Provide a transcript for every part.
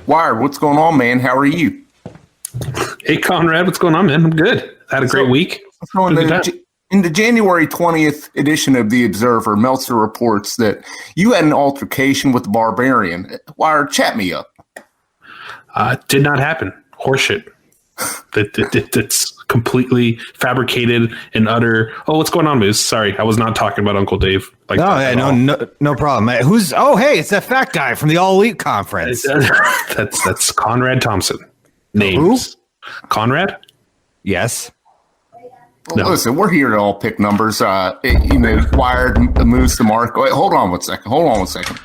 Wired, what's going on, man? How are you? Hey, Conrad, what's going on, man? I'm good. I had a great week. In the January 20th edition of The Observer, Meltzer reports that you had an altercation with the Barbarian. Wired, chat me up. Did not happen. Horseshit. That's completely fabricated and utter. Oh, what's going on, Moose? Sorry, I was not talking about Uncle Dave. No problem. Who's? Oh, hey, it's that fat guy from the All Elite Conference. That's Conrad Thompson. Names. Who? Conrad? Yes. No. Listen, we're here to all pick numbers. Wired, Moose, the Mark. Wait, hold on one second.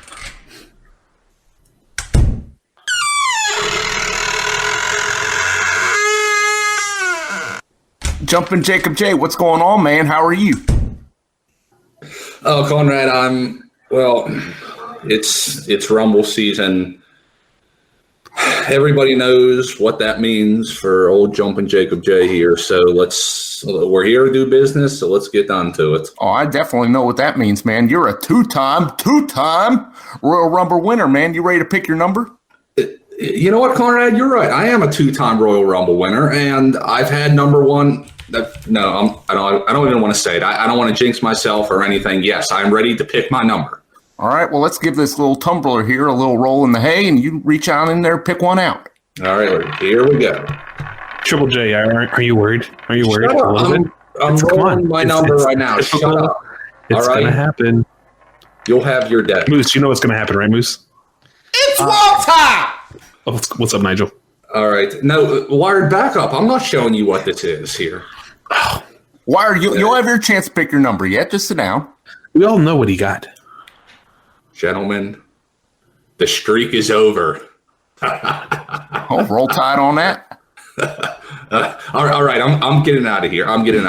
Jumpin' Jacob J, what's going on, man? How are you? Oh, Conrad, it's Rumble season. Everybody knows what that means for old Jumpin' Jacob J here. So we're here to do business. So let's get down to it. Oh, I definitely know what that means, man. You're a two-time Royal Rumble winner, man. You ready to pick your number? You know what, Conrad? You're right. I am a two-time Royal Rumble winner, and I've had number one. I don't even want to say it. I don't want to jinx myself or anything. Yes, I'm ready to pick my number. All right. Well, let's give this little tumbler here a little roll in the hay, and you reach out in there, pick one out. All right. Here we go. Triple J, are you worried? Are you worried? I'm rolling my number right now. Shut up. It's going to happen. You'll have your day. Moose, you know what's going to happen, right, Moose? It's Walter! Oh, what's up, Nigel? All right. No, Wired, back up. I'm not showing you what this is here. Oh. Wired, you'll have your chance to pick your number yet. Just sit down. We all know what he got. Gentlemen, the streak is over. Oh, roll tide on that. All right. I'm getting out of here. I'm going.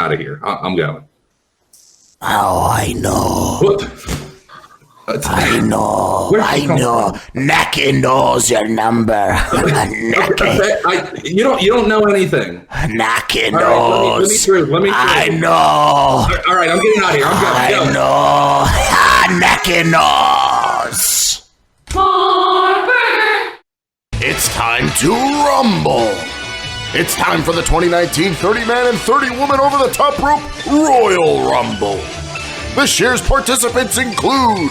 Oh, I know. What? I know. Nacky knows your number. Nacky. You don't know anything. Nacky knows. Let me through. I know. All right, I'm getting out of here. I'm going. I know. Nacky knows. It's time to rumble. It's time for the 2019 30-man and 30-woman over-the-top rope Royal Rumble. This year's participants include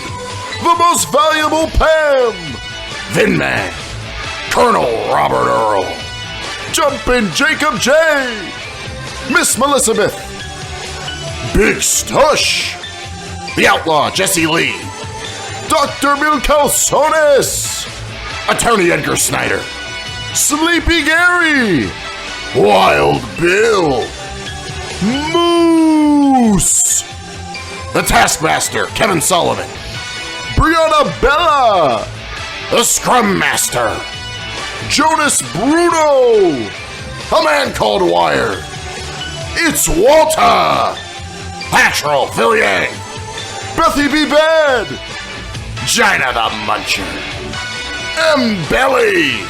the most valuable Pam, Vinman, Colonel Robert Earl, Jumpin' Jacob J, Miss Melissabeth, Big Stush, the Outlaw Jesse Lee, Dr. Milcalsones, Attorney Edgar Snyder, Sleepy Gary, Wild Bill, Moose, the Taskmaster Kevin Sullivan, Brianna Bella, the Scrum Master, Jonas Bruno, a man called Wired, it's Walter, Patrol Phil Yang, Bethy B. Bad, Gina the Muncher, M. Belly,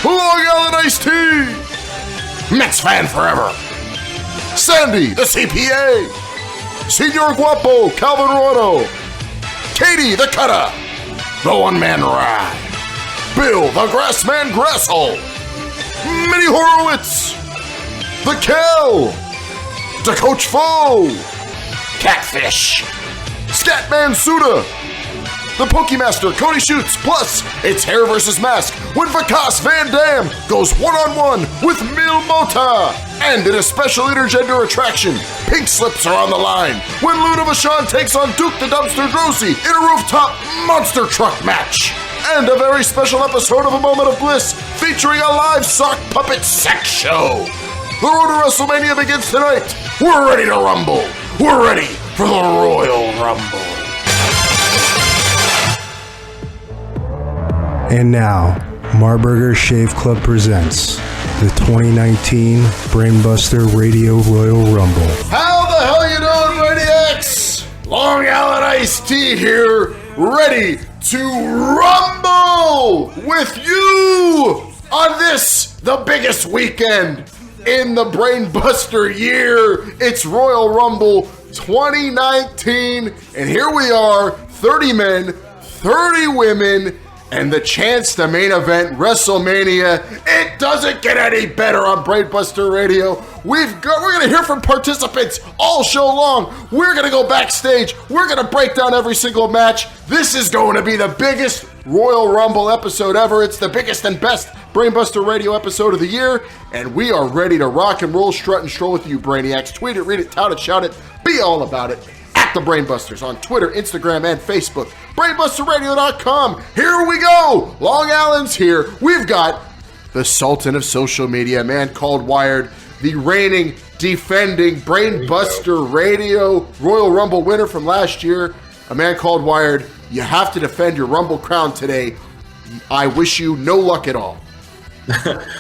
Long Island Iced Tea, Mets Fan Forever, Sandy the CPA, Senor Guapo Calvin Ruano, Katie the Cutter, the One-Man Ride, Bill the Grassman Grasshole, Minnie Horowitz, the Kel, the Coach Foe, Catfish, Scatman Suda, the Pokemaster Cody Shoots, plus it's hair versus mask when Vikas Van Dam goes one-on-one with Mil Mota. And in a special intergender attraction, pink slips are on the line when Luna Vachon takes on Duke the Dumpster Grossi in a rooftop monster truck match. And a very special episode of A Moment of Bliss featuring a live sock puppet sex show. The road to WrestleMania begins tonight. We're ready to rumble. We're ready for the Royal Rumble. And now, Marburger Shave Club presents the 2019 Brainbuster Radio Royal Rumble. How the hell you doing, Radiacs? Long Island Iced Tea here, ready to rumble with you on this, the biggest weekend in the Brainbuster year. It's Royal Rumble 2019, and here we are, 30 men, 30 women, and the chance to main event WrestleMania. It doesn't get any better on Brainbuster Radio. We're going to hear from participants all show long. We're going to go backstage. We're going to break down every single match. This is going to be the biggest Royal Rumble episode ever. It's the biggest and best Brainbuster Radio episode of the year, and we are ready to rock and roll, strut and stroll with you, Brainiacs. Tweet it, read it, tout it, shout it, be all about it. At the Brainbusters on Twitter, Instagram, and Facebook. BrainbusterRadio.com. Here we go. Long Allen's here. We've got the Sultan of social media, a man called Wired, the reigning, defending Brainbuster Radio Royal Rumble winner from last year, a man called Wired. You have to defend your Rumble crown today. I wish you no luck at all.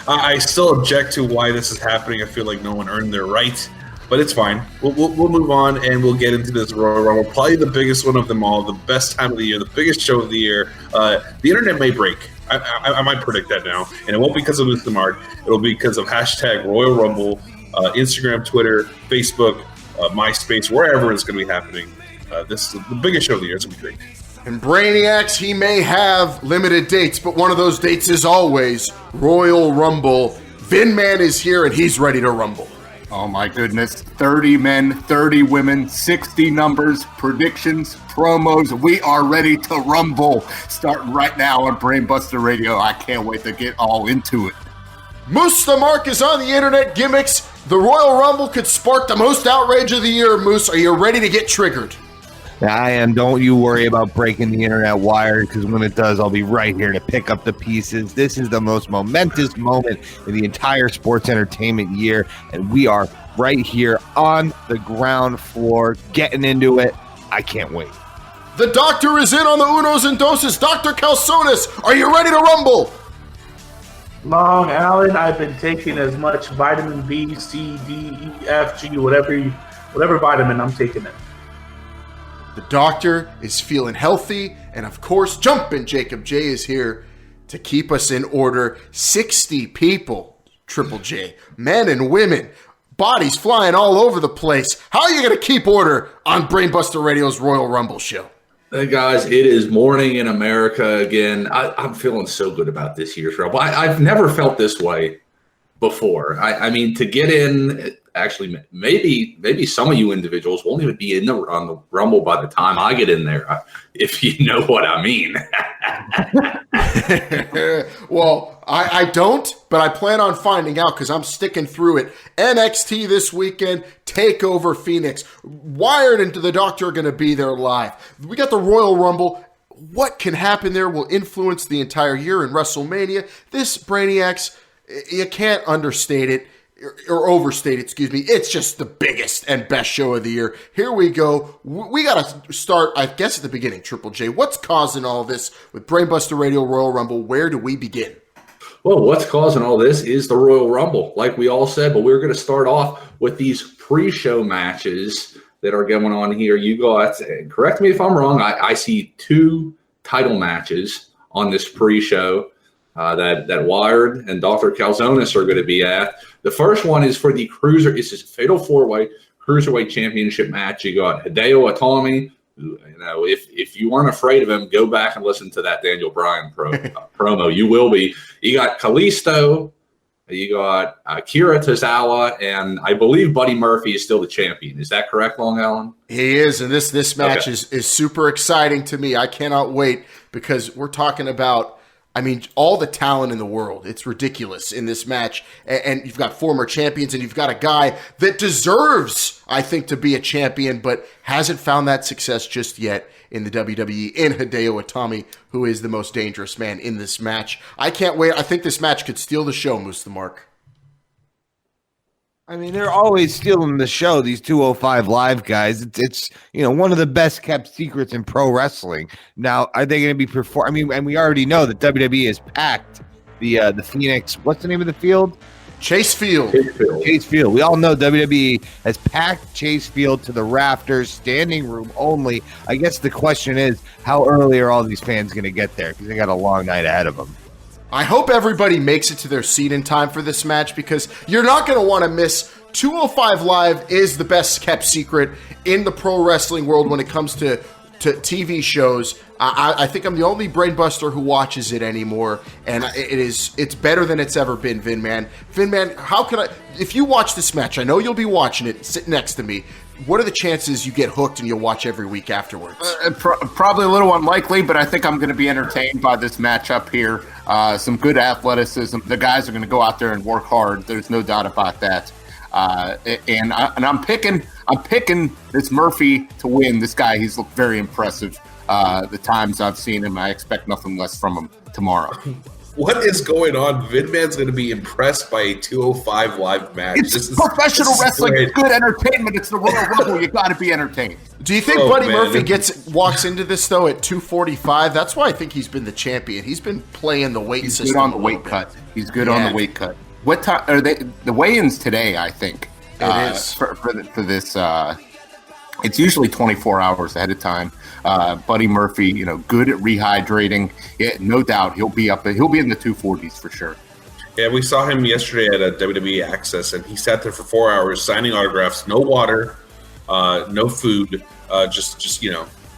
I still object to why this is happening. I feel like no one earned their right. But it's fine. We'll move on, and we'll get into this Royal Rumble. Probably the biggest one of them all, the best time of the year, the biggest show of the year. The internet may break. I might predict that now. And it won't be because of Mr. Mark. It'll be because of hashtag Royal Rumble, Instagram, Twitter, Facebook, MySpace, wherever it's going to be happening. This is the biggest show of the year. It's going to be great. And Brainiacs, he may have limited dates, but one of those dates is always Royal Rumble. Vin Man is here, and he's ready to rumble. Oh my goodness, 30 men, 30 women, 60 numbers, predictions, promos. We are ready to rumble. Starting right now on Brainbuster Radio. I can't wait to get all into it. Moose the Mark is on the internet gimmicks. The Royal Rumble could spark the most outrage of the year. Moose, are you ready to get triggered? I am. Don't you worry about breaking the internet wire, because when it does, I'll be right here to pick up the pieces. This is the most momentous moment in the entire sports entertainment year, and we are right here on the ground floor getting into it. I can't wait. The doctor is in on the unos and doses. Dr. Calzones, are you ready to rumble? Long Allen, I've been taking as much vitamin B, C, D, E, F, G, whatever vitamin, I'm taking it. The doctor is feeling healthy, and of course, Jumpin' Jacob J is here to keep us in order. 60 people, Triple J, men and women, bodies flying all over the place. How are you going to keep order on Brainbuster Radio's Royal Rumble show? Hey guys, it is morning in America again. I'm feeling so good about this year's Rumble. I've never felt this way before. I mean, to get in, actually, maybe some of you individuals won't even be on the Rumble by the time I get in there, if you know what I mean. Well, I don't, but I plan on finding out because I'm sticking through it. NXT this weekend, TakeOver Phoenix. Wired and the Doctor are going to be there live. We got the Royal Rumble. What can happen there will influence the entire year in WrestleMania. This, Brainiacs, you can't understate it. Or overstate, excuse me. It's just the biggest and best show of the year. Here we go. We got to start, I guess, at the beginning, Triple J. What's causing all this with Brainbuster Radio Royal Rumble? Where do we begin? Well, what's causing all this is the Royal Rumble, like we all said. But we're going to start off with these pre-show matches that are going on here. You got, correct me if I'm wrong, I see 2 title matches on this pre-show that Wired and Dr. Calzones are going to be at. The first one is for the it's this fatal 4-way cruiserweight championship match. You got Hideo Itami. You know, if you weren't afraid of him, go back and listen to that Daniel Bryan promo. You will be. You got Kalisto. You got Akira Tozawa, and I believe Buddy Murphy is still the champion. Is that correct, Long Allen? He is, and this match is super exciting to me. I cannot wait because we're talking about, I mean, all the talent in the world. It's ridiculous in this match. And you've got former champions, and you've got a guy that deserves, I think, to be a champion, but hasn't found that success just yet in the WWE, in Hideo Itami, who is the most dangerous man in this match. I can't wait. I think this match could steal the show, Moose the Mark. I mean, they're always stealing the show, these 205 Live guys. It's one of the best kept secrets in pro wrestling. Now, are they going to be performing? I mean, and we already know that WWE has packed the Phoenix. What's the name of the field? Chase Field. Chase Field. We all know WWE has packed Chase Field to the rafters, standing room only. I guess the question is, how early are all these fans going to get there? Because they got a long night ahead of them. I hope everybody makes it to their seat in time for this match because you're not going to want to miss. 205 Live is the best kept secret in the pro wrestling world when it comes to TV shows. I think I'm the only Brainbuster who watches it anymore, and it's better than it's ever been, Vin Man. Vin Man, how can I? If you watch this match, I know you'll be watching it. Sit next to me. What are the chances you get hooked and you'll watch every week afterwards? Probably a little unlikely, but I think I'm going to be entertained by this matchup here. Some good athleticism. The guys are going to go out there and work hard. There's no doubt about that. And I'm picking this Murphy to win. This guy, he's looked very impressive. The times I've seen him, I expect nothing less from him tomorrow. What is going on? Vidman's going to be impressed by a 205 live match. It's professional wrestling. It's good entertainment. It's the Royal Rumble. You got to be entertained. Do you think Buddy Murphy walks into this though at 245? That's why I think he's been the champion. He's been playing the weight system. He's good on the weight cut. He's good on the weight cut. What time are they? The weigh-ins today, I think. It is for this. It's usually 24 hours ahead of time. Buddy Murphy, good at rehydrating. Yeah, no doubt he'll be in the 240s for sure. Yeah, we saw him yesterday at a WWE Access, and he sat there for 4 hours signing autographs, no water, no food, just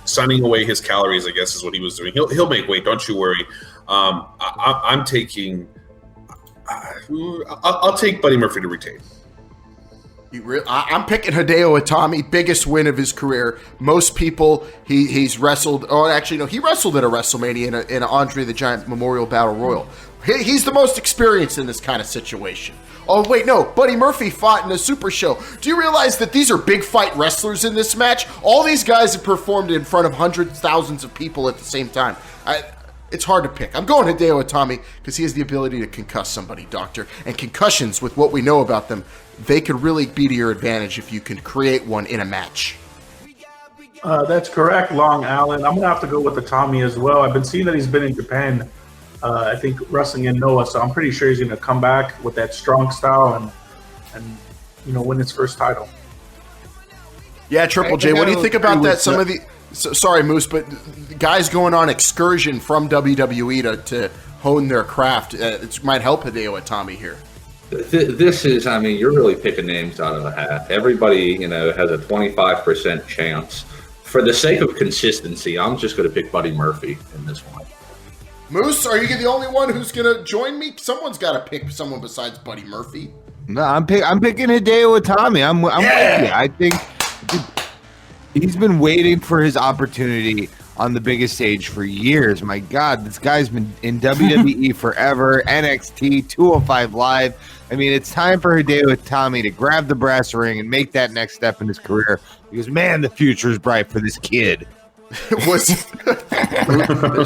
signing away his calories, I guess is what he was doing. He'll make weight, don't you worry. I'm taking. I'll take Buddy Murphy to retain. I'm picking Hideo Itami, biggest win of his career. Most people, he's wrestled. Oh, actually, no, he wrestled at a WrestleMania in an Andre the Giant Memorial Battle Royal. He's the most experienced in this kind of situation. Oh, wait, no, Buddy Murphy fought in a Super Show. Do you realize that these are big fight wrestlers in this match? All these guys have performed in front of hundreds, thousands of people at the same time. It's hard to pick. I'm going Hideo Itami because he has the ability to concuss somebody, Doctor. And concussions, with what we know about them, they could really be to your advantage if you can create one in a match. That's correct, Long Allen. I'm going to have to go with Itami as well. I've been seeing that he's been in Japan, I think, wrestling in Noah, so I'm pretty sure he's going to come back with that strong style and win his first title. Yeah, Triple J, what do you think about that? Some of the... sorry, Moose, but guys going on excursion from WWE to hone their craft, it might help Hideo Itami here. This is, you're really picking names out of the hat. Everybody, has a 25% chance. For the sake of consistency, I'm just going to pick Buddy Murphy in this one. Moose, are you the only one who's going to join me? Someone's got to pick someone besides Buddy Murphy. No, I'm picking Hideo Itami. I'm with you. I think he's been waiting for his opportunity on the biggest stage for years. My God, this guy's been in WWE forever, NXT, 205 Live. It's time for Hideo Itami to grab the brass ring and make that next step in his career because, man, the future is bright for this kid. There's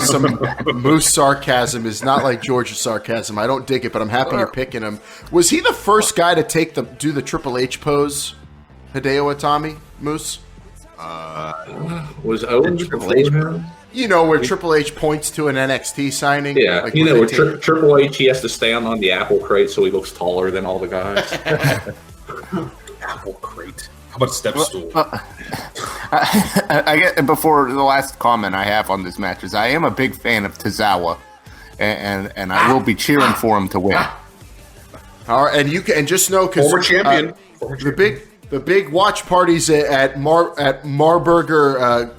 some Moose sarcasm. Is not like George's sarcasm. I don't dig it, but I'm happy you're picking him. Was he the first guy to do the Triple H pose, Hideo Itami, Moose? Was Owen Triple H? Where Triple H points to an NXT signing? Yeah, where Triple H, he has to stand on the apple crate so he looks taller than all the guys. Apple crate. How about step stool? I get before the last comment I have on this match is I am a big fan of Tozawa, and I will be cheering for him to win. All right, and just know because former champion. The big watch parties at Marburger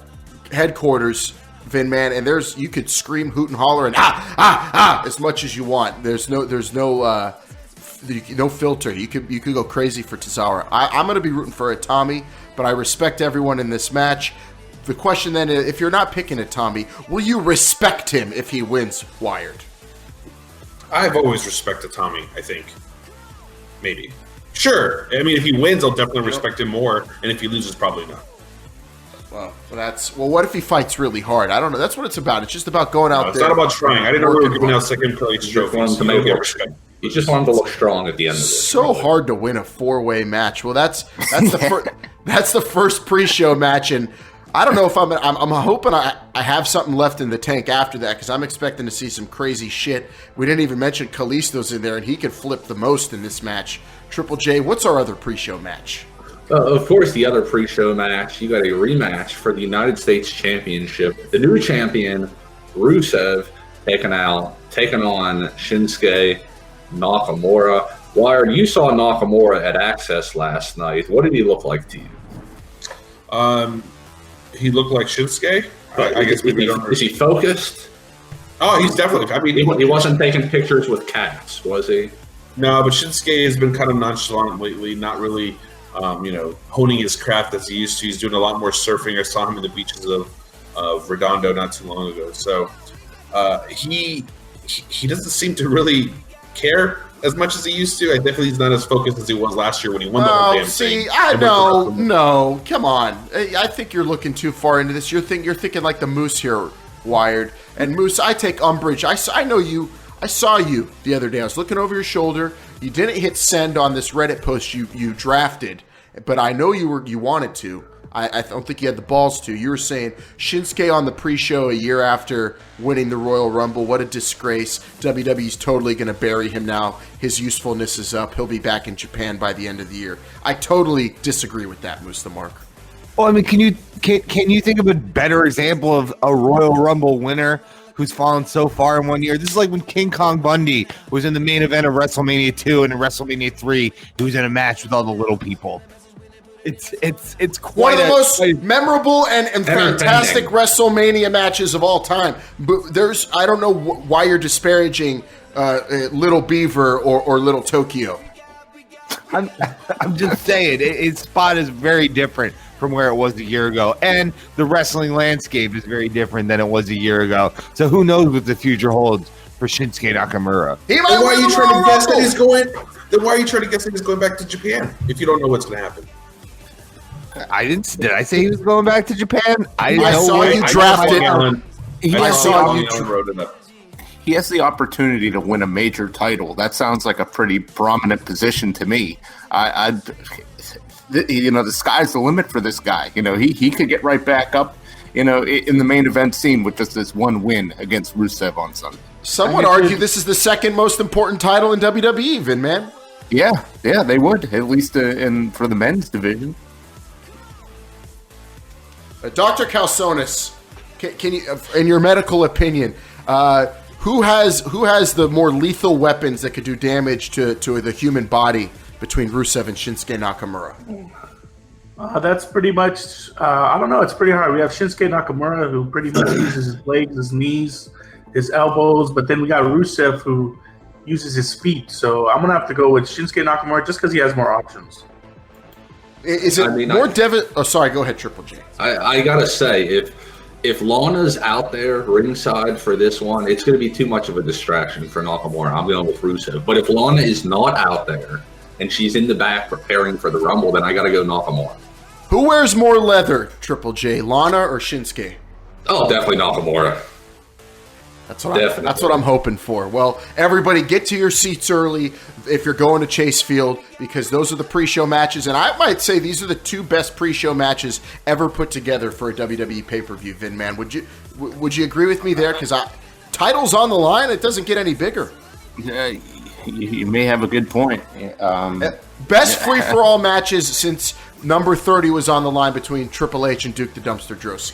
headquarters, Vin Man, and you could scream, hoot, and holler, and as much as you want. There's no filter. You could go crazy for Tozawa. I'm going to be rooting for Itami, but I respect everyone in this match. The question then is, if you're not picking Itami, will you respect him if he wins Wired? I've always respected Tommy, I think. Maybe. Sure. If he wins, I'll definitely respect him more, and if he loses, probably not. Well, what if he fights really hard? I don't know. That's what it's about. It's just about going out there. It's not about trying. I didn't know we were giving out second place trophies. You just want him to look strong at the end of it. So hard to win a 4-way match. Well, that's the first pre-show match, and I don't know if I'm hoping I have something left in the tank after that because I'm expecting to see some crazy shit. We didn't even mention Kalisto's in there, and he could flip the most in this match. Triple J, what's our other pre-show match? Of course, the other pre-show match, you got a rematch for the United States Championship. The new champion, Rusev, taking on Shinsuke Nakamura. Wired, you saw Nakamura at Access last night. What did he look like to you? He looked like Shinsuke. I guess is he focused? Oh, he's definitely. I mean, He wasn't taking pictures with cats, was he? no, but Shinsuke has been kind of nonchalant lately, not really, honing his craft as he used to. He's doing a lot more surfing. I saw him in the beaches of Redondo not too long ago. So he doesn't seem to really care as much as he used to. I definitely he's not as focused as he was last year when he won the whole damn thing. No, come on. I think you're looking too far into this. You're thinking like the Moose here, Wired. And Moose, I take umbrage. I know you. I saw you the other day. I was looking over your shoulder. You didn't hit send on this Reddit post you drafted, but I know you wanted to. I don't think you had the balls to. You were saying Shinsuke on the pre-show a year after winning the Royal Rumble. What a disgrace. WWE's totally going to bury him now. His usefulness is up. He'll be back in Japan by the end of the year. I totally disagree with that, Moose the Mark. Well, I mean, can you think of a better example of a Royal Rumble winner who's fallen so far in 1 year? This is like when King Kong Bundy was in the main event of WrestleMania 2 and in WrestleMania 3, he was in a match with all the little people. It's quite one of the most memorable and fantastic WrestleMania matches of all time. But I don't know why you're disparaging Little Beaver or Little Tokyo. I'm just saying its spot is very different from where it was a year ago, and the wrestling landscape is very different than it was a year ago. So who knows what the future holds for Shinsuke Nakamura? Then why are you trying to guess that he's going? Then why are you trying to guess that he's going back to Japan if you don't know what's going to happen? Did I say he was going back to Japan? I saw you drafted. He has the opportunity to win a major title. That sounds like a pretty prominent position to me. The sky's the limit for this guy. He could get right back up, in the main event scene with just this one win against Rusev on Sunday. Some would argue this is the second most important title in WWE, even, man. Yeah, they would, at least for the men's division. Dr. Calzonis, can you, in your medical opinion, who has the more lethal weapons that could do damage to the human body between Rusev and Shinsuke Nakamura? That's pretty much, I don't know, it's pretty hard. We have Shinsuke Nakamura, who pretty much uses his legs, his knees, his elbows, but then we got Rusev, who uses his feet. So I'm going to have to go with Shinsuke Nakamura just because he has more options. Is it more Oh, sorry, go ahead, Triple J. I got to say, if Lana's out there ringside for this one, it's going to be too much of a distraction for Nakamura. I'm going with Rusev. But if Lana is not out there and she's in the back preparing for the Rumble, then I got to go Nakamura. Who wears more leather, Triple J, Lana or Shinsuke? Oh, definitely Nakamura. That's what I'm hoping for. Well, everybody get to your seats early if you're going to Chase Field, because those are the pre-show matches, and I might say these are the two best pre-show matches ever put together for a WWE pay-per-view. Vin, man, would you agree with me there? Because titles on the line, it doesn't get any bigger. You may have a good point. Best free-for-all matches since number 30 was on the line between Triple H and Duke the Dumpster Droese.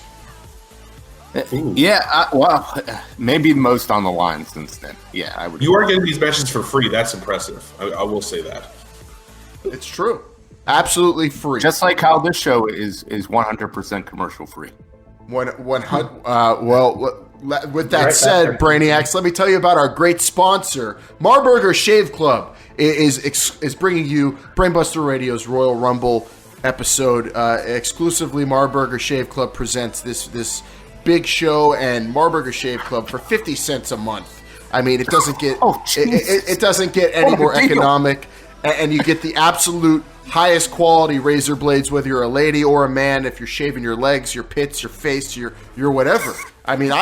Maybe most on the line since then. Yeah, I would. You are getting these matches for free. That's impressive. I will say that. It's true. Absolutely free. Just like how this show is 100% commercial free. With that said, Brainiacs, let me tell you about our great sponsor, Marburger Shave Club. Is bringing you Brainbuster Radio's Royal Rumble episode exclusively. Marburger Shave Club presents this big show, and Marburger Shave Club for 50 cents a month. I mean, it doesn't get it doesn't get any more economic, and you get the absolute highest quality razor blades, whether you're a lady or a man. If you're shaving your legs, your pits, your face, your whatever. I mean,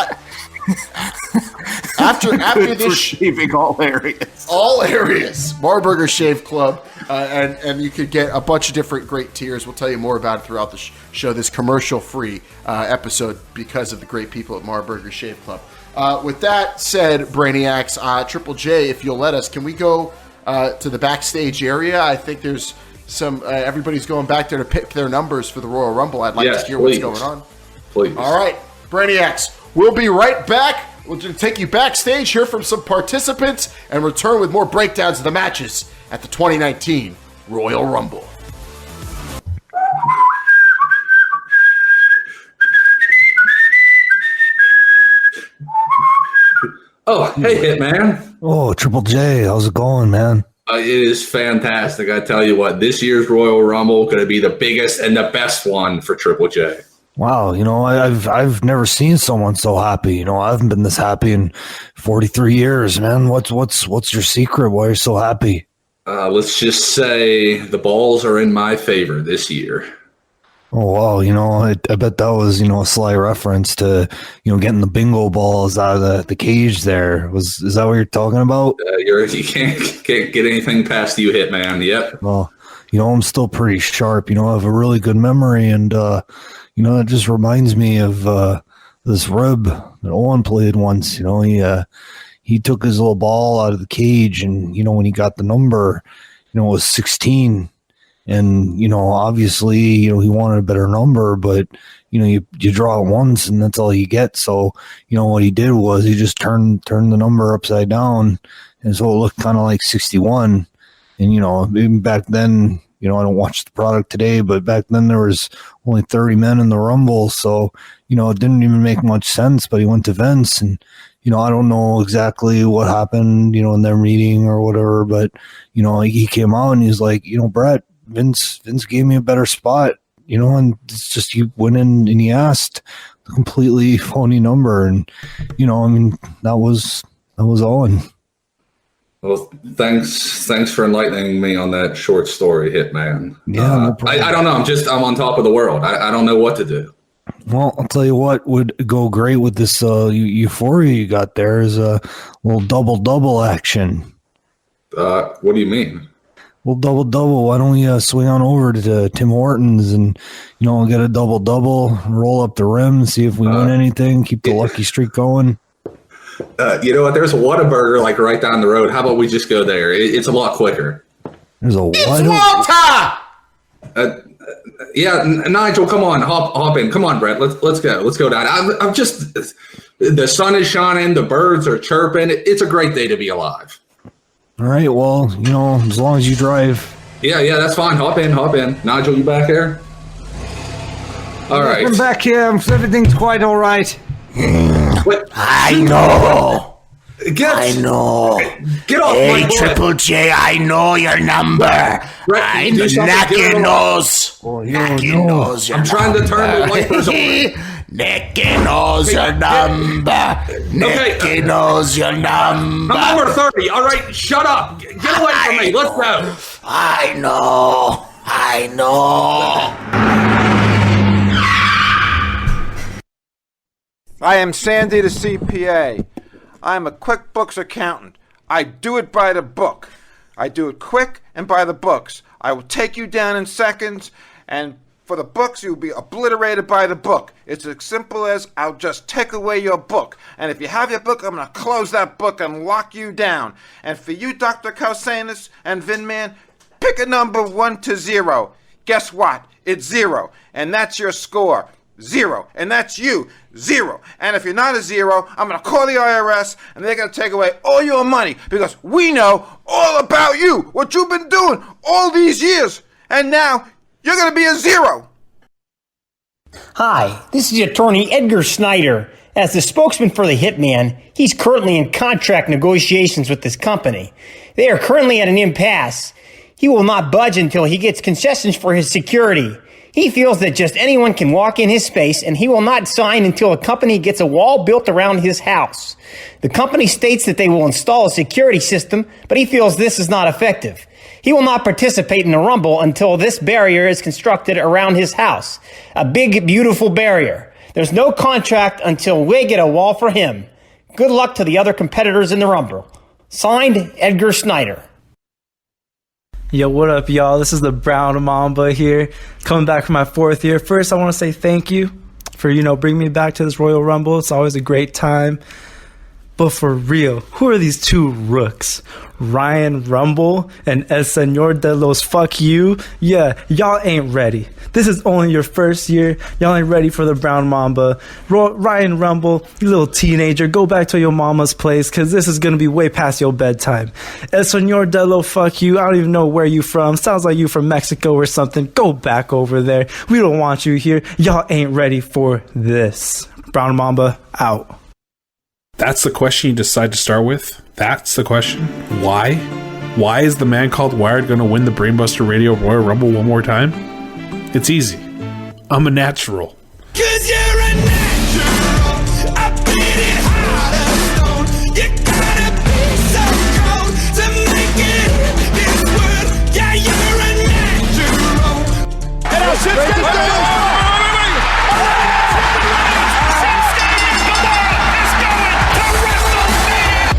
after this, shaving all areas, Marburger Shave Club, and you could get a bunch of different great tiers. We'll tell you more about it throughout the show. This commercial-free episode because of the great people at Marburger Shave Club. With that said, Brainiacs, Triple J, if you'll let us, can we go to the backstage area? I think there's some. Everybody's going back there to pick their numbers for the Royal Rumble. I'd like to hear what's going on. Please. All right, Brainiacs, we'll be right back. We'll take you backstage, hear from some participants, and return with more breakdowns of the matches at the 2019 Royal Rumble. Oh, hey, Hitman. Oh, Triple J, how's it going, man? It is fantastic. I tell you what, this year's Royal Rumble going to be the biggest and the best one for Triple J. Wow, I've never seen someone so happy. I haven't been this happy in 43 years, man. What's your secret? Why are you so happy? Let's just say the balls are in my favor this year. Oh, wow, I bet that was, a sly reference to, getting the bingo balls out of the cage there. Is that what you're talking about? You can't get anything past you, Hitman. Yep. Well, I'm still pretty sharp. I have a really good memory, and, it just reminds me of this rib that Owen played once. He took his little ball out of the cage, and, when he got the number, it was 16. And, obviously, he wanted a better number, but, you draw it once and that's all you get. So, what he did was he just turned the number upside down. And so it looked kind of like 61. And, even back then, I don't watch the product today, but back then there was only 30 men in the Rumble. So, it didn't even make much sense, but he went to Vince and, I don't know exactly what happened, in their meeting or whatever, but, he came out and he's like, Brett, Vince gave me a better spot, and it's just he went in and he asked a completely phony number, and that was Owen. Well, thanks for enlightening me on that short story, Hitman. Yeah, no problem. I don't know. I'm on top of the world. I don't know what to do. Well, I'll tell you what would go great with this euphoria you got there is a little double action. What do you mean? Well, double. Why don't we swing on over to Tim Hortons and, get a double, roll up the rim, see if we win anything, keep the lucky streak going. You know what? There's a Whataburger like right down the road. How about we just go there? It's a lot quicker. There's a It's Walter! Yeah, Nigel, come on, hop in. Come on, Brett. Let's go. Let's go down. I'm just. The sun is shining. The birds are chirping. It's a great day to be alive. All right, well, as long as you drive. Yeah, that's fine. Hop in. Nigel, you back here? All right. I'm back here. Everything's quite all right. What? I know. I know. Get off hey, my boy. Triple J, I know your number. I'm knocking nose. Knocking nose your I'm trying to turn the wipers on. Nicky knows your number. Nicky knows your number. I'm number 30. All right, shut up. Get away from me. Let's go. I know. I am Sandy the CPA. I am a QuickBooks accountant. I do it by the book. I do it quick and by the books. I will take you down in seconds, and for the books, you'll be obliterated by the book. It's as simple as I'll just take away your book. And if you have your book, I'm going to close that book and lock you down. And for you, Dr. Kausanis and Vinman, pick a number 1 to 0. Guess what? It's 0. And that's your score. 0. And that's you. 0. And if you're not a 0, I'm going to call the IRS and they're going to take away all your money because we know all about you, what you've been doing all these years. And now you're going to be a 0. Hi, this is attorney Edgar Snyder. As the spokesman for the Hitman, he's currently in contract negotiations with this company. They are currently at an impasse. He will not budge until he gets concessions for his security. He feels that just anyone can walk in his space, and he will not sign until a company gets a wall built around his house. The company states that they will install a security system, but he feels this is not effective. He will not participate in the Rumble until this barrier is constructed around his house. A big, beautiful barrier. There's no contract until we get a wall for him. Good luck to the other competitors in the Rumble. Signed, Edgar Snyder. Yo, what up, y'all? This is the Brown Mamba here, coming back from my 4th year. First, I want to say thank you for, bringing me back to this Royal Rumble. It's always a great time. But for real, who are these two rooks? Ryan Rumble and El Señor de los Fuck You? Yeah, y'all ain't ready. This is only your first year. Y'all ain't ready for the Brown Mamba. Ryan Rumble, you little teenager, go back to your mama's place, because this is going to be way past your bedtime. El Señor de los Fuck You, I don't even know where you from. Sounds like you from Mexico or something. Go back over there. We don't want you here. Y'all ain't ready for this. Brown Mamba, out. That's the question you decide to start with? That's the question? Why? Why is the man called Wired going to win the Brainbuster Radio Royal Rumble one more time? It's easy. I'm a natural. 'Cause you're a natural. I beat it hard as stone. You gotta be so cold to make it in this world. Yeah, you're a natural. And now Shinsuke's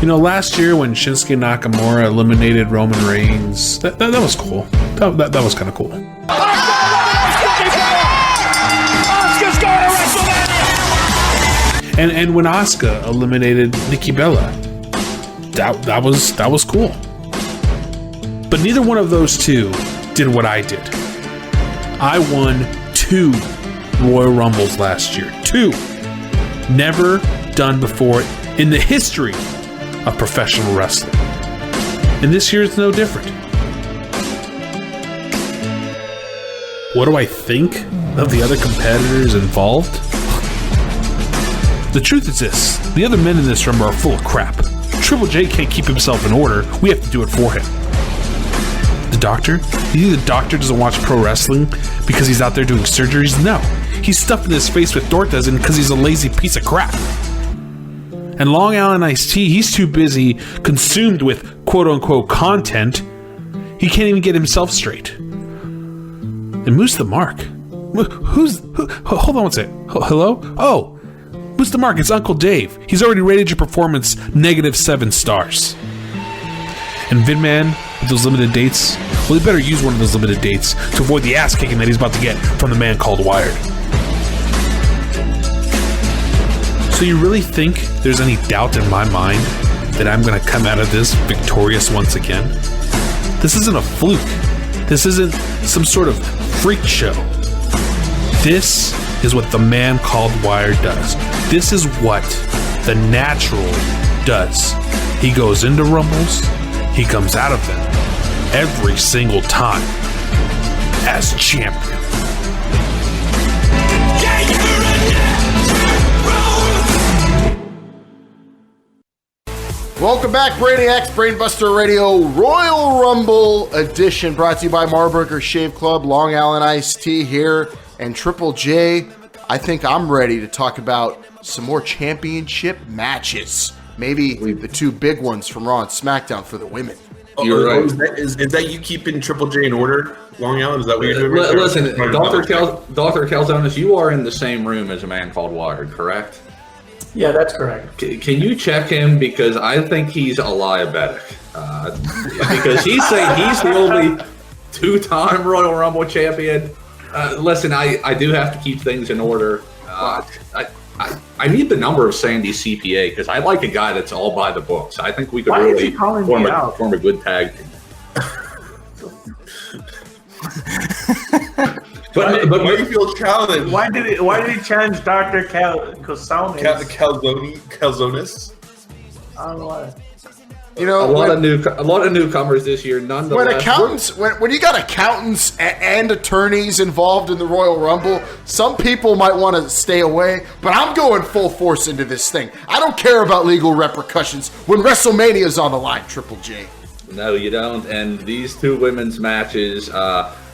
You know, last year when Shinsuke Nakamura eliminated Roman Reigns, that was cool. That was kind of cool. And when Asuka eliminated Nikki Bella, that was cool. But neither one of those two did what I did. I won 2 Royal Rumbles last year. 2. Never done before in the history of professional wrestling. And this year is no different. What do I think of the other competitors involved? The truth is this: the other men in this room are full of crap. Triple J can't keep himself in order. We have to do it for him. The doctor? You think the doctor doesn't watch pro wrestling because he's out there doing surgeries? No. He's stuffing his face with Dortazin because he's a lazy piece of crap. And Long Island Iced Tea, he's too busy consumed with quote-unquote content, he can't even get himself straight. And Moose the Mark? Hold on one second. Hello? Oh, Moose the Mark, it's Uncle Dave. He's already rated your performance -7 stars. And Vidman, with those limited dates, well, he better use one of those limited dates to avoid the ass-kicking that he's about to get from the man called Wired. So you really think there's any doubt in my mind that I'm going to come out of this victorious once again? This isn't a fluke. This isn't some sort of freak show. This is what the man called Wired does. This is what the natural does. He goes into Rumbles. He comes out of them every single time as champion. Welcome back, Brainiacs, Brainbuster Radio Royal Rumble edition, brought to you by Marburger Shave Club, Long Island Iced Tea here, and Triple J. I think I'm ready to talk about some more championship matches. Maybe the 2 big ones from Raw and SmackDown for the women. You're right. Is that you keeping Triple J in order, Long Island? Is that what you're doing? Listen, Dr. Calzonis, you are in the same room as a man called Wired, correct? Yeah, that's correct. Can you check him? Because I think he's a diabetic. Because he's saying he's the only 2-time Royal Rumble champion. Listen, I do have to keep things in order. I need the number of Sandy's CPA because I like a guy that's all by the books. I think we could really form a good tag team. But why do you feel challenged? Why did he challenge Dr. Calzonis? Calzonis? I don't know why. You know, a lot of newcomers this year. Nonetheless, when you got accountants and attorneys involved in the Royal Rumble, some people might want to stay away. But I'm going full force into this thing. I don't care about legal repercussions when WrestleMania is on the line. Triple J. No, you don't. And these 2 women's matches,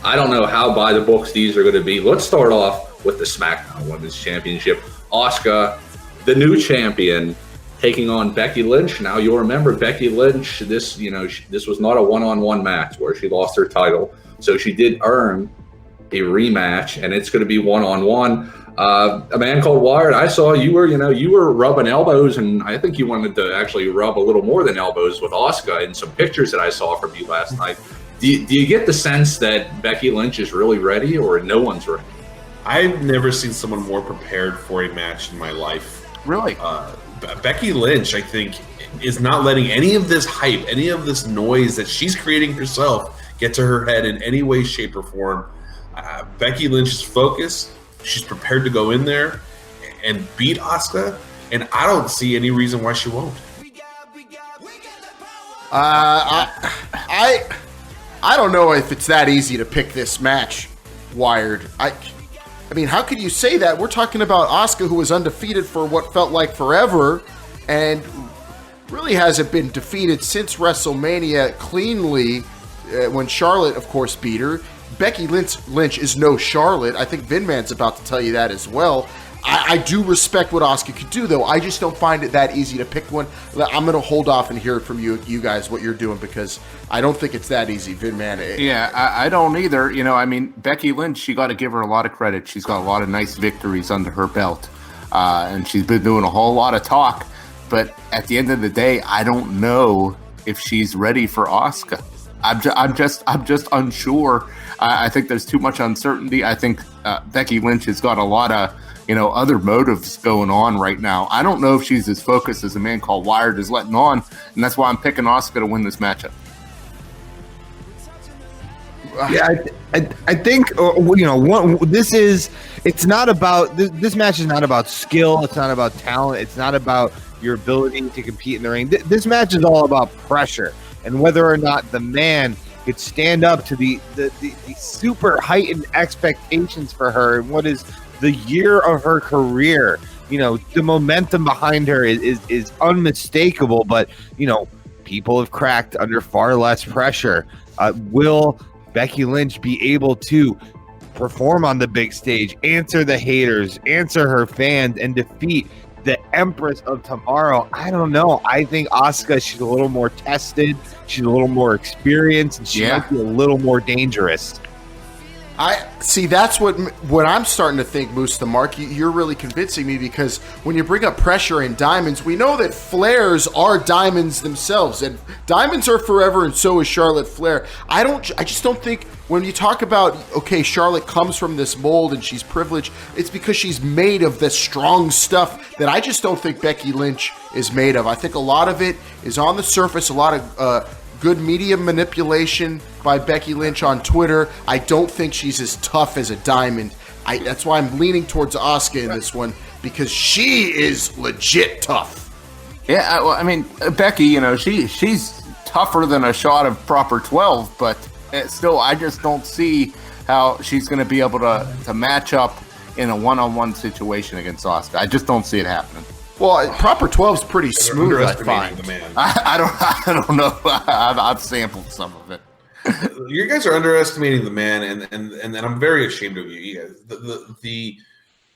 I don't know how by the books these are going to be. Let's start off with the SmackDown Women's Championship. Asuka, the new champion, taking on Becky Lynch. Now you'll remember Becky Lynch. This was not a one-on-one match where she lost her title, so she did earn a rematch, and it's going to be one-on-one. A man called Wired. I saw you were rubbing elbows, and I think you wanted to actually rub a little more than elbows with Asuka in some pictures that I saw from you last night. Do you get the sense that Becky Lynch is really ready, or no one's ready? I've never seen someone more prepared for a match in my life. Really? Becky Lynch, I think, is not letting any of this hype, any of this noise that she's creating herself get to her head in any way, shape, or form. Becky Lynch is focused. She's prepared to go in there and beat Asuka, and I don't see any reason why she won't. I don't know if it's that easy to pick this match, Wired. I mean, how could you say that? We're talking about Asuka, who was undefeated for what felt like forever, and really hasn't been defeated since WrestleMania cleanly when Charlotte, of course, beat her. Becky Lynch is no Charlotte. I think Vinman's about to tell you that as well. I do respect what Asuka could do, though. I just don't find it that easy to pick one. I'm going to hold off and hear it from you guys, what you're doing, because I don't think it's that easy, Vinman. Yeah, I don't either. You know, I mean, Becky Lynch, you got to give her a lot of credit. She's got a lot of nice victories under her belt, and she's been doing a whole lot of talk. But at the end of the day, I don't know if she's ready for Asuka. I'm just unsure. I think there's too much uncertainty. I think Becky Lynch has got a lot of other motives going on right now. I don't know if she's as focused as a man called Wired is letting on, and that's why I'm picking Asuka to win this matchup. Yeah, I think this match is not about skill. It's not about talent. It's not about your ability to compete in the ring. This match is all about pressure and whether or not the man could stand up to the super heightened expectations for her and what is the year of her career. The momentum behind her is unmistakable, but people have cracked under far less pressure. Will Becky Lynch be able to perform on the big stage, answer the haters, answer her fans, and defeat the Empress of Tomorrow? I don't know. I think Asuka, she's a little more tested, she's a little more experienced, and she might be a little more dangerous. I see. That's what I'm starting to think, Moose the Mark. You're really convincing me, because when you bring up pressure and diamonds, we know that flares are diamonds themselves, and diamonds are forever, and so is Charlotte Flair. I just don't think when you talk about, okay, Charlotte comes from this mold and she's privileged, it's because she's made of this strong stuff that I just don't think Becky Lynch is made of. I think a lot of it is on the surface, a lot of good media manipulation by Becky Lynch on Twitter. I don't think she's as tough as a diamond. That's why I'm leaning towards Asuka in this one, because she is legit tough. Yeah, I mean, Becky, she's tougher than a shot of proper 12, but still, I just don't see how she's going to be able to match up in a one-on-one situation against Asuka. I just don't see it happening. Well, proper 12's pretty smooth, I find. The man. I don't know. I've sampled some of it. You guys are underestimating the man, and I'm very ashamed of you guys.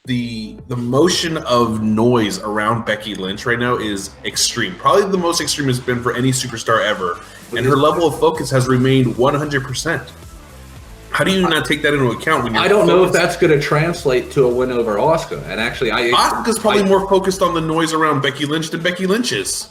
The motion of noise around Becky Lynch right now is extreme. Probably the most extreme it's been for any superstar ever, and her level of focus has remained 100%. How do you not take that into account when you're I don't know if that's going to translate to a win over Asuka. And actually, Asuka's probably more focused on the noise around Becky Lynch than Becky Lynch is.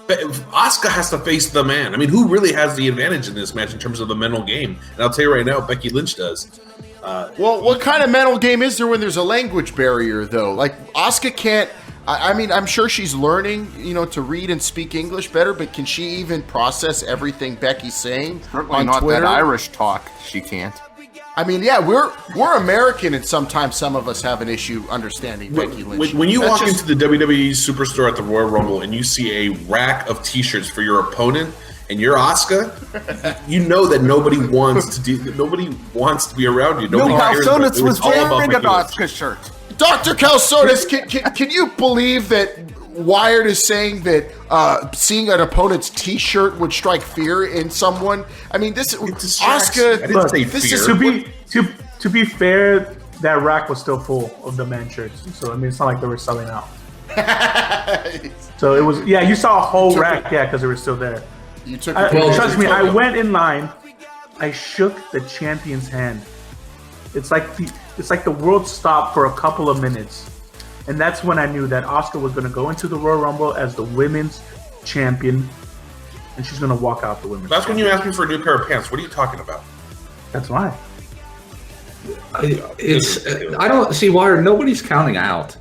Asuka has to face the man. I mean, who really has the advantage in this match in terms of the mental game? And I'll tell you right now, Becky Lynch does. Well, what kind of mental game is there when there's a language barrier, though? Like, Asuka can't... I mean, I'm sure she's learning, to read and speak English better, but can she even process everything Becky's saying on not Twitter? That Irish talk, she can't. I mean, yeah, we're American, and sometimes some of us have an issyu understanding Becky Lynch. When you walk into the WWE Superstore at the Royal Rumble and you see a rack of T-shirts for your opponent, and you're Asuka, you know that nobody wants to be around you. Nobody cares. Calzones was wearing an Asuka shirt. Dr. Calzones, can you believe that Wired is saying that seeing an opponent's T-shirt would strike fear in someone? I mean, this Asuka. To be fair, that rack was still full of the man shirts, so I mean, it's not like they were selling out. So it was, yeah. You saw a whole rack, yeah, because they were still there. You took. Well, trust me, I went in line. I shook the champion's hand. It's like the world stopped for a couple of minutes. And that's when I knew that Asuka was going to go into the Royal Rumble as the women's champion, and she's going to walk out the women's That's champion. when you asked me for a new pair of pants. What are you talking about? That's why. I don't see why nobody's counting out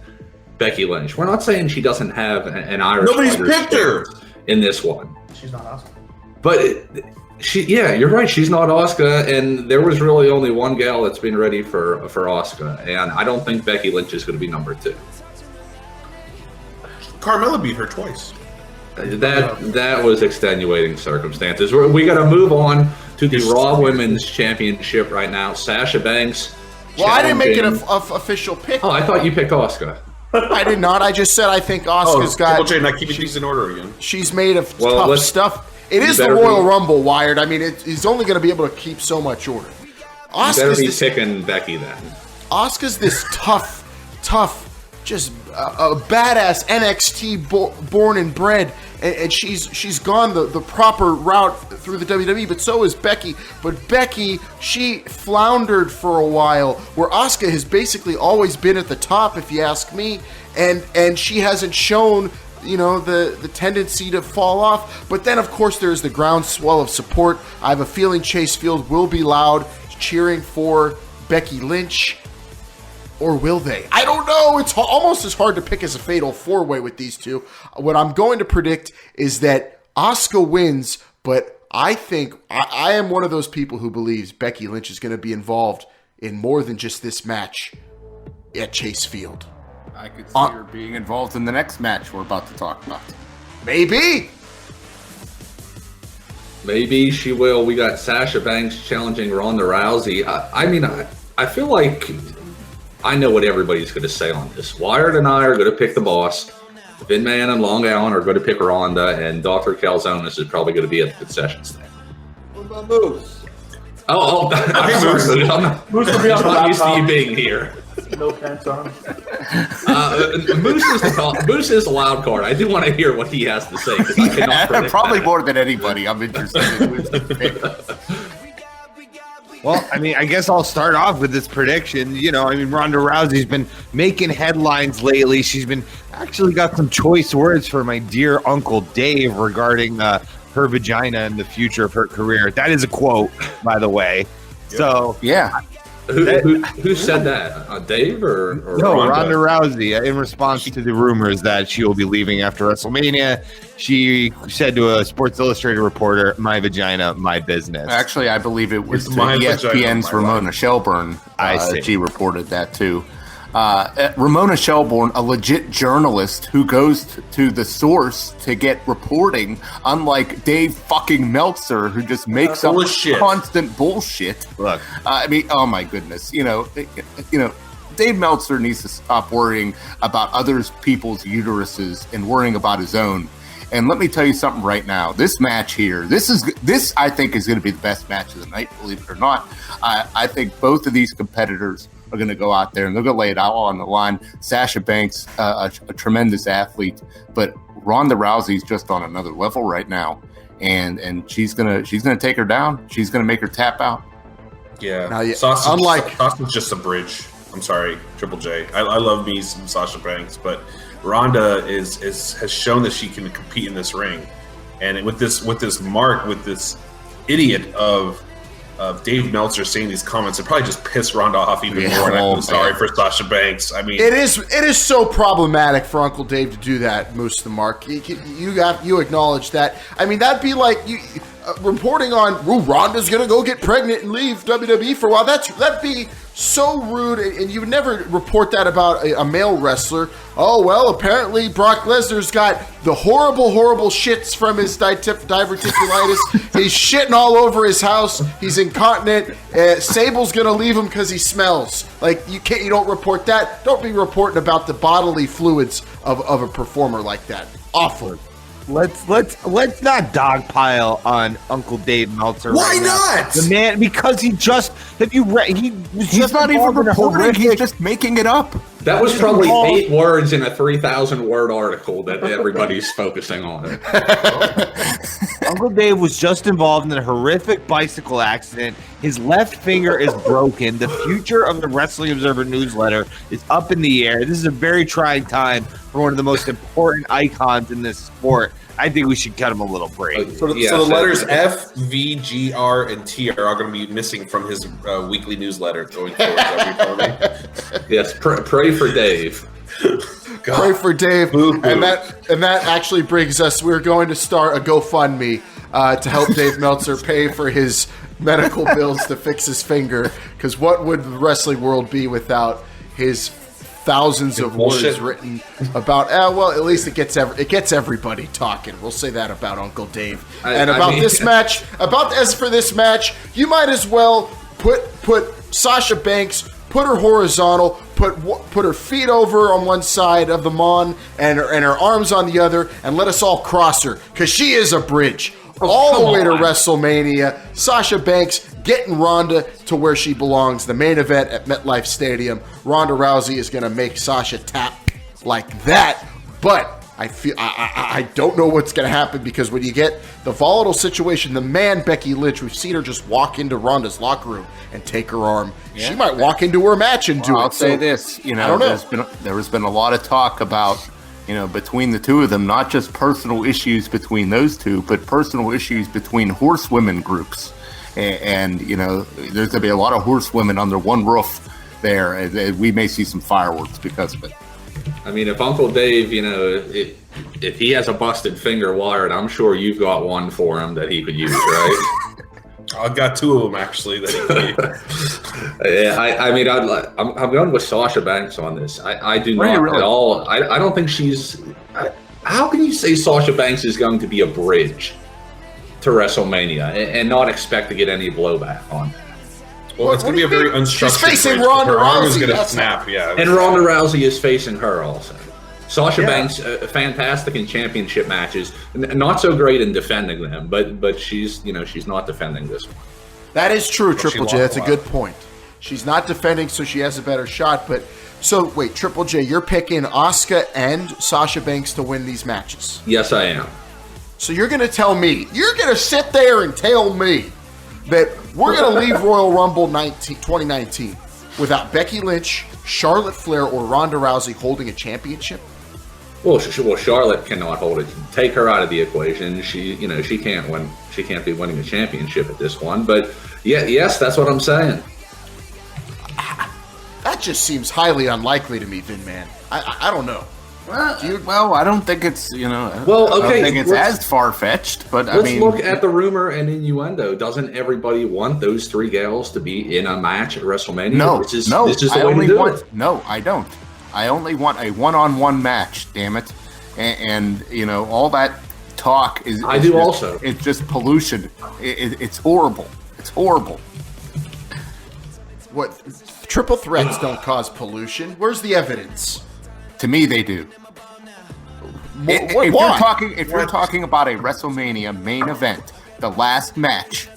Becky Lynch. We're not saying she doesn't have an Irish. Nobody's picked her in this one. She's not Asuka. But you're right. She's not Asuka, and there was really only one gal that's been ready for Asuka, and I don't think Becky Lynch is going to be number 2. Carmella beat her twice. That was extenuating circumstances. We got to move on to the Raw Women's Championship right now. Sasha Banks. Well, I didn't make it an official pick. Oh, I thought you picked Asuka. I did not. I just said I think Asuka's got. Triple J not keeping things in order again. She's made of tough stuff. It is the Royal Rumble, Wired. I mean, he's only going to be able to keep so much order. You better be picking Becky then. Asuka's this tough, just a badass NXT born and bred, and she's gone the proper route through the WWE, but so is Becky. But Becky, she floundered for a while, where Asuka has basically always been at the top, if you ask me, and she hasn't shown the tendency to fall off. But then, of course, there's the groundswell of support. I have a feeling Chase Field will be loud cheering for Becky Lynch. Or will they? I don't know. It's almost as hard to pick as a fatal four-way with these two. What I'm going to predict is that Asuka wins, but I think I am one of those people who believes Becky Lynch is going to be involved in more than just this match at Chase Field. I could see her being involved in the next match we're about to talk about. Maybe she will. We got Sasha Banks challenging Ronda Rousey. I feel like I know what everybody's going to say on this. Wired and I are going to pick the boss. Vin Man and Long Island are going to pick Ronda, and Dr. Calzones is probably going to be at the concession stand. What about Moose? I'm sorry, Moose will be on the laptop. Used to you being here. No pants on. Moose is a wild card. I do want to hear what he has to say, because I cannot predict probably that. more than anybody. I'm interested in Moose's pick. Well, I guess I'll start off with this prediction. Ronda Rousey's been making headlines lately. She's been actually got some choice words for my dear Uncle Dave regarding her vagina and the future of her career. That is a quote, by the way. Yeah. So, yeah. Who said that? Dave or no, Ronda Rousey, in response to the rumors that she will be leaving after WrestleMania. She said to a Sports Illustrated reporter, "My vagina, my business." Actually, I believe it was ESPN's Ramona Shelburne. She reported that too. Ramona Shelburne, a legit journalist who goes to the source to get reporting, unlike Dave fucking Meltzer, who just makes up constant bullshit. Look, oh my goodness, Dave Meltzer needs to stop worrying about other people's uteruses and worrying about his own. And let me tell you something right now. This match here, this I think is going to be the best match of the night, believe it or not. I think both of these competitors are going to go out there and they're going to lay it out on the line. Sasha Banks, a tremendous athlete, but Ronda Rousey's just on another level right now, and she's gonna take her down. She's gonna make her tap out. Yeah, Sausage just a bridge. I'm sorry, Triple J. I love me some Sasha Banks, but Ronda has shown that she can compete in this ring, and with this idiot of Dave Meltzer saying these comments, it probably just pissed Ronda off even more. And I feel sorry for Sasha Banks. I mean, it is so problematic for Uncle Dave to do that, Moose the Mark. You acknowledge that. I mean, that'd be like you reporting on Ronda's gonna go get pregnant and leave WWE for a while. That'd be so rude, and you would never report that about a male wrestler. Oh, well, apparently Brock Lesnar's got the horrible shits from his diverticulitis. He's shitting all over his house. He's incontinent. Sable's gonna leave him because he smells. Like, you don't report that. Don't be reporting about the bodily fluids of a performer like that. Awful. Let's not dogpile on Uncle Dave Meltzer. Why right not? Now. The man, because he just he's not even reporting. He's just making it up. That was probably 8 words in a 3,000-word article that everybody's focusing on. Uncle Dave was just involved in a horrific bicycle accident. His left finger is broken. The future of the Wrestling Observer newsletter is up in the air. This is a very trying time for one of the most important icons in this sport. I think we should cut him a little break. So the letters F, V, G, R, and T are all going to be missing from his weekly newsletter going forward. Yes, pray for Dave. God. Pray for Dave. Boo-boo. And that actually brings us, we're going to start a GoFundMe to help Dave Meltzer pay for his medical bills to fix his finger. Because what would the wrestling world be without his thousands of words written about? Well, at least it gets everybody talking. We'll say that about Uncle Dave. This match. As for this match, you might as well put Sasha Banks, put her horizontal, put her feet over on one side of the Mon and her arms on the other, and let us all cross her, because she is a bridge. All the way to WrestleMania. Sasha Banks getting Ronda to where she belongs. The main event at MetLife Stadium. Ronda Rousey is going to make Sasha tap like that. But I don't know what's going to happen, because when you get the volatile situation, the man Becky Lynch, we've seen her just walk into Ronda's locker room and take her arm. Yeah. She might walk into her match and do it. I'll say this, I don't know. There has been a lot of talk about, between the two of them, not just personal issues between those two, but personal issues between horsewomen groups. And there's going to be a lot of horsewomen under one roof there. We may see some fireworks because of it. I mean, if Uncle Dave, if he has a busted finger wired, I'm sure you've got one for him that he could use, right? I've got two of them, actually, that he could use. Yeah, I'm going with Sasha Banks on this. I do not at all. I don't think she's... how can you say Sasha Banks is going to be a bridge to WrestleMania and not expect to get any blowback on that? Well, it's going to be a very unstructured. She's facing Ronda Rousey. Going to snap, yeah. And Ronda Rousey is facing her also. Sasha Banks, fantastic in championship matches, not so great in defending them, but she's not defending this one. That is true, Triple J. That's a good point. She's not defending, so she has a better shot. But so wait, Triple J, you're picking Asuka and Sasha Banks to win these matches? Yes, I am. So you're going to tell me, you're going to sit there and tell me that we're going to leave Royal Rumble 2019 without Becky Lynch, Charlotte Flair, or Ronda Rousey holding a championship? Well, Charlotte cannot hold it. Take her out of the equation. She can't win. She can't be winning a championship at this one. But yes, that's what I'm saying. That just seems highly unlikely to me, Vin Man. I don't know. Well, I don't think it's Well, okay, I don't think it's as far fetched. But let's look at the rumor and innuendo. Doesn't everybody want those three gals to be in a match at WrestleMania? No, this is the way to do it. No, I don't. I only want a one-on-one match. Damn it! And all that talk is. I do also. It's just pollution. It's horrible. It's horrible. What? Triple threats don't cause pollution. Where's the evidence? To me, they do. If you're talking about a WrestleMania main event, the last match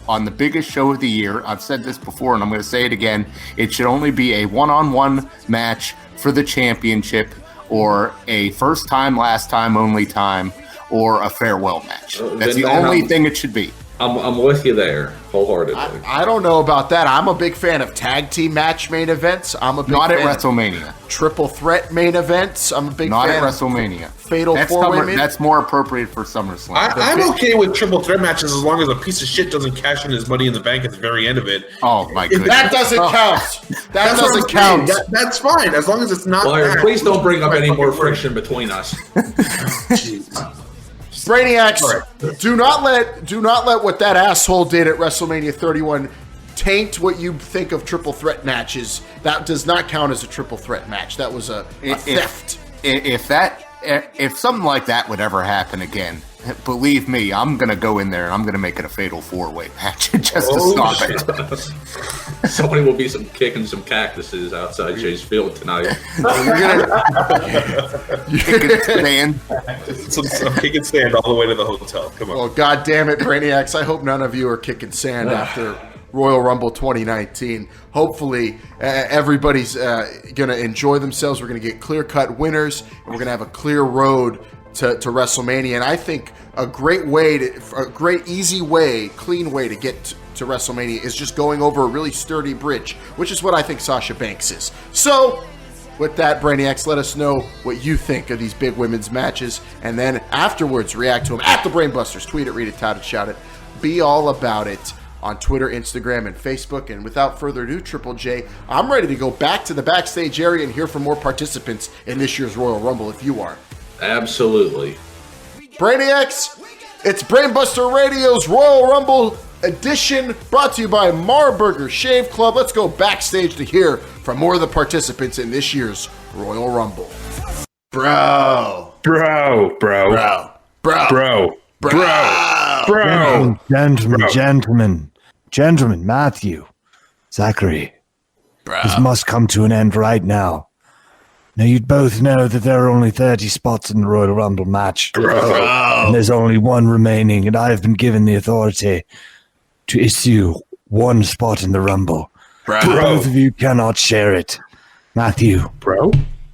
on the biggest show of the year, I've said this before and I'm going to say it again, it should only be a one-on-one match for the championship, or a first time, last time, only time, or a farewell match. That's the only thing it should be. I'm with you there wholeheartedly. I don't know about that. I'm a big fan of tag team match main events. I'm a big not fan at WrestleMania. Triple threat main events. I'm a big not fan at WrestleMania. Fatal four-way. That's more appropriate for SummerSlam. I'm okay with triple threat matches as long as a piece of shit doesn't cash in his money in the bank at the very end of it. Oh my goodness, that doesn't count. That doesn't count. That's fine as long as it's not. Lawyer, please don't bring up any more friction between us. Brainiacs, do not let what that asshole did at WrestleMania 31 taint what you think of triple threat matches. That does not count as a triple threat match. That was a theft. If something like that would ever happen again, believe me, I'm gonna go in there and I'm gonna make it a fatal four-way match just to stop it. Somebody will be kicking some cactuses outside Chase Field tonight. Some kicking sand all the way to the hotel. Come on. Well, God damn it, Brainiacs! I hope none of you are kicking sand after Royal Rumble 2019. Hopefully, everybody's going to enjoy themselves. We're going to get clear-cut winners, and we're going to have a clear road to WrestleMania. And I think a great easy way, clean way to get to WrestleMania is just going over a really sturdy bridge, which is what I think Sasha Banks is. So, with that, Brainiacs, let us know what you think of these big women's matches, and then afterwards react to them at the Brainbusters. Tweet it, read it, tout it, shout it. Be all about it on Twitter, Instagram, and Facebook. And without further ado, Triple J, I'm ready to go back to the backstage area and hear from more participants in this year's Royal Rumble if you are. Absolutely. Brainiacs, it's Brainbuster Radio's Royal Rumble edition, brought to you by Marburger Shave Club. Let's go backstage to hear from more of the participants in this year's Royal Rumble. Bro. Gentlemen, Matthew, Zachary, This must come to an end right now. Now, you'd both know that there are only 30 spots in the Royal Rumble match. And there's only one remaining, and I have been given the authority to issue one spot in the Rumble. Both of you cannot share it. Matthew.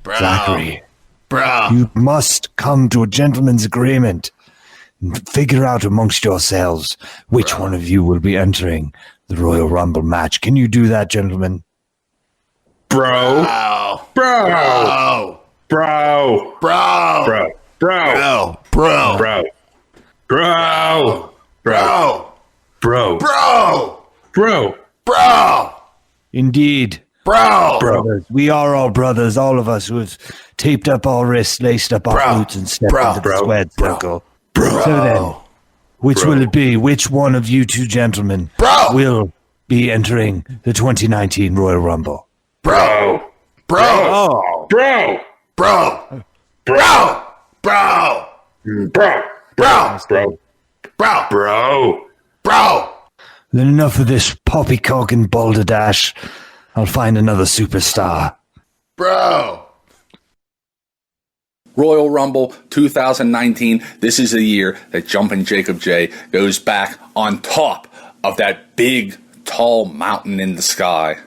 Zachary. You must come to a gentleman's agreement and figure out amongst yourselves which one of you will be entering the Royal Rumble match. Can you do that, gentlemen? Bro. Indeed. Brothers. We are all brothers, all of us who have taped up our wrists, laced up our boots, and stepped into the sweat circle. So then, which will it be? Which one of you two gentlemen will be entering the 2019 Royal Rumble? Bro. Then enough of this poppycock and balderdash. I'll find another superstar. Royal Rumble 2019. This is a year that Jumpin' Jacob J goes back on top of that big, tall mountain in the sky.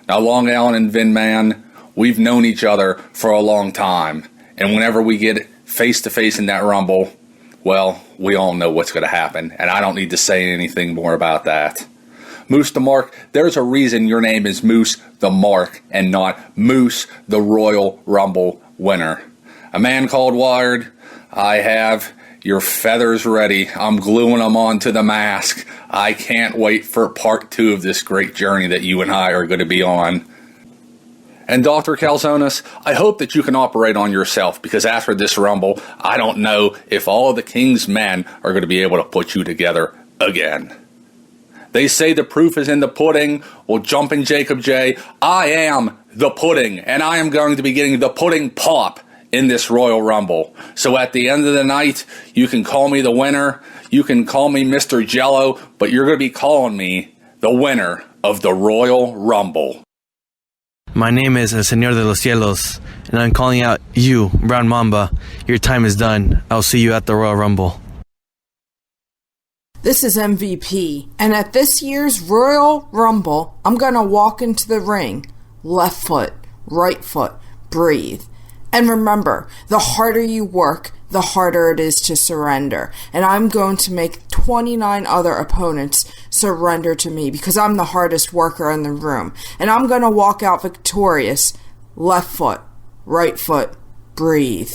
Now, Long Island and Vin Man, we've known each other for a long time. And whenever we get face to face in that Rumble, well, we all know what's going to happen. And I don't need to say anything more about that. Moose the Mark, there's a reason your name is Moose the Mark and not Moose the Royal Rumble winner. A man called Wired, I have your feathers ready. I'm gluing them onto the mask. I can't wait for part 2 of this great journey that you and I are going to be on. And Dr. Calzonis, I hope that you can operate on yourself, because after this Rumble, I don't know if all of the King's men are going to be able to put you together again. They say the proof is in the pudding. Well, Jumpin' Jacob J, I am the pudding, and I am going to be getting the pudding pop in this Royal Rumble. So at the end of the night, you can call me the winner, you can call me Mr. Jello, but you're going to be calling me the winner of the Royal Rumble. My name is El Señor de los Cielos, and I'm calling out you, Brown Mamba. Your time is done. I'll see you at the Royal Rumble. This is MVP, and at this year's Royal Rumble, I'm going to walk into the ring, left foot, right foot, breathe. And remember, the harder you work, the harder it is to surrender. And I'm going to make 29 other opponents surrender to me, because I'm the hardest worker in the room. And I'm going to walk out victorious, left foot, right foot, breathe.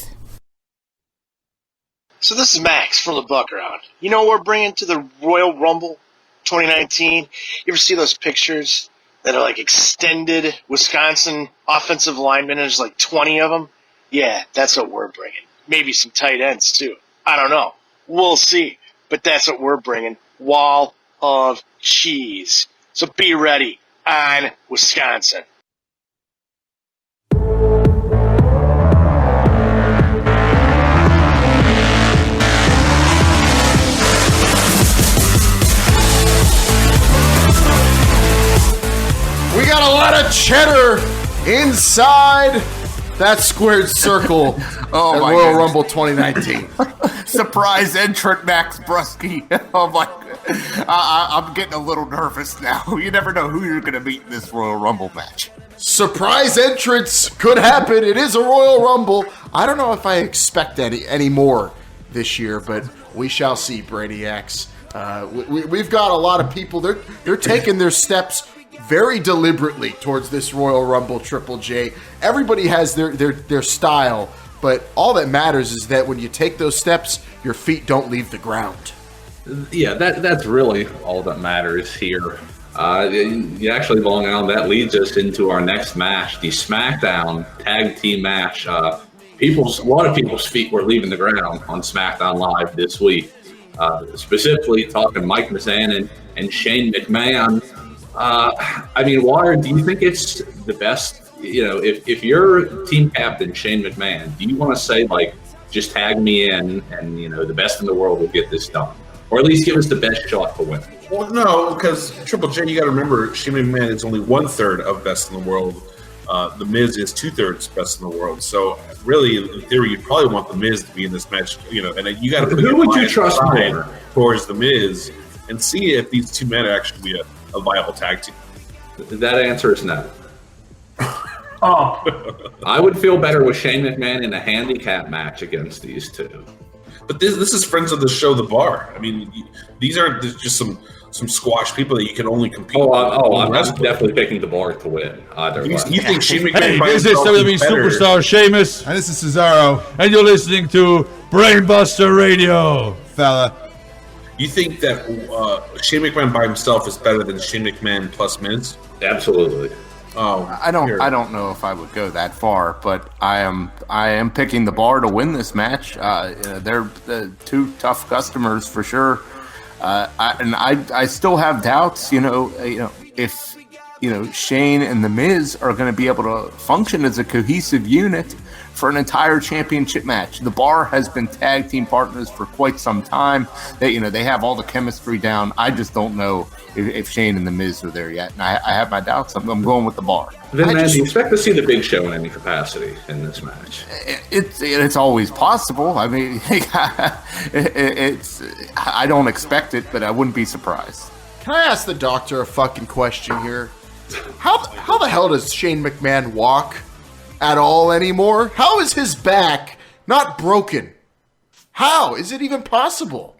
So this is Max from the Buck Round. You know what we're bringing to the Royal Rumble 2019? You ever see those pictures that are like extended Wisconsin offensive linemen, and there's like 20 of them? Yeah, that's what we're bringing. Maybe some tight ends too. I don't know. We'll see. But that's what we're bringing. Wall of cheese. So be ready on Wisconsin. We got a lot of cheddar inside that squared circle at my Royal goodness. Rumble 2019. Surprise entrant Max Brusky. Oh my! I'm getting a little nervous now. You never know who you're going to meet in this Royal Rumble match. Surprise entrance could happen. It is a Royal Rumble. I don't know if I expect any more this year, but we shall see, Brainiacs. We've got a lot of people. They're taking their steps very deliberately towards this Royal Rumble Triple J. Everybody has their style, but all that matters is that when you take those steps, your feet don't leave the ground. Yeah, that's really all that matters here. Actually, Long Island, that leads us into our next match, the SmackDown Tag Team match. A lot of people's feet were leaving the ground on SmackDown Live this week. Specifically talking Mike Mizanin and Shane McMahon. Wired, do you think it's the best? If you're team captain Shane McMahon, do you want to say, like, just tag me in and, the best in the world will get this done? or at least give us the best shot for winning. Well, no, because Triple J, you got to remember, Shane McMahon is only 1/3 of best in the world. The Miz is 2/3 best in the world. So really, in theory, you probably want the Miz to be in this match. And you got to put who would you trust more towards the Miz and see if these two men are actually be a viable tag team. That answer is no. Oh, I would feel better with Shane McMahon in a handicap match against these two. But this is friends of the show, The Bar. I mean, these aren't just some squash people that you can only compete with. I'm definitely picking The Bar to win. Either way. You think Shane McMahon Hey, by this is himself WWE better? Superstar Sheamus. And this is Cesaro. And you're listening to Brainbuster Radio, fella. You think that Shane McMahon by himself is better than Shane McMahon plus Miz? Absolutely. Oh, I don't know if I would go that far, but I am picking The Bar to win this match. They're two tough customers for sure. I still have doubts. If Shane and The Miz are going to be able to function as a cohesive unit for an entire championship match. The Bar has been tag team partners for quite some time. They have all the chemistry down. I just don't know if Shane and The Miz are there yet, and I have my doubts. I'm going with The Bar. Then, man, do you expect to see the Big Show in any capacity in this match? It's always possible. I mean, I don't expect it, but I wouldn't be surprised. Can I ask the doctor a fucking question here? How the hell does Shane McMahon walk at all anymore? How is his back not broken? How is it even possible?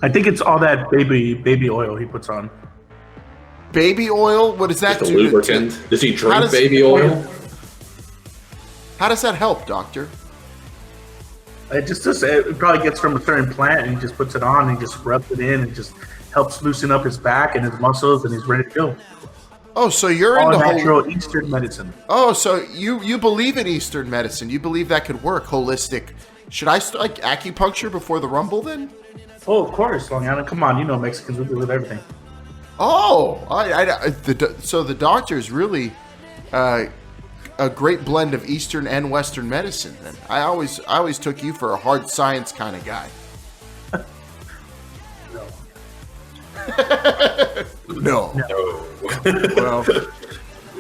I think it's all that baby oil he puts on. Baby oil? What does that Just a do? lubricant? Does he drink baby oil? How does that help, doctor? It probably gets from a certain plant, and he just puts it on and just rubs it in and just helps loosen up his back and his muscles, and he's ready to go. Oh, so you're all into natural Eastern medicine. Oh, so you believe in Eastern medicine? You believe that could work? Holistic? Should I start acupuncture before the Rumble then? Oh, of course, Long Island. Come on, Mexicans, we believe everything. Oh, so the doctor is really a great blend of Eastern and Western medicine. Then I always took you for a hard science kind of guy. No.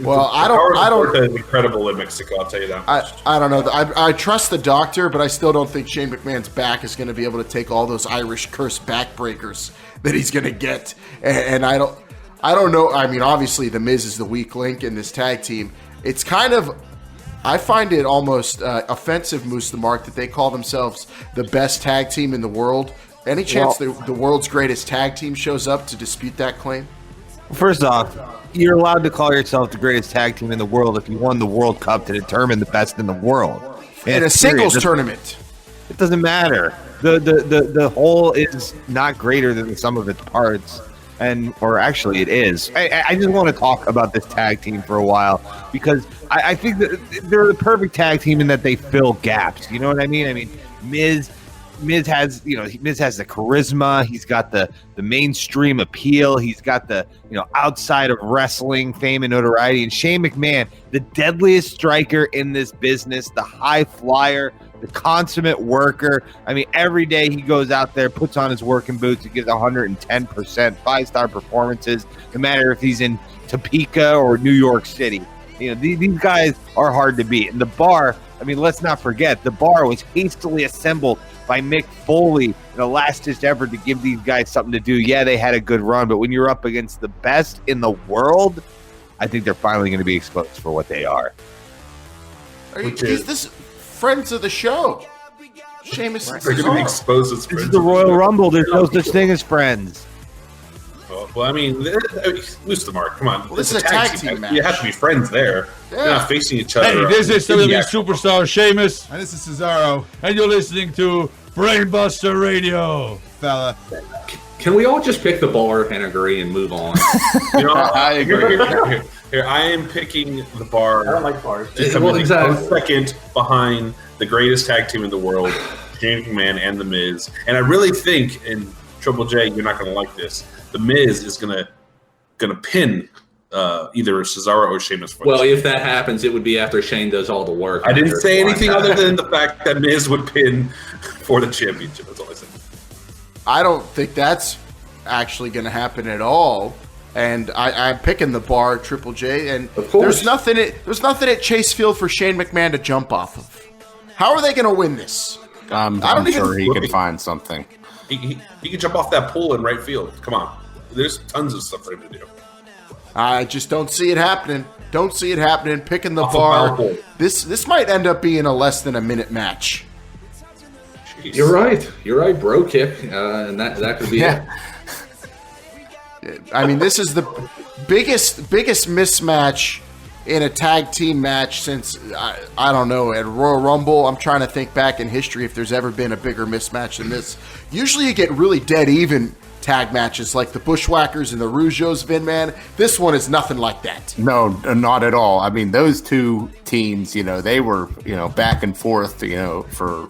Well, I don't. Is incredible in Mexico. I'll tell you that much. I don't know. I trust the doctor, but I still don't think Shane McMahon's back is going to be able to take all those Irish curse backbreakers that he's going to get. And I don't know. I mean, obviously, The Miz is the weak link in this tag team. It's kind of, I find it almost offensive, Moose the Mark, that they call themselves the best tag team in the world. Any chance the world's greatest tag team shows up to dispute that claim? First off, you're allowed to call yourself the greatest tag team in the world if you won the World Cup to determine the best in the world. In a singles tournament. It doesn't matter. The whole is not greater than the sum of its parts. Or actually it is. I just want to talk about this tag team for a while because I think that they're the perfect tag team in that they fill gaps. You know what I mean? I mean, Miz has the charisma. He's got the mainstream appeal. He's got the outside of wrestling fame and notoriety. And Shane McMahon, the deadliest striker in this business, the high flyer, the consummate worker. I mean, every day he goes out there, puts on his working boots, and gives 110%, 5-star performances, no matter if he's in Topeka or New York City. These guys are hard to beat. And the Bar, I mean, let's not forget, the Bar was hastily assembled by Mick Foley in a last-ditch effort to give these guys something to do. Yeah, they had a good run, but when you're up against the best in the world, I think they're finally going to be exposed for what they are. Is this friends of the show? Sheamus and They're going to be exposed as This friends. is the Royal Rumble. There's no such thing as friends. Well, I mean, loose the mark. Come on. Well, this is a tag team match. You have to be friends there. They're not facing each other. Hey, this is WWE Yeah. Superstar Sheamus. And this is Cesaro. And you're listening to Brainbuster Radio, fella. Can we all just pick the Bar and agree and move on? I agree. Here, I am picking the Bar. I don't like bars. Exactly. Second behind the greatest tag team in the world, Shane McMahon and The Miz. And I really think, in Triple J, you're not going to like this, The Miz is going to pin either Cesaro or Sheamus. Well, if that happens, it would be after Shane does all the work. I didn't say anything other than the fact that Miz would pin for the championship. That's all I said. I don't think that's actually going to happen at all. And I'm picking the bar, Triple J. And there's nothing at Chase Field for Shane McMahon to jump off of. How are they going to win this? I'm sure he could find something. He can jump off that pool in right field. Come on. There's tons of stuff for him to do. I just don't see it happening. Don't see it happening. Picking the bar. This might end up being a less than a minute match. Jeez. You're right, bro kick. And that could be it. I mean, this is the biggest mismatch in a tag team match since, I don't know, at Royal Rumble. I'm trying to think back in history if there's ever been a bigger mismatch than this. Usually you get really dead even tag matches like the Bushwhackers and the Rougeaus, Vin, man. This one is nothing like that. No, not at all. I mean, those two teams, they were, back and forth, for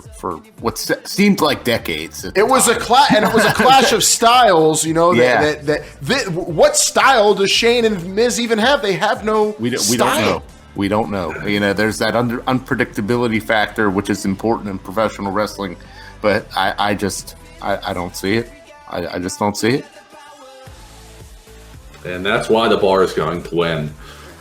what seemed like decades. It was a clash of styles, what style does Shane and Miz even have? They have no style. We don't know. There's that unpredictability factor, which is important in professional wrestling, but I don't see it. I just don't see it. And that's why the bar is going to win.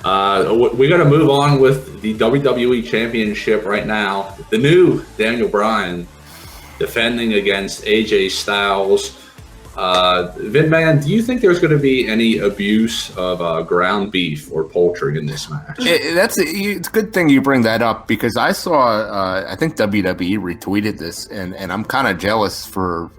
We're going to move on with the WWE Championship right now. The new Daniel Bryan defending against AJ Styles. Vin Man, do you think there's going to be any abuse of ground beef or poultry in this match? It's a good thing you bring that up because I saw, I think WWE retweeted this, and I'm kind of jealous for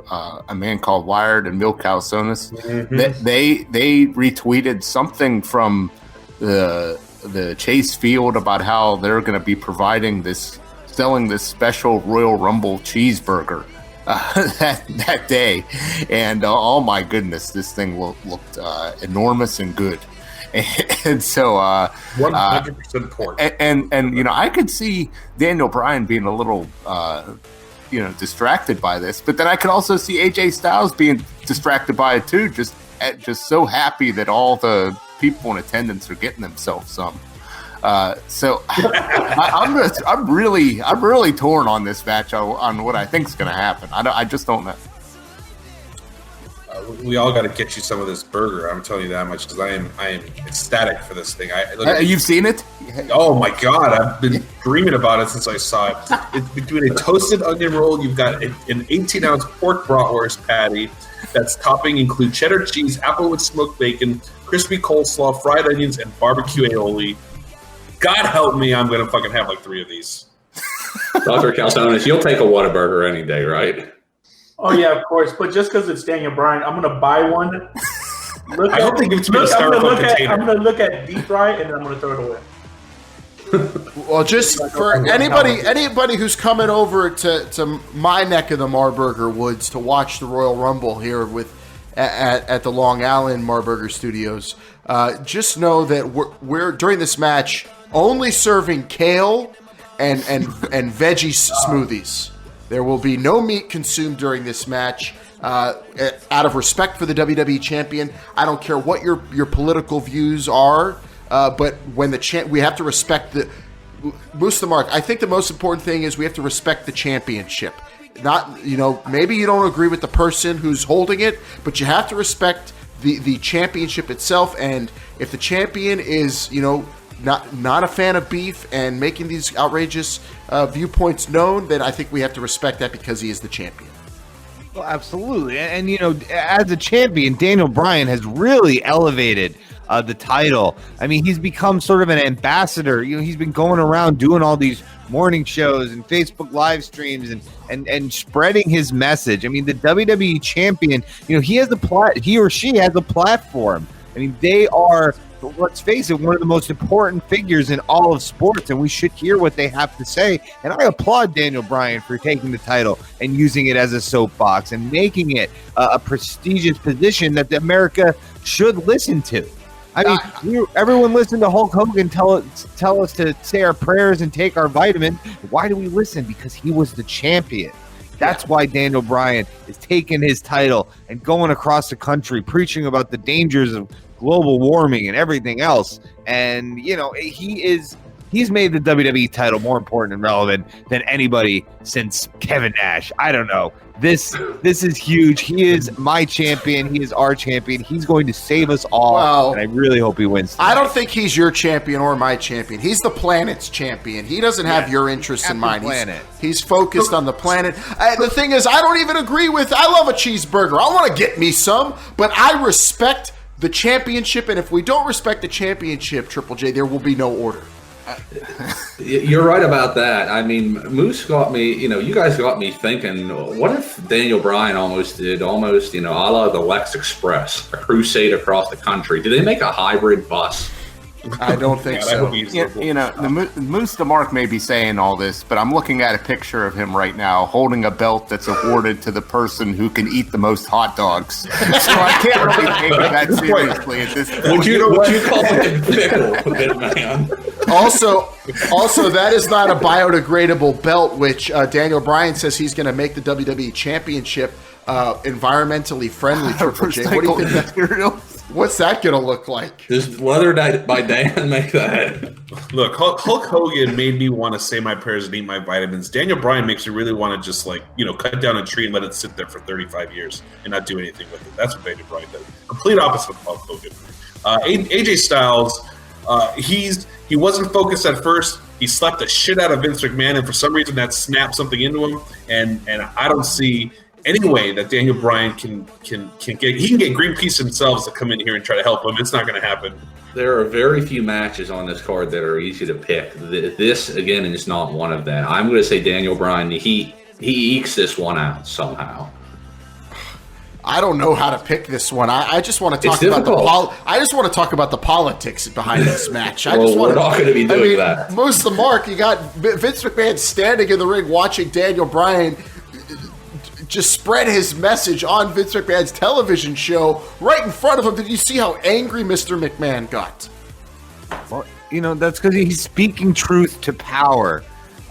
a man called Wired and Mil Calzones. Mm-hmm. They retweeted something from the Chase Field about how they're going to be selling this special Royal Rumble cheeseburger. That day, and oh my goodness, this thing looked enormous and good, and so 100% pork. And I could see Daniel Bryan being a little distracted by this, but then I could also see AJ Styles being distracted by it too, just so happy that all the people in attendance are getting themselves some. So I'm really torn on this match on what I think is going to happen. I just don't know. We all got to get you some of this burger. I'm telling you that much because I am ecstatic for this thing. You've seen it? Oh my God! I've been dreaming about it since I saw it. It's between a toasted onion roll. You've got an 18-ounce pork bratwurst patty. That's topping include cheddar cheese, applewood smoked bacon, crispy coleslaw, fried onions, and barbecue aioli. God help me, I'm going to fucking have like 3 of these. Dr. Calzones, you'll take a Whataburger any day, right? Oh, yeah, of course. But just because it's Daniel Bryan, I'm going to buy one. I don't think it's been a styrofoam container. I'm going to look at deep fry and then I'm going to throw it away. Well, just for anybody who's coming over to my neck of the Marburger Woods to watch the Royal Rumble here at the Long Island Marburger Studios, just know that we're during this match only serving kale and veggie smoothies. There will be no meat consumed during this match. Out of respect for the WWE champion, I don't care what your political views are, but when we have to respect the Moose the Mark. I think the most important thing is we have to respect the championship. Not, maybe you don't agree with the person who's holding it, but you have to respect the championship itself. And if the champion is, not a fan of beef and making these outrageous viewpoints known, then I think we have to respect that because he is the champion. Well, absolutely. And as a champion, Daniel Bryan has really elevated the title. I mean, he's become sort of an ambassador. He's been going around doing all these morning shows and Facebook live streams and spreading his message. I mean, the WWE champion, he or she has a platform. I mean, they are, let's face it, one of the most important figures in all of sports, and we should hear what they have to say. And I applaud Daniel Bryan for taking the title and using it as a soapbox and making it a prestigious position that America should listen to. I mean, everyone listened to Hulk Hogan tell us to say our prayers and take our vitamin. Why do we listen? Because he was the champion. That's why Daniel Bryan is taking his title and going across the country preaching about the dangers of global warming and everything else. And, he is He's made the WWE title more important and relevant than anybody since Kevin Nash. I don't know. This is huge. He is my champion. He is our champion. He's going to save us all, and I really hope he wins tonight. I don't think he's your champion or my champion. He's the planet's champion. He doesn't have your interests in mind. He's focused on the planet. The thing is, I don't even agree with. I love a cheeseburger. I want to get me some, but I respect the championship. And if we don't respect the championship, Triple J, there will be no order. You're right about that. I mean, Moose got me, you guys got me thinking, what if Daniel Bryan almost, a la the Lex Express, a crusade across the country? Do they make a hybrid bus? I don't think so. The Moose the Mark may be saying all this, but I'm looking at a picture of him right now holding a belt that's awarded to the person who can eat the most hot dogs. So I can't really take it that seriously at this point. Would you call it fickle, man? Also, that is not a biodegradable belt, which Daniel Bryan says he's going to make the WWE Championship environmentally friendly. Triple J, what do you think? Material? What's that going to look like? Does Weather by Dan make that? Look, Hulk Hogan made me want to say my prayers and eat my vitamins. Daniel Bryan makes me really want to just cut down a tree and let it sit there for 35 years and not do anything with it. That's what Daniel Bryan does. Complete opposite of Hulk Hogan. AJ Styles, he wasn't focused at first. He slapped the shit out of Vince McMahon, and for some reason that snapped something into him. And I don't see any way that Daniel Bryan can get. He can get Greenpeace themselves to come in here and try to help him. It's not going to happen. There are very few matches on this card that are easy to pick. This again is not one of them. I'm going to say Daniel Bryan. He ekes this one out somehow. I don't know how to pick this one. I just want to talk about I just want to talk about the politics behind this match. We're not going to be doing that. Most of the Mark, you got Vince McMahon standing in the ring watching Daniel Bryan just spread his message on Vince McMahon's television show right in front of him. Did you see how angry Mr. McMahon got? Well, that's because he's speaking truth to power.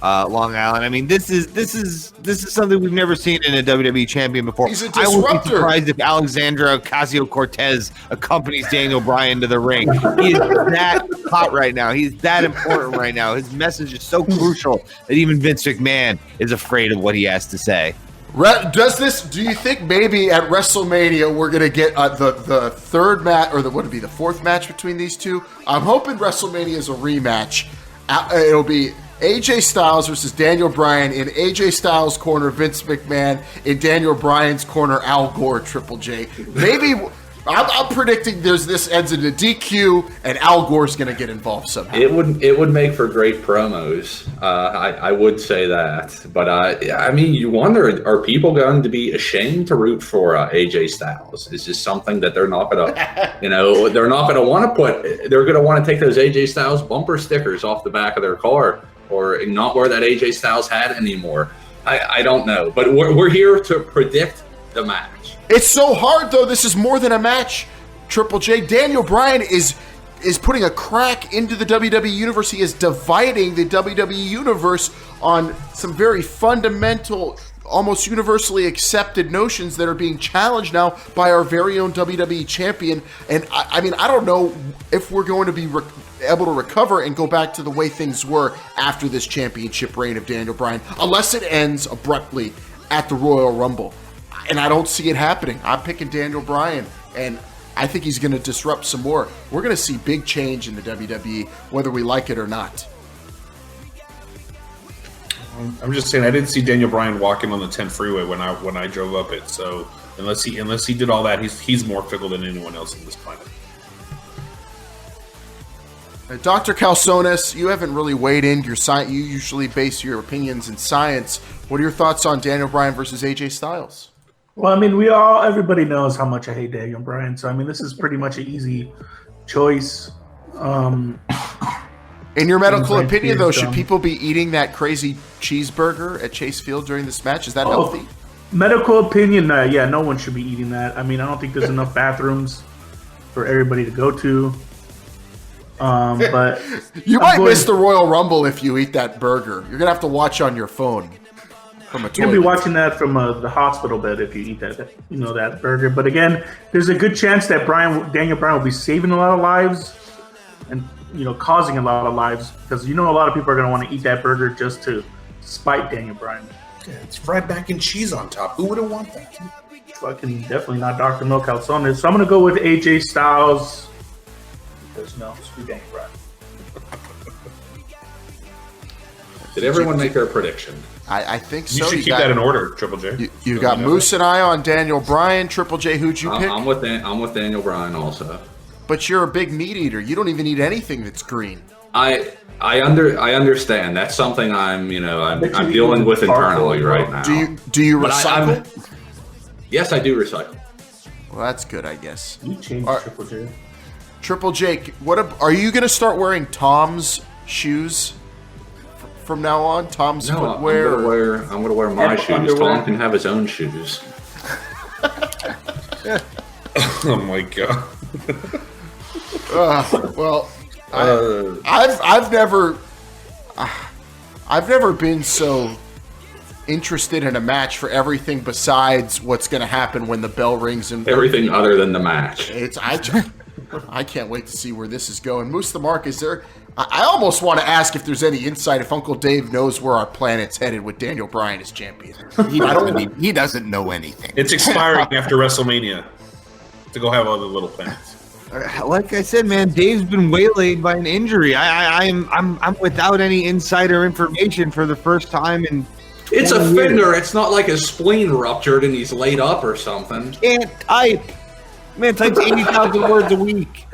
Long Island. I mean, this is something we've never seen in a WWE champion before. He's a I wouldn't be disruptor. surprised if Alexandra Ocasio-Cortez accompanies Daniel Bryan to the ring. He is that hot right now. He's that important right now. His message is so crucial that even Vince McMahon is afraid of what he has to say. Do you think maybe at WrestleMania we're going to get the third match, or the fourth match between these two? I'm hoping WrestleMania is a rematch. It'll be AJ Styles versus Daniel Bryan. In AJ Styles' corner, Vince McMahon. In Daniel Bryan's corner, Al Gore. Triple J. Maybe I'm predicting this ends in a DQ, and Al Gore's going to get involved somehow. It would make for great promos. I would say that, but I mean, you wonder: are people going to be ashamed to root for AJ Styles? Is this something that they're not going to, they're not going to want to put? They're going to want to take those AJ Styles bumper stickers off the back of their car, or not wear that AJ Styles hat anymore. I don't know, but we're here to predict the match. It's so hard, though. This is more than a match, Triple J. Daniel Bryan is putting a crack into the WWE universe. He is dividing the WWE universe on some very fundamental, almost universally accepted notions that are being challenged now by our very own WWE champion. And I mean, I don't know if we're going to be able to recover and go back to the way things were after this championship reign of Daniel Bryan, unless it ends abruptly at the Royal Rumble. And I don't see it happening. I'm picking Daniel Bryan, and I think he's going to disrupt some more. We're going to see big change in the WWE, whether we like it or not. I'm just saying, I didn't see Daniel Bryan walking on the 10 freeway when I drove up it. So unless he did all that, he's more fickle than anyone else on this planet. Dr. Calzones, you haven't really weighed in your science. You usually base your opinions in science. What are your thoughts on Daniel Bryan versus AJ Styles? Well, I mean, everybody knows how much I hate Daniel Bryan. So, I mean, this is pretty much an easy choice. In your medical opinion, though, should people be eating that crazy cheeseburger at Chase Field during this match? Is that healthy? Medical opinion, no one should be eating that. I mean, I don't think there's enough bathrooms for everybody to go to. But you might miss the Royal Rumble if you eat that burger. You're gonna have to watch on your phone from a toilet. You'll be watching that from the hospital bed if you eat that burger. But again, there's a good chance that Daniel Bryan will be saving a lot of lives and causing a lot of lives because a lot of people are going to want to eat that burger just to spite Daniel Bryan. Yeah, it's fried mac and cheese on top. Who wouldn't want that? Fucking definitely not Dr. Milkouts on this. So I'm going to go with AJ Styles because screw Daniel Bryan. Did everyone make their prediction? I think so. You should keep that in order, Triple J. You got Moose and I on Daniel Bryan. Triple J, who'd you pick? I'm with Daniel Bryan also. But you're a big meat eater. You don't even eat anything that's green. I understand. That's something I'm dealing with internally right now. Do you recycle? Yes, I do recycle. Well, that's good, I guess. You changed Triple J. Triple J, are you going to start wearing Tom's shoes from now on? Tom's footwear? I'm gonna wear my shoes. Underwear. Tom can have his own shoes. Oh my god. I've never been so interested in a match for everything besides what's going to happen when the bell rings and Everything other than the match. I can't wait to see where this is going. Moose the Mark, is there? I almost want to ask if there's any insight, if Uncle Dave knows where our planet's headed with Daniel Bryan as champion. He doesn't know anything. It's expiring after WrestleMania to go have other little planets. Like I said, man, Dave's been waylaid by an injury. I'm without any insider information for the first time in. It's a finger. It's not like his spleen ruptured and he's laid up or something. Can't type. Man, types 80,000 words a week.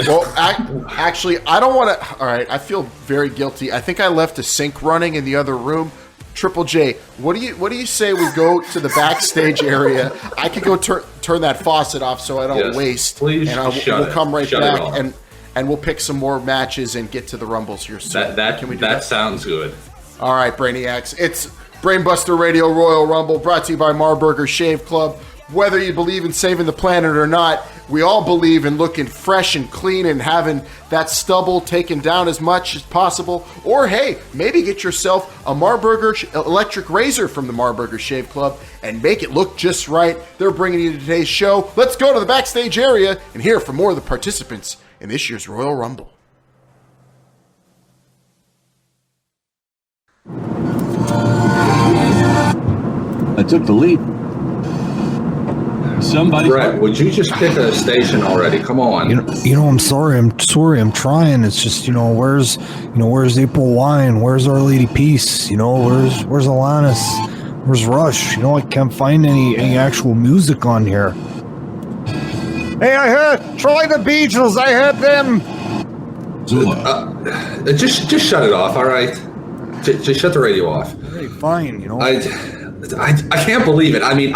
Well, actually, I don't want to. All right, I feel very guilty. I think I left a sink running in the other room. Triple J, what do you say we go to the backstage area? I could go turn that faucet off so I don't waste. Please, and we'll come right back and we'll pick some more matches and get to the Rumbles here soon. Can we do that? That sounds good. All right, Brainiacs. It's Brainbuster Radio Royal Rumble brought to you by Marburger Shave Club. Whether you believe in saving the planet or not, we all believe in looking fresh and clean and having that stubble taken down as much as possible. Or, hey, maybe get yourself a Marburger electric razor from the Marburger Shave Club and make it look just right. They're bringing you today's show. Let's go to the backstage area and hear from more of the participants in this year's Royal Rumble. I took the lead. Somebody. Brett, would you just pick a station already? Come on. I'm sorry. I'm trying. It's just, where's April Wine? Where's Our Lady Peace? Where's Alanis? Where's Rush? I can't find any actual music on here. Hey, I heard. Try the Beatles. I heard them. Just shut it off. All right. Just shut the radio off. Hey, fine. I can't believe it. I mean,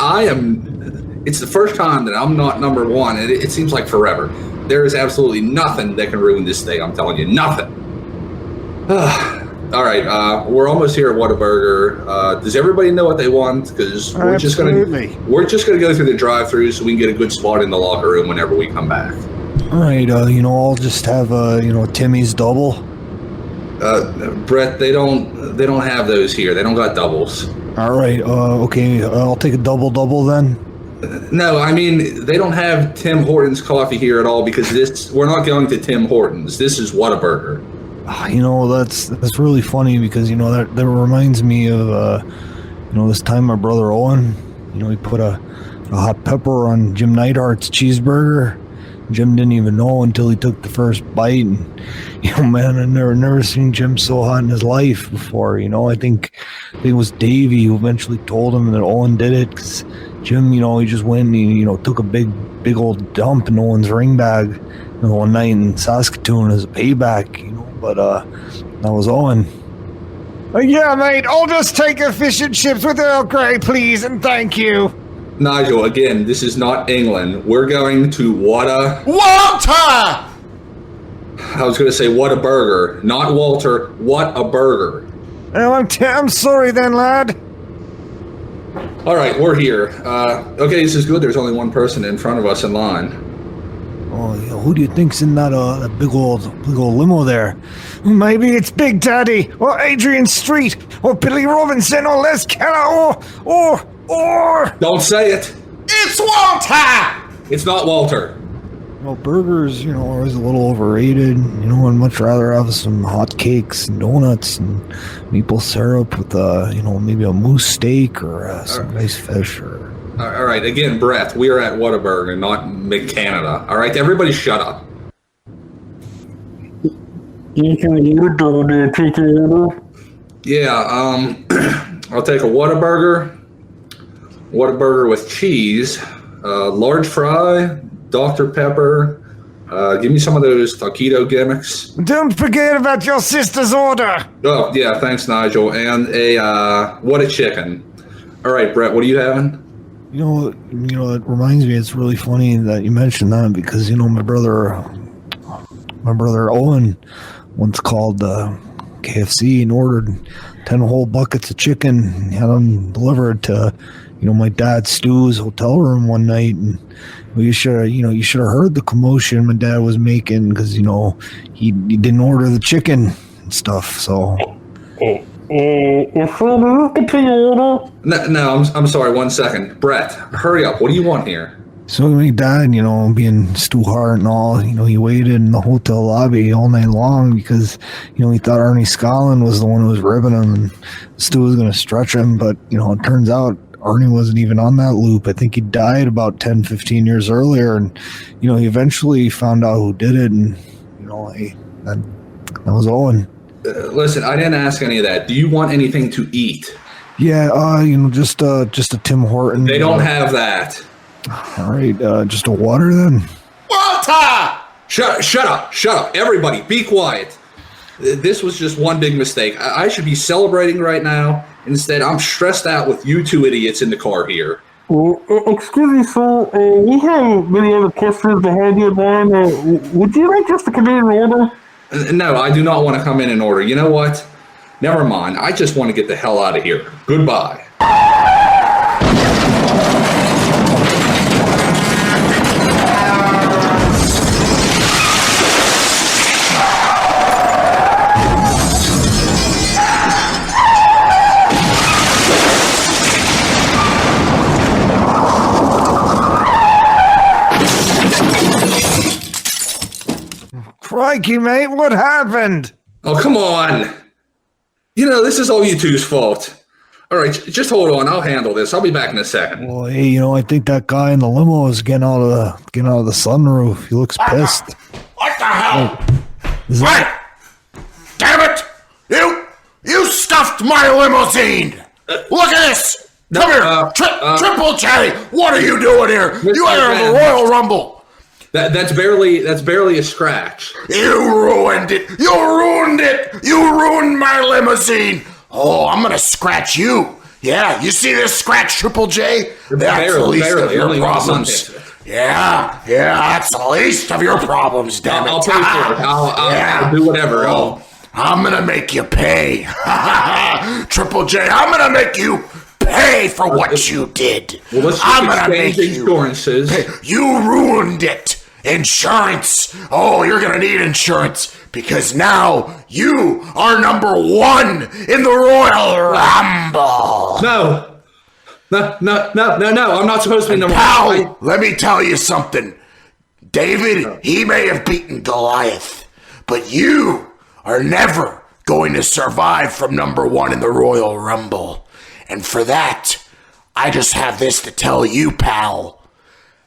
it's the first time that I'm not number one, and it seems like forever. There is absolutely nothing that can ruin this day. I'm telling you, nothing. All right, we're almost here at Whataburger. Does everybody know what they want? Because we're just gonna go through the drive-thru so we can get a good spot in the locker room whenever we come back. All right, I'll just have Timmy's double. Brett, they don't have those here. They don't got doubles. All right, okay, I'll take a double then. No, I mean, they don't have Tim Hortons coffee here at all because we're not going to Tim Hortons. This is Whataburger. That's really funny because, that reminds me of, this time my brother Owen, he put a hot pepper on Jim Neidhart's cheeseburger. Jim didn't even know until he took the first bite. And, man, I've never seen Jim so hot in his life before. I think it was Davey who eventually told him that Owen did it because Jim, he just went and he, took a big old dump in Owen's ring bag one night in Saskatoon as a payback, but that was Owen. Yeah, mate, I'll just take a fish and chips with Earl Grey, please, and thank you. Nigel, again, this is not England. We're going to Walter! I was going to say Whataburger, not Walter. What a burger. Oh, I'm sorry then, lad. All right, we're here. Okay, this is good. There's only one person in front of us in line. Oh, yeah, who do you think's in that big old limo there? Maybe it's Big Daddy, or Adrian Street, or Billy Robinson, or Les Keller, or... Don't say it. It's Walter! It's not Walter. Well, burgers, are always a little overrated. I'd much rather have some hot cakes and donuts and maple syrup with, maybe a moose steak or some nice fish. Or All right, again, Brett, we are at Whataburger, not McCanada. All right, everybody shut up. Yeah, I'll take a Whataburger with cheese, large fry, Dr. Pepper. Give me some of those taquito gimmicks. Don't forget about your sister's order. Oh, yeah, thanks, Nigel. And a chicken. All right, Brett, what are you having? It reminds me, it's really funny that you mentioned that because, my brother Owen once called KFC and ordered 10 whole buckets of chicken and had them delivered to, my dad Stu's hotel room one night. And you should have heard the commotion my dad was making because, he didn't order the chicken and stuff. So. No, I'm sorry. 1 second. Brett, hurry up. What do you want here? So my dad, being Stu Hart and all, he waited in the hotel lobby all night long because, he thought Arnie Scollin was the one who was ribbing him and Stu was going to stretch him. But, it turns out Arnie wasn't even on that loop. I think he died about 10, 15 years earlier. And, he eventually found out who did it. And, that was Owen. Listen, I didn't ask any of that. Do you want anything to eat? Yeah, just a Tim Horton. They don't have that. All right, just a water then. Walter! Shut up. Everybody, be quiet. This was just one big mistake. I should be celebrating right now. Instead, I'm stressed out with you two idiots in the car here. Excuse me, sir. We have many other customers behind you in line. Would you like us to come in and order? No, I do not want to come in and order. You know what? Never mind. I just want to get the hell out of here. Goodbye. Crikey, mate, what happened? Oh, come on. This is all you two's fault. All right, just hold on. I'll handle this. I'll be back in a second. Well, hey, I think that guy in the limo is getting out of the sunroof. He looks pissed. What the hell? What? Damn it! You stuffed my limousine! Look at this! Come here! Triple J! What are you doing here? You entered the Royal Rumble! That's barely a scratch. You ruined it! You ruined it! You ruined my limousine! Oh, I'm gonna scratch you! Yeah, you see this scratch, Triple J? That's the least of your problems. Yeah, that's the least of your problems, damn it. I'll pay for it. I'll do whatever. I'm gonna make you pay. Triple J, I'm gonna make you pay for what you did. Well, let's just exchange insurances. You ruined it. Insurance. Oh, you're gonna need insurance because now you are number one in the Royal Rumble. No, I'm not supposed to be number one. Let me tell you something. David, he may have beaten Goliath, but you are never going to survive from number one in the Royal Rumble. And for that, I just have this to tell you, pal.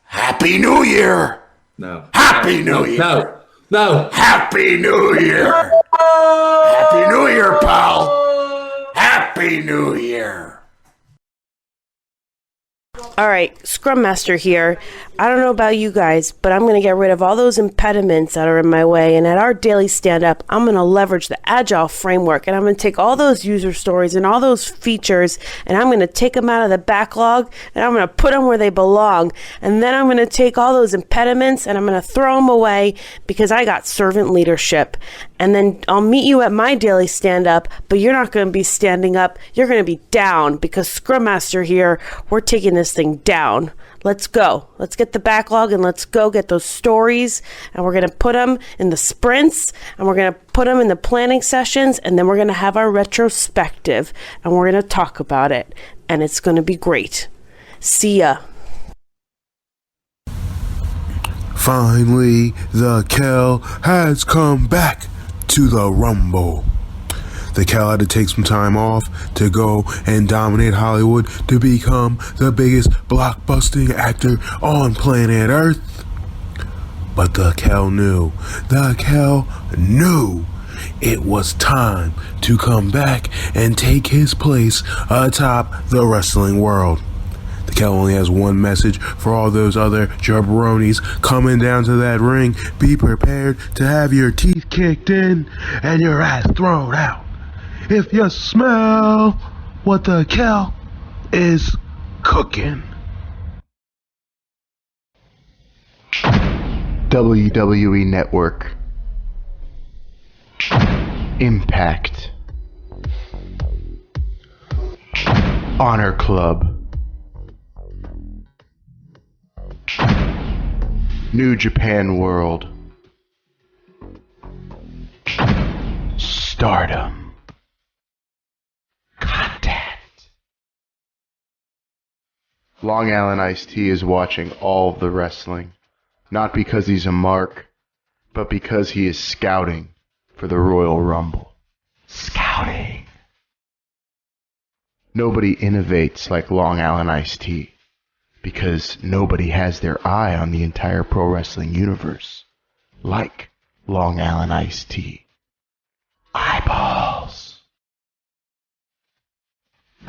Happy New Year. No. Happy New Year. No. Happy New Year. Happy New Year, pal. Happy New Year. All right, Scrum Master here. I don't know about you guys, but I'm going to get rid of all those impediments that are in my way. And at our daily stand-up, I'm going to leverage the Agile framework. And I'm going to take all those user stories and all those features, and I'm going to take them out of the backlog, and I'm going to put them where they belong. And then I'm going to take all those impediments, and I'm going to throw them away because I got servant leadership. And then I'll meet you at my daily stand-up, but you're not going to be standing up. You're going to be down because Scrum Master here, we're taking this thing down. Let's go. Let's get the backlog and let's go get those stories. And we're going to put them in the sprints and we're going to put them in the planning sessions. And then we're going to have our retrospective and we're going to talk about it. And it's going to be great. See ya. Finally, the Kel has come back to the Rumble. The Kel had to take some time off to go and dominate Hollywood to become the biggest blockbusting actor on planet Earth. But the Kel knew it was time to come back and take his place atop the wrestling world. The Kel only has one message for all those other jabronis coming down to that ring. Be prepared to have your teeth kicked in and your ass thrown out if you smell what the Kel is cooking. WWE Network. Impact. Honor Club. New Japan World. Stardom. Content. Long Island Iced Tea is watching all of the wrestling. Not because he's a mark, but because he is scouting for the Royal Rumble. Scouting. Nobody innovates like Long Island Iced Tea, because nobody has their eye on the entire pro wrestling universe like Long Island Iced Tea. Eyeballs.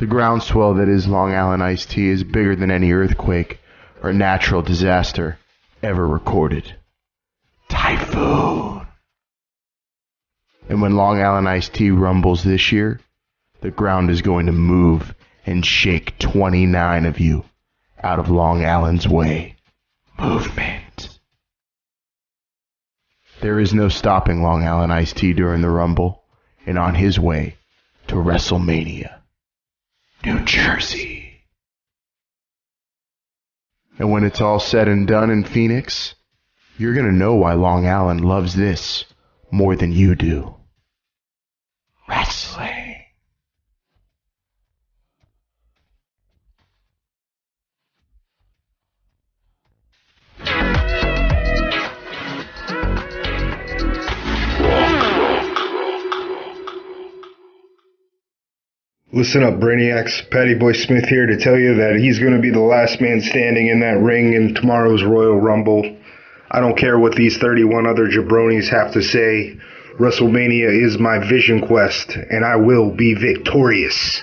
The groundswell that is Long Island Iced Tea is bigger than any earthquake or natural disaster ever recorded. Typhoon. And when Long Island Iced Tea rumbles this year, the ground is going to move and shake 29 of you out of Long Island's way. Movement. There is no stopping Long Island Iced Tea during the Rumble and on his way to Wrestlemania, New Jersey. And when it's all said and done in Phoenix, you're going to know why Long Island loves this more than you do. Wrestling. Listen up, Brainiacs. Patty Boy Smith here to tell you that he's going to be the last man standing in that ring in tomorrow's Royal Rumble. I don't care what these 31 other jabronis have to say. WrestleMania is my vision quest, and I will be victorious.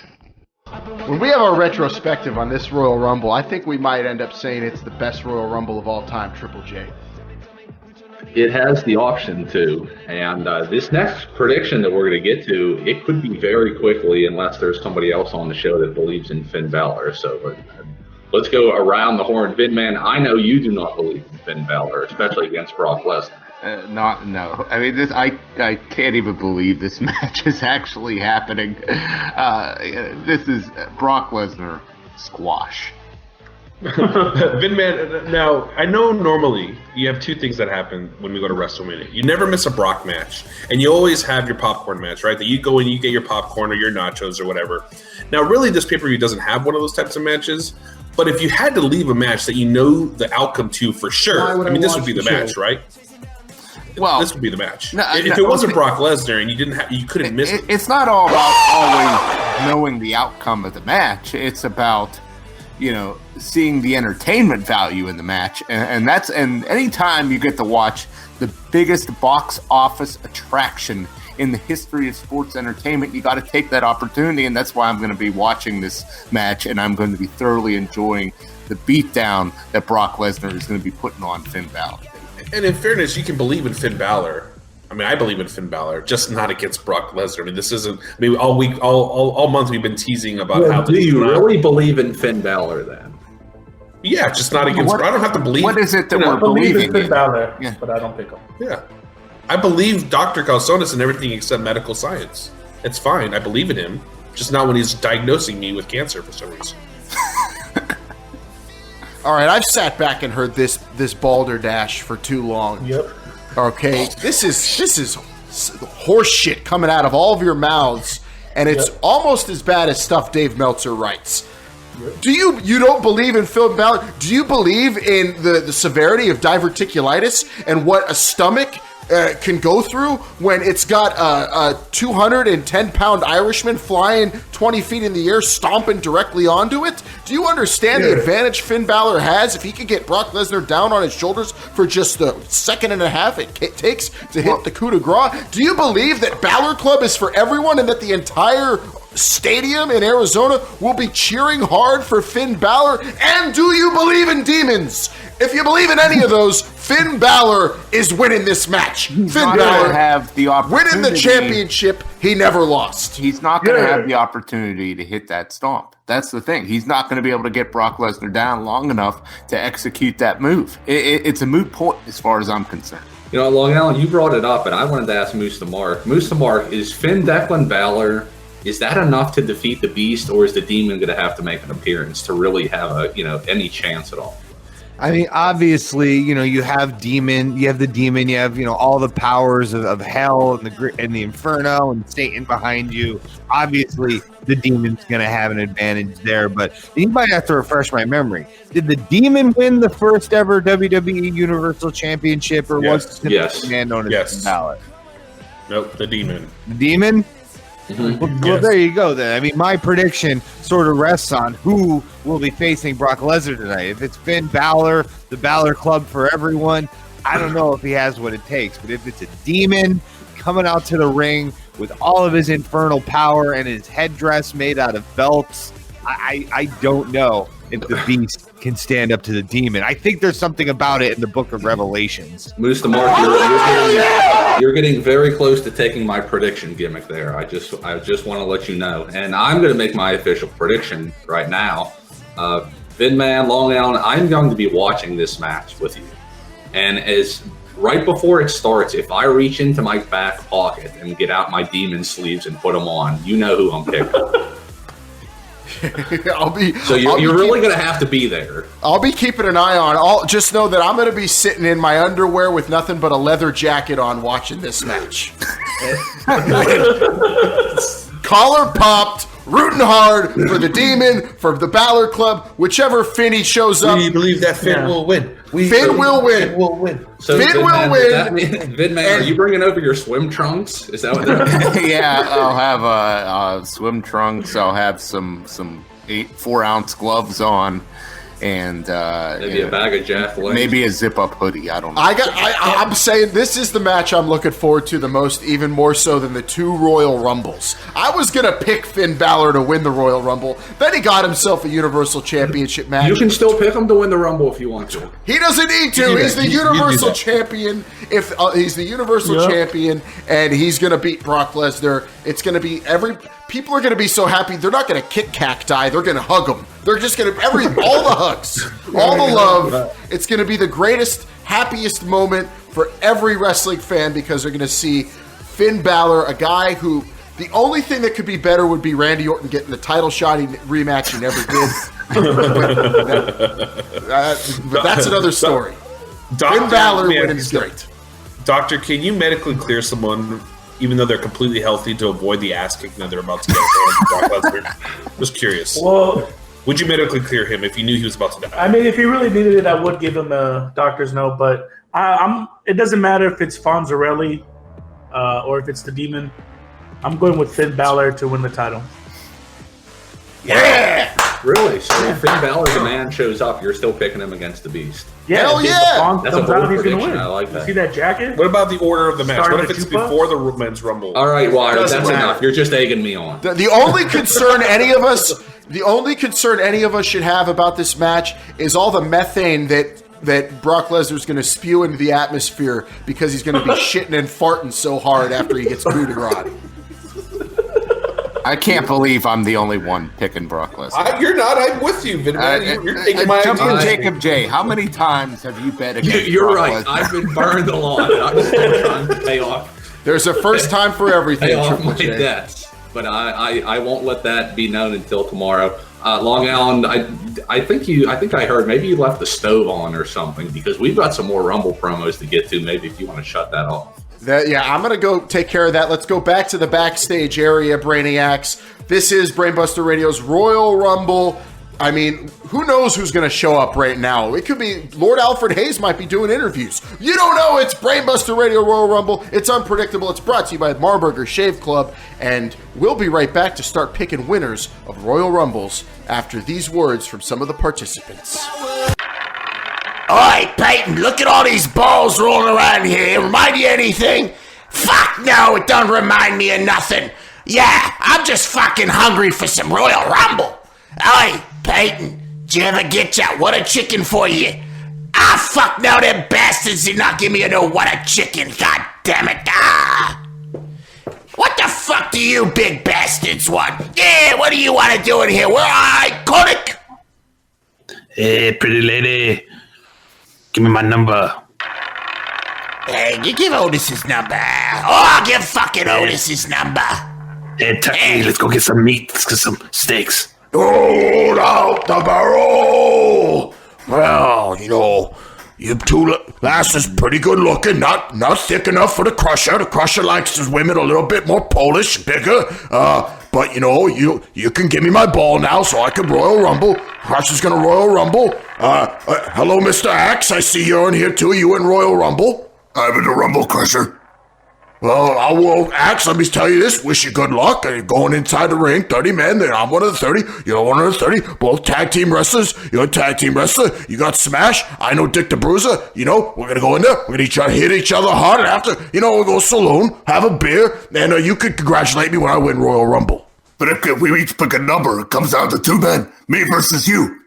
When we have our retrospective on this Royal Rumble, I think we might end up saying it's the best Royal Rumble of all time, Triple J. It has the option to, and this next prediction that we're going to get to, it could be very quickly unless there's somebody else on the show that believes in Finn Balor. So let's go around the horn. Vinman, I know you do not believe in Finn Balor, especially against Brock Lesnar. No. I mean, I can't even believe this match is actually happening. This is Brock Lesnar squash. Vinman, now, I know normally you have two things that happen when we go to WrestleMania. You never miss a Brock match, and you always have your popcorn match, right? That you go and you get your popcorn or your nachos or whatever. Now, really, this pay-per-view doesn't have one of those types of matches, but if you had to leave a match that you know the outcome to for sure, I mean, this would be the match, right? Well, this would be the match. If it wasn't Brock Lesnar and you couldn't miss it. It's not all about always knowing the outcome of the match. It's about, seeing the entertainment value in the match, and anytime you get to watch the biggest box office attraction in the history of sports entertainment, you got to take that opportunity, and that's why I'm going to be watching this match, and I'm going to be thoroughly enjoying the beatdown that Brock Lesnar is going to be putting on Finn Balor. And in fairness, you can believe in Finn Balor. I mean, I believe in Finn Balor, just not against Brock Lesnar. I mean, this isn't. I mean, all week, all month, we've been teasing about how. Do you really believe in Finn Balor then? Yeah, just not against. I don't have to believe. What is it that we're believing in? Finn Balor, but I don't pick him. Yeah, I believe Dr. Calzones in everything except medical science. It's fine. I believe in him, just not when he's diagnosing me with cancer for some reason. All right, I've sat back and heard this balderdash for too long. Yep. Okay, this is horse shit coming out of all of your mouths, and it's almost as bad as stuff Dave Meltzer writes. Do you don't believe in Finn Balor? Do you believe in the severity of diverticulitis and what a stomach can go through when it's got a 210-pound Irishman flying 20 feet in the air, stomping directly onto it? Do you understand the advantage Finn Balor has if he can get Brock Lesnar down on his shoulders for just a second and a half it takes to hit the coup de grace? Do you believe that Balor Club is for everyone and that the entire stadium in Arizona will be cheering hard for Finn Balor? And do you believe in demons? If you believe in any of those, Finn Balor is winning this match. Finn Balor have the opportunity. Winning the championship, he never lost. He's not going to have the opportunity to hit that stomp. That's the thing. He's not going to be able to get Brock Lesnar down long enough to execute that move. It's a moot point as far as I'm concerned. You know, Long Island, you brought it up, and I wanted to ask Moose to Mark. Moose to Mark, is Finn Declan Balor, is that enough to defeat the Beast, or is the Demon going to have to make an appearance to really have any chance at all? I mean, obviously, you have Demon, you have the Demon, you have, all the powers of hell and the Inferno and Satan behind you. Obviously, the Demon's going to have an advantage there, but you might have to refresh my memory. Did the Demon win the first ever WWE Universal Championship, or was it the man known as Finn Balor? Nope, the Demon. The Demon? Mm-hmm. Well, there you go then. I mean, my prediction sort of rests on who will be facing Brock Lesnar tonight. If it's Finn Balor, the Balor Club for everyone, I don't know if he has what it takes. But if it's a Demon coming out to the ring with all of his infernal power and his headdress made out of belts, I don't know if the Beast can stand up to the Demon. I think there's something about it in the Book of Revelations. Moose the Mark, you're getting very close to taking my prediction gimmick there. I just want to let you know. And I'm going to make my official prediction right now. Vinman, Long Island, I'm going to be watching this match with you. And as right before it starts, if I reach into my back pocket and get out my Demon sleeves and put them on, you know who I'm picking. So you're really going to have to be there. I'll be keeping an eye on. Just know that I'm going to be sitting in my underwear with nothing but a leather jacket on watching this match. Collar popped, rooting hard for the Demon, for the Balor Club, whichever Finny shows up. We believe that Finn will win. Finn will win. Finn will win. So Finn will win. Vidman, are you bringing over your swim trunks? Is that what they're Yeah, I'll have swim trunks. I'll have some 4-ounce gloves on, and maybe a bag of Jack Legs. Maybe a zip-up hoodie. I don't know. I'm saying this is the match I'm looking forward to the most, even more so than the 2 Royal Rumbles. I was going to pick Finn Balor to win the Royal Rumble. Then he got himself a Universal Championship match. You can still pick him to win the Rumble if you want to. He doesn't need to. He's the Universal Champion. If he's the Universal Champion, and he's going to beat Brock Lesnar, it's going to be people are going to be so happy. They're not going to kick cacti. They're going to hug them. They're just going to all the hugs, all the love. It's going to be the greatest, happiest moment for every wrestling fan because they're going to see Finn Balor, a guy who the only thing that could be better would be Randy Orton getting the title shot rematch he never did. but that's another story. Finn Balor winning is great. Doctor, can you medically clear someone, even though they're completely healthy, to avoid the ass kicking that they're about to get? Brock Lesnar? Just curious. Well, would you medically clear him if you knew he was about to die? I mean, if he really needed it, I would give him a doctor's note. But it doesn't matter if it's Fonzarelli or if it's the Demon. I'm going with Finn Balor to win the title. Yeah! Really? So if Finn Balor, the man, shows up, you're still picking him against the Beast? Yeah, hell yeah! That's a bold he's gonna prediction. win. I like that. You see that jacket? What about the order of the match? Starting What if it's before the men's rumble? All right, Wire, that's Doesn't matter. enough. You're just egging me on. The only concern any of us should have about this match is all the methane that Brock Lesnar's going to spew into the atmosphere because he's going to be shitting and farting so hard after he gets coup de grace. I can't believe I'm the only one picking Brock Lesnar. You're not. I'm with you, Vidman. You're taking my idea. Jacob J, how many times have you bet against You're Brock right. Lesnar? I've been burned a lot. I'm still trying to pay off. There's a first time for everything. Pay off Triple my J. debts. But I won't let that be known until tomorrow. Long Island, I think I heard maybe you left the stove on or something because we've got some more Rumble promos to get to. Maybe if you want to shut that off. I'm going to go take care of that. Let's go back to the backstage area, Brainiacs. This is Brainbuster Radio's Royal Rumble I mean, who knows who's going to show up right now? It could be Lord Alfred Hayes might be doing interviews. You don't know. It's Brainbuster Radio Royal Rumble. It's unpredictable. It's brought to you by Marburger Shave Club. And we'll be right back to start picking winners of Royal Rumbles after these words from some of the participants. Oi, Peyton, look at all these balls rolling around here. Remind you of anything? Fuck no, it don't remind me of nothing. Yeah, I'm just fucking hungry for some Royal Rumble. Oi, Peyton, did you ever get ya? What a chicken for you? Ah, fuck no, them bastards did not give me a no what a chicken. God damn it. Ah. What the fuck do you big bastards want? Yeah, what do you want to do in here? We're iconic. Hey, pretty lady. Give me my number. Hey, you give Otis his number. Oh, I'll give fucking Otis his number. Hey, Tucky, let's go get some meat. Let's get some steaks. Hold out the barrel. Well, you know, you two lasses pretty good looking. Not thick enough for the Crusher. The Crusher likes his women a little bit more Polish, bigger. But you know, you can give me my ball now, so I can Royal Rumble. Crusher's gonna Royal Rumble. Hello, Mr. Axe. I see you're in here too. You in Royal Rumble? I'm in the Rumble, Crusher. Well, Axe, let me tell you this. Wish you good luck. You're going inside the ring, 30 men. Then I'm one of the 30. You're one of the 30. Both tag team wrestlers. You're a tag team wrestler. You got Smash. I know Dick the Bruiser. You know, we're going to go in there. We're going to hit each other hard. And after, you know, we'll go saloon, have a beer. And you could congratulate me when I win Royal Rumble. But if we each pick a number, it comes down to 2 men. Me versus you.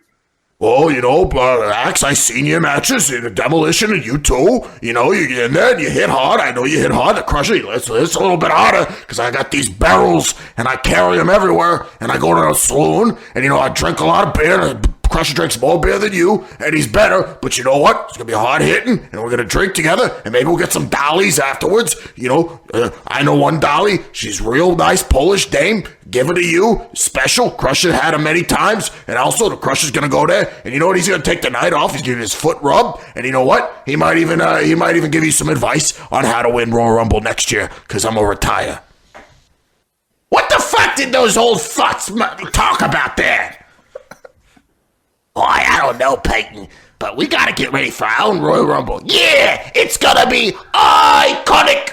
Well, you know, Axe, I seen your matches in the Demolition and you too. You know, you get in there and you hit hard. I know you hit hard. The Crusher, it's a little bit harder because I got these barrels and I carry them everywhere. And I go to the saloon and, you know, I drink a lot of beer and Crusher drinks more beer than you, and he's better. But you know what? It's going to be hard hitting, and we're going to drink together, and maybe we'll get some dollies afterwards. You know, I know one dolly. She's real nice Polish dame. Give her to you. Special. Crusher had her many times, and also the Crusher's going to go there, and you know what? He's going to take the night off. He's giving his foot rub, and you know what? He might even give you some advice on how to win Royal Rumble next year, because I'm going to retire. What the fuck did those old fucks talk about there? Boy, I don't know, Peyton, but we gotta get ready for our own Royal Rumble. Yeah, it's gonna be iconic!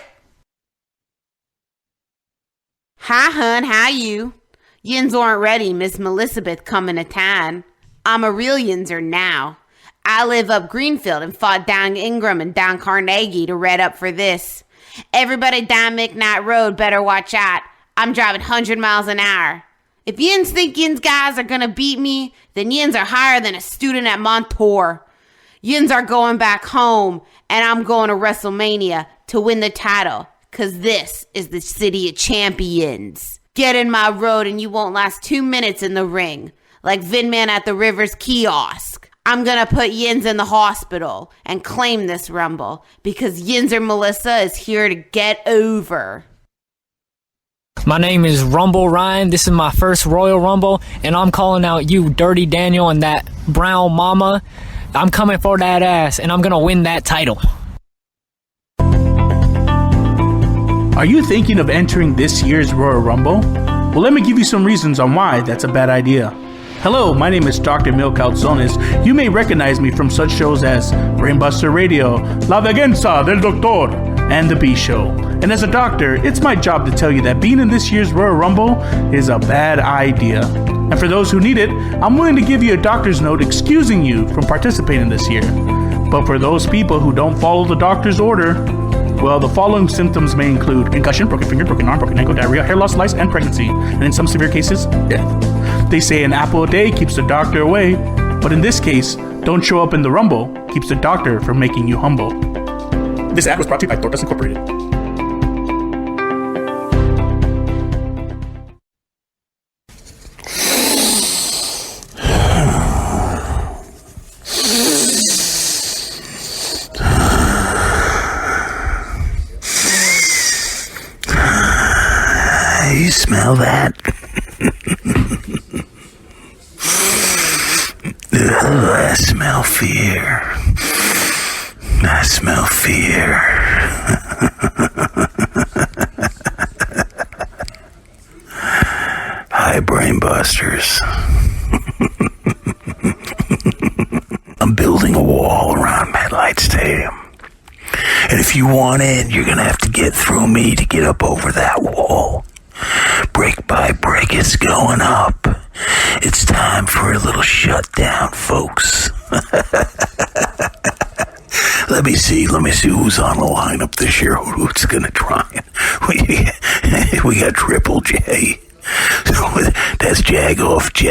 Hi, hun, how you? Yins aren't ready, Miss Melissabeth coming to town. I'm a real Yinzer now. I live up Greenfield and fought down Ingram and down Carnegie to red up for this. Everybody down McKnight Road better watch out. I'm driving 100 miles an hour. If Yins think Yins guys are gonna beat me, then Yins are higher than a student at Montour. Yins are going back home, and I'm going to Wrestlemania to win the title, cause this is the city of champions. Get in my road and you won't last 2 minutes in the ring, like Vinman at the Rivers kiosk. I'm gonna put Yins in the hospital and claim this Rumble, because Yinzer Melissa is here to get over. My name is Rumble Ryan. This is my first Royal Rumble, and I'm calling out you, Dirty Daniel, and that brown mama. I'm coming for that ass, and I'm going to win that title. Are you thinking of entering this year's Royal Rumble? Well, let me give you some reasons on why that's a bad idea. Hello, my name is Dr. Mil Calzones. You may recognize me from such shows as Brainbuster Radio, La Veganza del Doctor, and The B Show. And as a doctor, it's my job to tell you that being in this year's Royal Rumble is a bad idea. And for those who need it, I'm willing to give you a doctor's note excusing you from participating this year. But for those people who don't follow the doctor's order, well, the following symptoms may include concussion, broken finger, broken arm, broken ankle, diarrhea, hair loss, lice, and pregnancy. And in some severe cases, death. They say an apple a day keeps the doctor away, but in this case, don't show up in the Rumble keeps the doctor from making you humble. This ad was brought to you by Tortas Incorporated. You smell that? I smell fear. I smell fear. Hi, Brainbusters. I'm building a wall around MetLife Stadium. And if you want in, you're going to have to get through me to get up over that wall. Brick by brick, it's going up. It's time for a little shutdown, folks. Let me see who's on the lineup this year. Who's going to try it? We got Triple J. So that's jag off to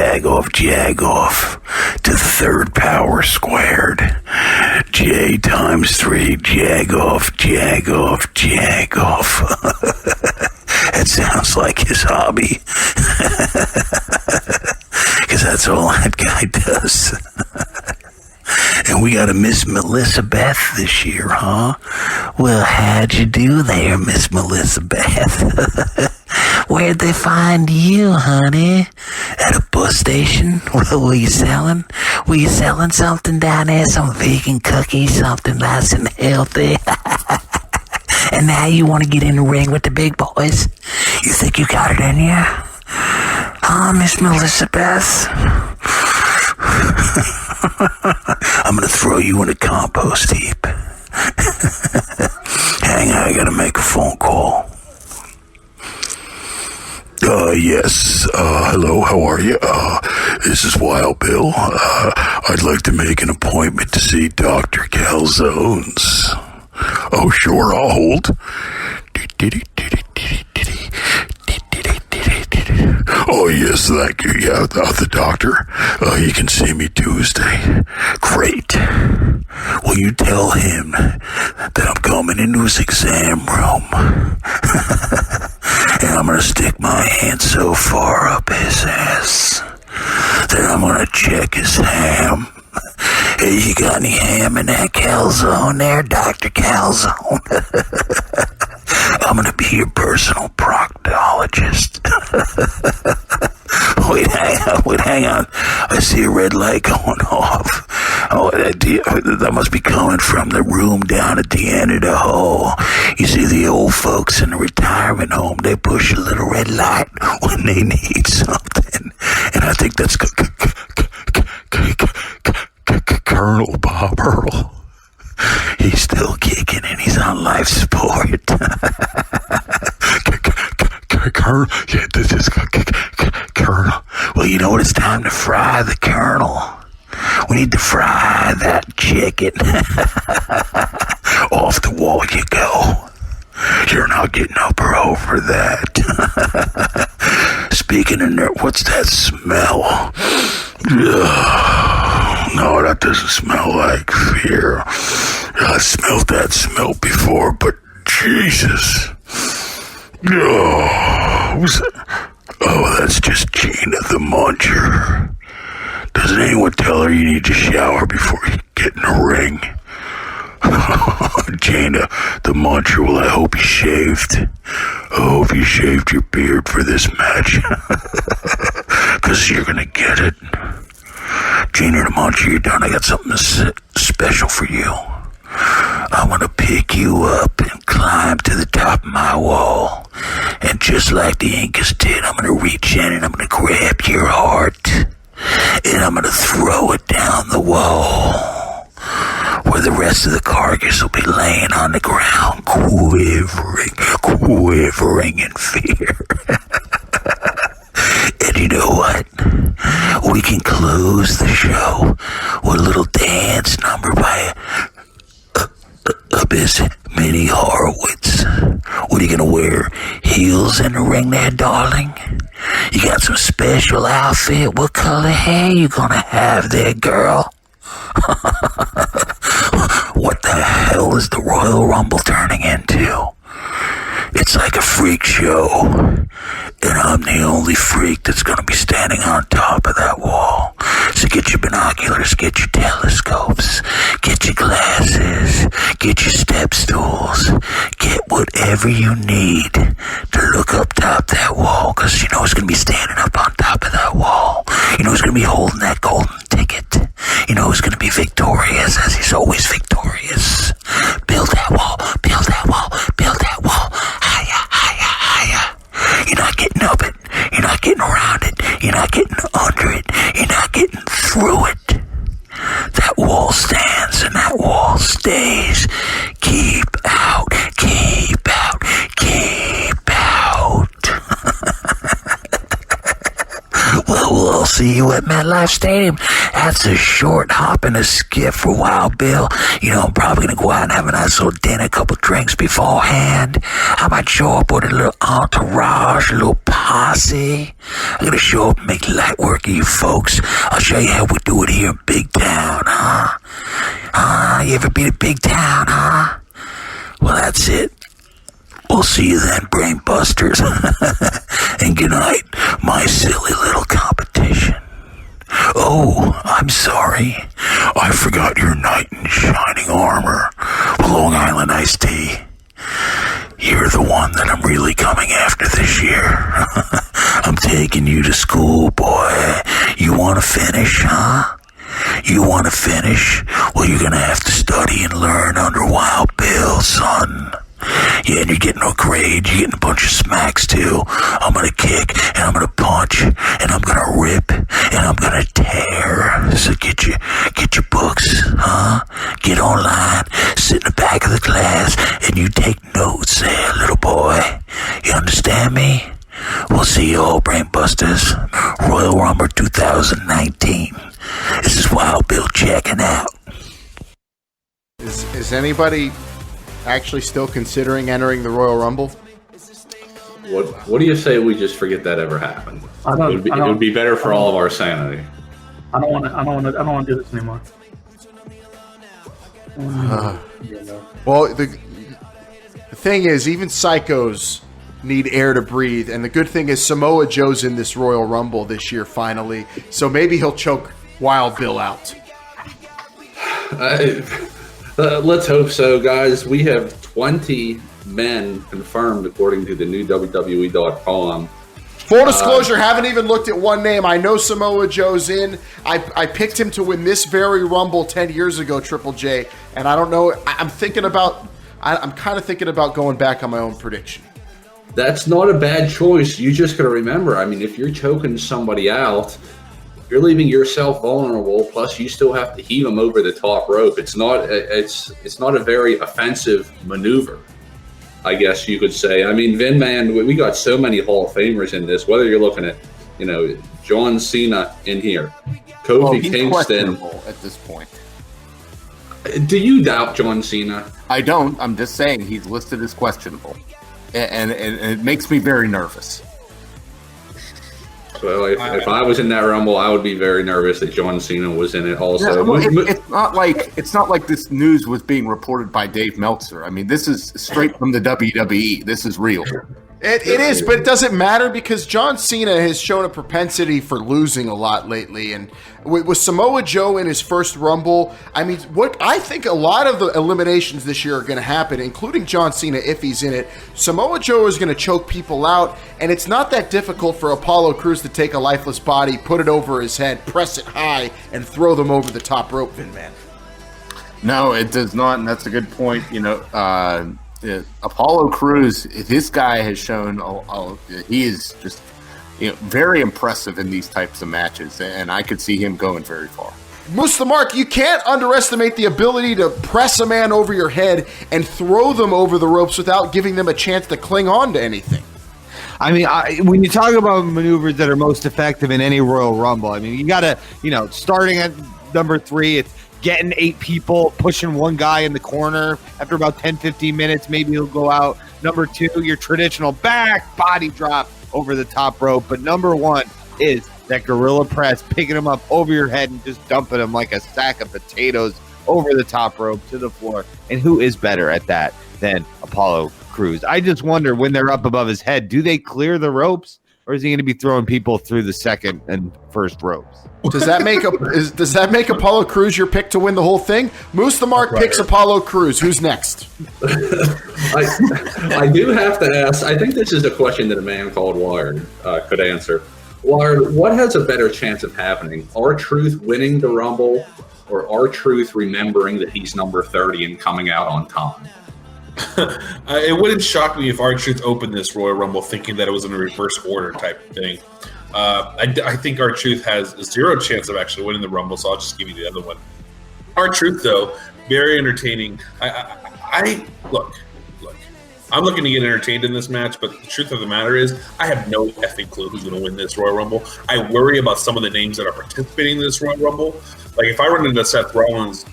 the third power squared. J times 3, jag off. That sounds like his hobby. Because that's all that guy does. And we got a Miss Melissa Beth this year, huh? Well, how'd you do there, Miss Melissa Beth? Where'd they find you, honey? At a bus station? What were you selling? Were you selling something down there? Some vegan cookies? Something nice and healthy? And now you want to get in the ring with the big boys? You think you got it in you? Huh, Miss Melissa Beth? I'm gonna throw you in a compost heap. Hang on, I gotta make a phone call. Yes. Hello, how are you? This is Wild Bill. I'd like to make an appointment to see Dr. Calzones. Oh, sure, I'll hold. Oh, yes, thank you. Yeah, the doctor. He can see me Tuesday. Great. Will you tell him that I'm coming into his exam room? And I'm going to stick my hand so far up his ass that I'm going to check his ham. Hey, you got any ham in that calzone there, Dr. Calzone? I'm going to be your personal proctologist. Wait, hang on. I see a red light going off. Oh, that must be coming from the room down at the end of the hall. You see, the old folks in the retirement home, they push a little red light when they need something. And I think that's Colonel Bob Earl. He's still kicking and he's on life support. Colonel, yeah, this is Colonel. Well, you know what? It's time to fry the Colonel. We need to fry that chicken. Off the wall you go. You're not getting up or over that. Speaking of nerd, what's that smell? No, that doesn't smell like fear. I smelled that smell before, but Jesus. Oh, that's just Gina the Muncher. Doesn't anyone tell her you need to shower before you get in the ring? Gina the Muncher, well, I hope you shaved. I hope you shaved your beard for this match. Because you're going to get it. Gina the Muncher, you're done. I got something special for you. I'm going to pick you up and climb to the top of my wall. And just like the Incas did, I'm going to reach in and I'm going to grab your heart. And I'm going to throw it down the wall, where the rest of the carcass will be laying on the ground, quivering in fear. And you know what? We can close the show with a little dance number by Abyss Minnie Horowitz. What are you gonna wear? Heels in the ring there, darling? You got some special outfit? What color hair you gonna have there, girl? What the hell is the Royal Rumble turning into? It's like a freak show, and I'm the only freak that's gonna be standing on top of that wall. So get your binoculars, get your telescopes, get your glasses, get your step stools, get whatever you need to look up top that wall, because you know who's gonna be standing up on top of that wall. You know who's gonna be holding that golden ticket. You know who's gonna be victorious, as he's always victorious. Build that wall, build that wall, build that wall. Higher, higher, higher. You're not getting up it. You're not getting around it. You're not getting under it. You're not getting through it. That wall stands and that wall stays. Keep out, keep out, keep out. Well, we'll see you at MetLife Stadium. That's a short hop and a skip for Wild Bill. I'm probably going to go out and have a nice little dinner, a couple drinks beforehand. I might show up with a little entourage, a little posse. I'm going to show up and make light work of you folks. I'll show you how we do it here in Big Town, huh? You ever been to Big Town, huh? Well, that's it. We'll see you then, Brainbusters. And good night, my silly little competition. Oh, I'm sorry. I forgot your knight in shining armor. Long Island iced tea. You're the one that I'm really coming after this year. I'm taking you to school, boy. You want to finish, huh? You want to finish? Well, you're going to have to study and learn under Wild Bill, son. Yeah, and you're getting no grade, you're getting a bunch of smacks too. I'm gonna kick, and I'm gonna punch, and I'm gonna rip, and I'm gonna tear. So get your books, huh? Get online, sit in the back of the class, and you take notes there, little boy. You understand me? We'll see you all, Brainbusters. Royal Rumble 2019. This is Wild Bill checking out. Is anybody actually still considering entering the Royal Rumble? What do you say we just forget that ever happened? It would be better for all of our sanity. I don't want to do this anymore. Well, the thing is, even psychos need air to breathe, and the good thing is Samoa Joe's in this Royal Rumble this year finally, so maybe he'll choke Wild Bill out. Let's hope so, guys. We have 20 men confirmed according to the new WWE.com. Full disclosure, haven't even looked at one name. I know Samoa Joe's in. I picked him to win this very Rumble 10 years ago, Triple J, and I don't know. I'm kind of thinking about going back on my own prediction. That's not a bad choice. You just got to remember, if you're choking somebody out, you're leaving yourself vulnerable. Plus, you still have to heave them over the top rope. It's not a very offensive maneuver, I guess you could say. Vin Man, we got so many Hall of Famers in this. Whether you're looking at, John Cena in here, Kofi Kingston at this point. Do you doubt John Cena? I don't. I'm just saying he's listed as questionable, and it makes me very nervous. So if I was in that Rumble, I would be very nervous that John Cena was in it also. Yeah, it's not like this news was being reported by Dave Meltzer. This is straight from the WWE. This is real. It is, but it doesn't matter because John Cena has shown a propensity for losing a lot lately. And with Samoa Joe in his first Rumble, what I think a lot of the eliminations this year are going to happen, including John Cena if he's in it. Samoa Joe is going to choke people out, and it's not that difficult for Apollo Crews to take a lifeless body, put it over his head, press it high, and throw them over the top rope, Vin Man. No, it does not, and that's a good point. Apollo Crews, this guy has shown he is just very impressive in these types of matches, and I could see him going very far. Moose the Mark, you can't underestimate the ability to press a man over your head and throw them over the ropes without giving them a chance to cling on to anything. When you talk about maneuvers that are most effective in any Royal Rumble, you got to, starting at number 3, it's getting 8 people, pushing one guy in the corner. After about 10-15 minutes, maybe he'll go out. Number 2, your traditional back body drop over the top rope. But number 1 is that gorilla press, picking him up over your head and just dumping him like a sack of potatoes over the top rope to the floor. And who is better at that than Apollo Crews? I just wonder, when they're up above his head, do they clear the ropes? Or is he going to be throwing people through the second and first ropes? Does that make Apollo Crews your pick to win the whole thing? Moose the Mark picks Apollo Crews. Who's next? I do have to ask. I think this is a question that a man called Wired could answer. Wired, what has a better chance of happening? R-Truth winning the Rumble, or R-Truth remembering that he's number 30 and coming out on time? It wouldn't shock me if R-Truth opened this Royal Rumble thinking that it was in a reverse order type of thing. I think R-Truth has 0 chance of actually winning the Rumble, so I'll just give you the other one. R-Truth, though, very entertaining. I look. I'm looking to get entertained in this match, but the truth of the matter is, I have no effing clue who's going to win this Royal Rumble. I worry about some of the names that are participating in this Royal Rumble. Like, if I run into Seth Rollins,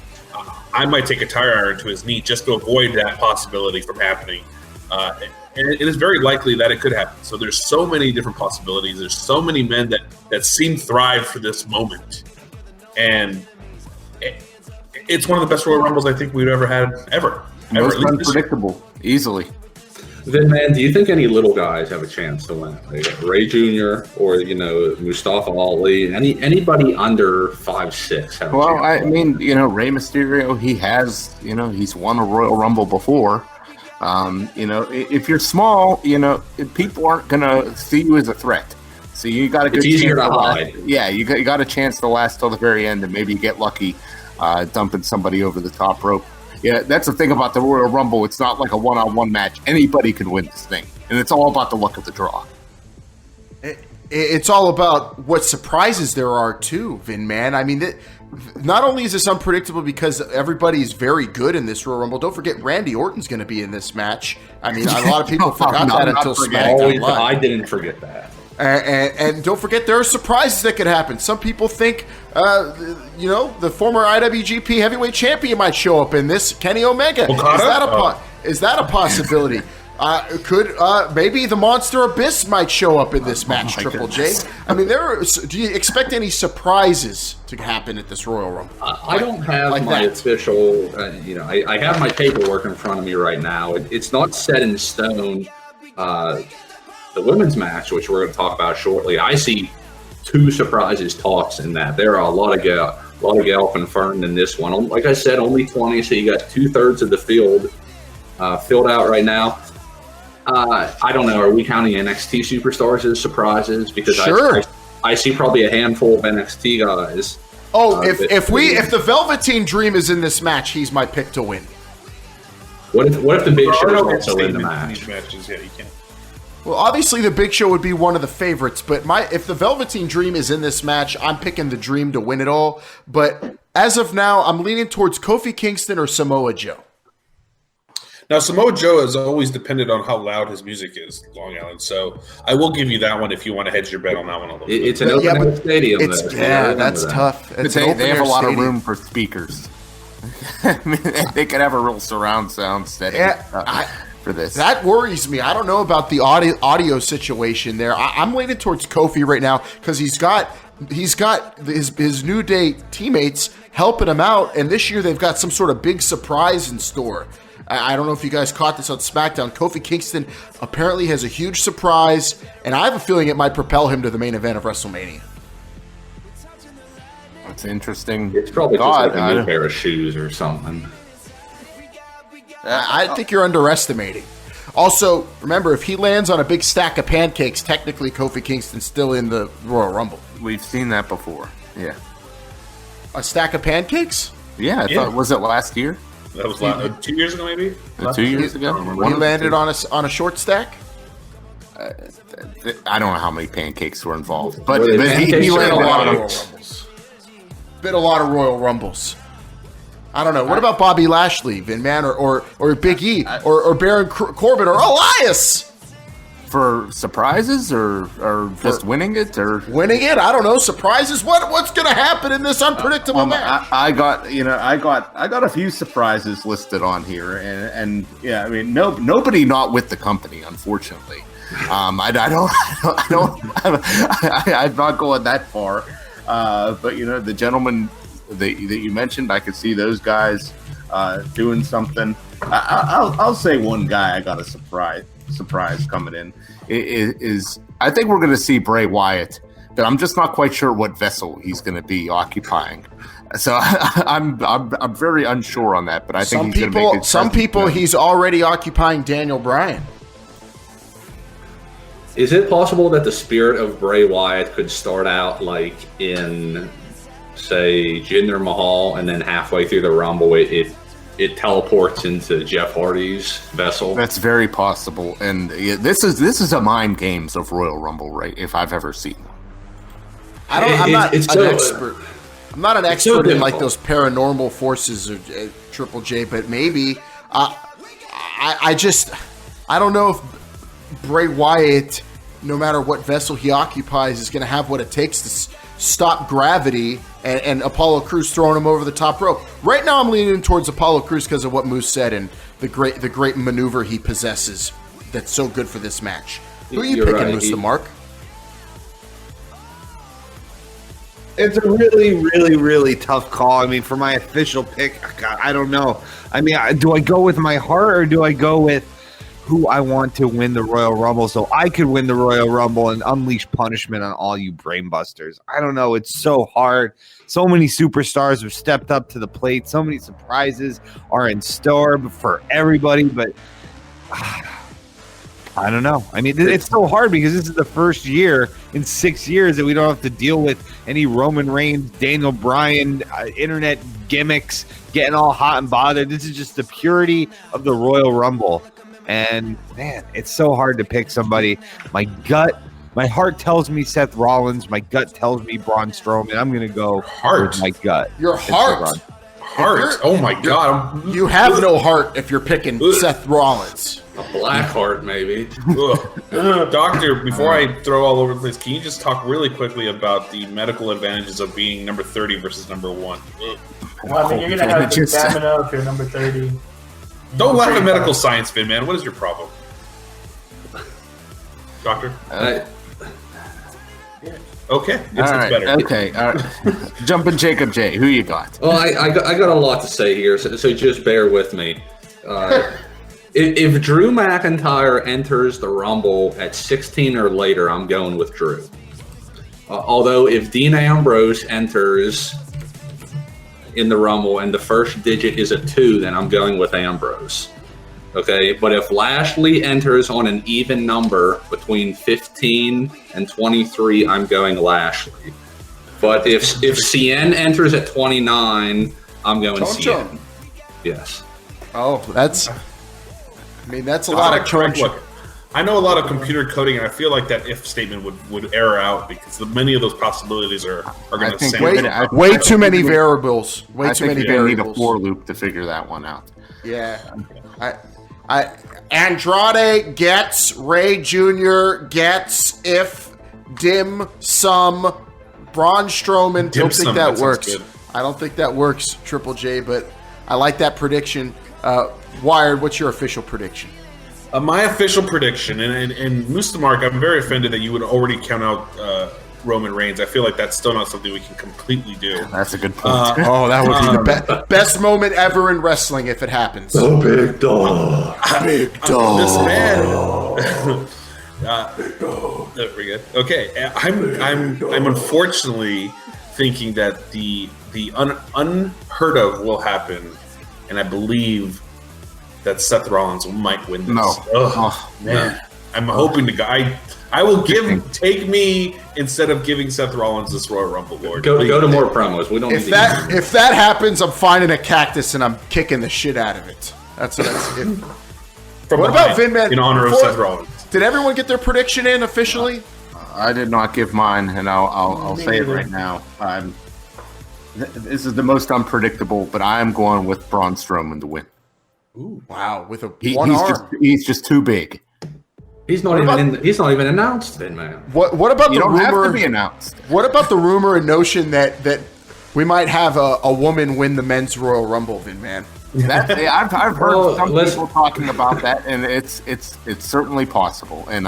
I might take a tire iron to his knee just to avoid that possibility from happening. And it is very likely that it could happen. So there's so many different possibilities. There's so many men that seem thrived for this moment. And it's one of the best Royal Rumbles I think we've ever had, ever. Most unpredictable, easily. Then, man, do you think any little guys have a chance to win? Like Ray Jr. or Mustafa Ali? Anybody under 5'6"? Well, I mean, Rey Mysterio, he has, he's won a Royal Rumble before. If you're small, people aren't gonna see you as a threat. So you got a good It's easier chance to hide. Yeah, you got a chance to last till the very end, and maybe you get lucky dumping somebody over the top rope. Yeah, that's the thing about the Royal Rumble. It's not like a one-on-one match. Anybody can win this thing, and it's all about the luck of the draw. It's all about what surprises there are too, Vin, man. I mean, not only is this unpredictable because everybody is very good in this Royal Rumble. Don't forget, Randy Orton's going to be in this match. I mean, a lot of people forgot that until SmackDown Live. I didn't forget that. And don't forget, there are surprises that could happen. Some people think, the former IWGP Heavyweight Champion might show up in this. Kenny Omega. Is that a possibility? Could maybe the Monster Abyss might show up in this match, Triple J? I mean, do you expect any surprises to happen at this Royal Rumble? I don't have my official, I have my paperwork in front of me right now. It's not set in stone. The women's match, which we're going to talk about shortly, I see 2 surprises tossed in that. There are a lot of gal confirmed in this one. Like I said, only 20, so you got 2/3 of the field filled out right now. I don't know. Are we counting NXT superstars as surprises? Because sure. I see probably a handful of NXT guys. Oh, if the Velveteen Dream is in this match, he's my pick to win. What if the Big Show is also in the match? Matches, yeah, you can. Well, obviously the Big Show would be one of the favorites, but if the Velveteen Dream is in this match, I'm picking the Dream to win it all. But as of now, I'm leaning towards Kofi Kingston or Samoa Joe. Now, Samoa Joe has always depended on how loud his music is, Long Island. So I will give you that one if you want to hedge your bet on that one a little bit. It's an open stadium. That's tough. They have a lot of room for speakers. I mean, they could have a real surround sound setting for this. That worries me. I don't know about the audio situation there. I'm leaning towards Kofi right now because he's got his New Day teammates helping him out, and this year they've got some sort of big surprise in store. I don't know if you guys caught this on SmackDown. Kofi Kingston apparently has a huge surprise, and I have a feeling it might propel him to the main event of WrestleMania. That's interesting. It's probably just like a new pair of shoes or something. I think you're underestimating. Also, remember, if he lands on a big stack of pancakes, technically Kofi Kingston's still in the Royal Rumble. We've seen that before. Yeah. A stack of pancakes? Yeah, I thought, was it last year? That was 2 years ago, maybe? 2 years ago? He landed on a short stack? I don't know how many pancakes were involved, but he landed a lot of Royal Rumbles. Been a lot of Royal Rumbles. I don't know. What about Bobby Lashley, Vin Man, or Big E, or Baron Corbin, or Elias? For surprises, or just winning it, or winning it? I don't know. Surprises. What's going to happen in this unpredictable match? I got a few surprises listed on here, and yeah, I mean, nobody not with the company, unfortunately. I'm not going that far, but the gentlemen that you mentioned, I could see those guys doing something. I'll say one guy I got a surprise coming in is I think we're going to see Bray Wyatt, but I'm just not quite sure what vessel he's going to be occupying. So I'm very unsure on that, but I think he's going to make some people he's already occupying Daniel Bryan. Is it possible that the spirit of Bray Wyatt could start out like in, say, Jinder Mahal, and then halfway through the Rumble it teleports into Jeff Hardy's vessel? That's very possible, and this is a mind games of Royal Rumble, right? If I've ever seen one. I'm not an expert. I'm not an expert in like those paranormal forces or Triple J, but maybe I don't know if Bray Wyatt, no matter what vessel he occupies, is going to have what it takes to stop gravity and Apollo Crews throwing him over the top rope. Right now, I'm leaning towards Apollo Crews because of what Moose said and the great maneuver he possesses. That's so good for this match. Who are you picking, right. Moose the Mark? It's a really, really, really tough call. I mean, for my official pick, God, I don't know. I mean, do I go with my heart or do I go with who I want to win the Royal Rumble so I could win the Royal Rumble and unleash punishment on all you brainbusters? I don't know. It's so hard. So many superstars have stepped up to the plate. So many surprises are in store for everybody, but I don't know. I mean, it's so hard because this is the first year in 6 years that we don't have to deal with any Roman Reigns, Daniel Bryan, internet gimmicks, getting all hot and bothered. This is just the purity of the Royal Rumble. And, man, it's so hard to pick somebody. My heart tells me Seth Rollins. My gut tells me Braun Strowman. I'm going to go with my gut. Your heart? Oh, my God. You have no heart if you're picking Seth Rollins. A black heart, maybe. Doctor, before I throw all over the place, can you just talk really quickly about the medical advantages of being number 30 versus number 1? Well, I mean, you're going to have the stamina if you're number 30. Don't laugh at medical science, Vin, man. What is your problem? Doctor? Okay. It's better. Okay. All right. Jumping Jacob J. Who you got? Well, I got a lot to say here, so just bear with me. If Drew McIntyre enters the Rumble at 16 or later, I'm going with Drew. Although if Dean Ambrose enters in the Rumble and the first digit is a 2, then I'm going with Ambrose. Okay, but if Lashley enters on an even number between 15 and 23, I'm going Lashley. But if Cien enters at 29, I'm going Cien. Yes. Oh, that's a lot of crunch. Look, I know a lot of computer coding, and I feel like that if statement would error out because many of those possibilities are going to sound way too many variables. Way too many variables. Need a for loop to figure that one out. Yeah, Andrade gets Ray Jr. gets if dim sum Braun Strowman. Don't think that works. I don't think that works, Triple J. But I like that prediction. Wired, what's your official prediction? My official prediction, and Mustamark, I'm very offended that you would already count out Roman Reigns. I feel like that's still not something we can completely do. That's a good point. That would be the best moment ever in wrestling if it happens. Oh, big dog. Big dog. This man. Very good. Okay, I'm unfortunately thinking that the unheard of will happen, and I believe that Seth Rollins might win this. No. Oh, man. No. I'm hoping to I will take me instead of giving Seth Rollins this Royal Rumble Lord. Go to more promos. We don't if that happens, I'm finding a cactus and I'm kicking the shit out of it. That's it. What about Vin Man? In honor of Seth Rollins. Did everyone get their prediction in officially? I did not give mine, and I'll say it right now. This is the most unpredictable, but I am going with Braun Strowman to win. Ooh, wow! With one arm, he's just too big. He's not even announced, then, man. What about the rumor? Have to be announced. What about the rumor and notion that we might have a woman win the men's Royal Rumble, Vin Man? I've heard some people talking about that, and it's certainly possible. And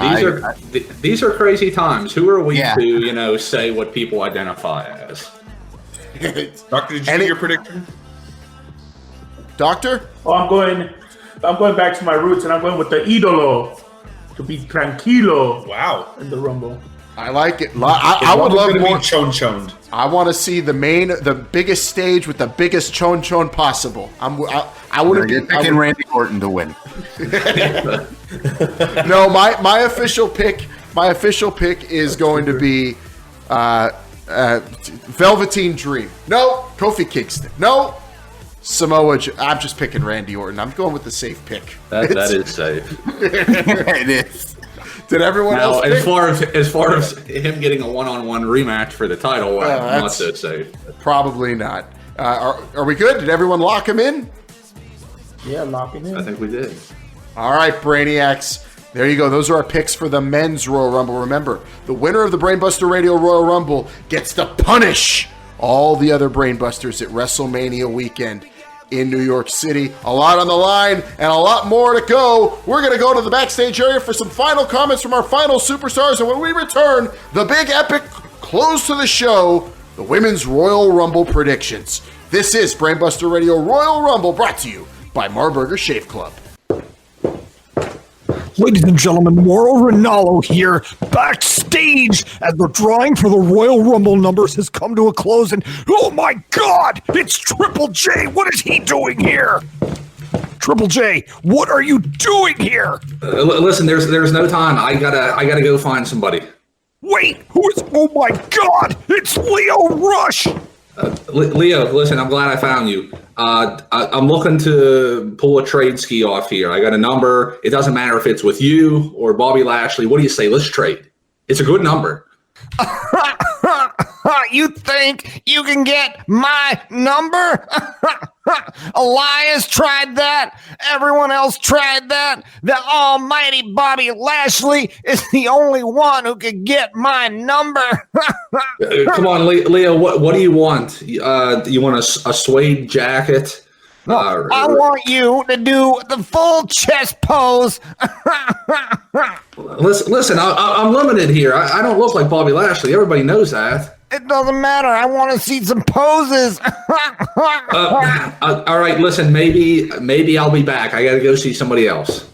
these are crazy times. Who are we to say what people identify as? Doctor, did you get your prediction? Doctor? Oh, I'm going back to my roots, and I'm going with the Idolo to be tranquilo. Wow! In the Rumble. I like it. I would love more chon-choned. I want to see the biggest stage with the biggest chon possible. I wouldn't be picking Randy Orton to win. No, my official pick is going to be Velveteen Dream. No, Kofi Kingston. No, Samoa Joe. I'm just picking Randy Orton. I'm going with the safe pick. That is safe. It is. Did everyone now, else? As far as him getting a one-on-one rematch for the title, I'm not so safe. Probably not. Are we good? Did everyone lock him in? Yeah, lock him in. I think we did. All right, Brainiacs. There you go. Those are our picks for the men's Royal Rumble. Remember, the winner of the Brainbuster Radio Royal Rumble gets to punish all the other Brainbusters at WrestleMania weekend in New York City. A lot on the line and a lot more to go. We're going to go to the backstage area for some final comments from our final superstars. And when we return, the big epic close to the show, the Women's Royal Rumble predictions. This is Brainbuster Radio Royal Rumble, brought to you by Marburger Shave Club. Ladies and gentlemen, Mauro Ranallo here, backstage, as the drawing for the Royal Rumble numbers has come to a close, and oh my God, it's Triple J. What is he doing here? Triple J, what are you doing here? Listen, there's no time. I gotta go find somebody. Wait, who is? Oh my God, it's Leo Rush. Leo, listen, I'm glad I found you. I'm looking to pull a trade ski off here. I got a number. It doesn't matter if it's with you or Bobby Lashley. What do you say? Let's trade. It's a good number. You think you can get my number? Elias tried that. Everyone else tried that. The almighty Bobby Lashley is the only one who could get my number. Come on, Leo. What do you want? You want a suede jacket? No, I want you to do the full chest pose. Listen, I'm limited here. I don't look like Bobby Lashley. Everybody knows that. It doesn't matter. I want to see some poses. All right, listen. Maybe I'll be back. I got to go see somebody else.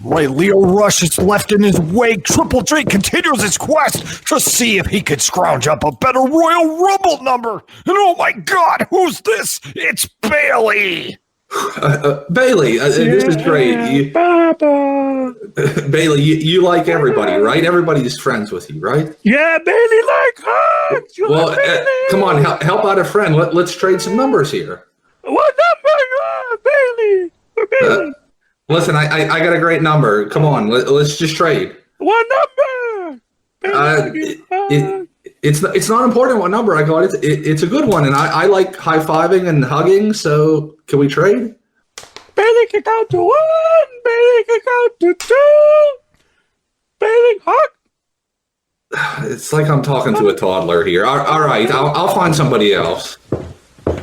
Right, Leo Rush is left in his wake. Triple J continues his quest to see if he could scrounge up a better Royal Rumble number. And oh my God, who's this? It's Bailey. Bailey, this is great. Bailey, you like everybody, right? Everybody's friends with you, right? Yeah, Bailey like hugs. Well, come on, help out a friend. Let's trade some numbers here. What number you are, Bailey? Bailey. Listen, I got a great number. Come on, let's just trade. What number? It's not important what number I got. It's a good one, and I like high-fiving and hugging, so can we trade? Bailey can count to 1. Bailey can count to 2. Bailey hug. It's like I'm talking to a toddler here. All right, I'll find somebody else.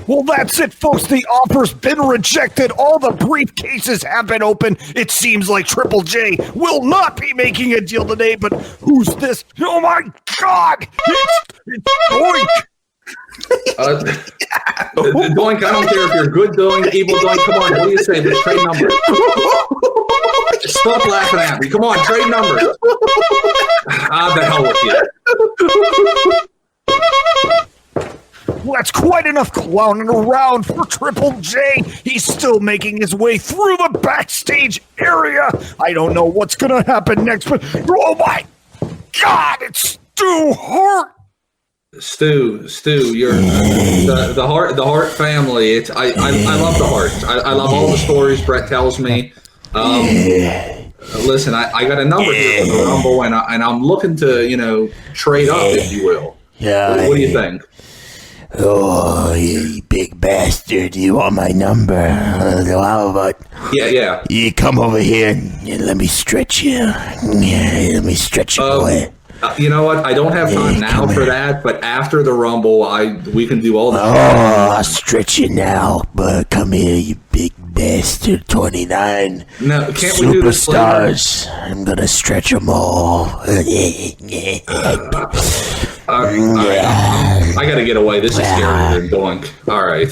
Well, that's it, folks. The offer's been rejected. All the briefcases have been opened. It seems like Triple J will not be making a deal today, but who's this? Oh, my God! It's Doink! Doink, I don't care if you're good Doink, evil Doink. Come on, what do you say? Let's trade numbers. Stop laughing at me. Come on, trade numbers. The hell with you. Well, that's quite enough clowning around for Triple J. He's still making his way through the backstage area. I don't know what's going to happen next, but oh my God, it's Stu Hart. Stu, you're the Hart family. I love the Harts. I love all the stories Brett tells me. Listen, I got a number here for the Rumble, and I'm looking to trade up, if you will. Yeah. What do you think? Oh, you big bastard. You want my number? How about... Yeah. You come over here and let me stretch you. Yeah, let me stretch you, boy. You know what? I don't have time now for that, but after the Rumble, we can do all that. Oh, I'll stretch you now, but come here, you big bastard. 29 No, can't we do this later? superstars. I'm gonna stretch them all. I gotta get away. This is scarier than Doink. All right.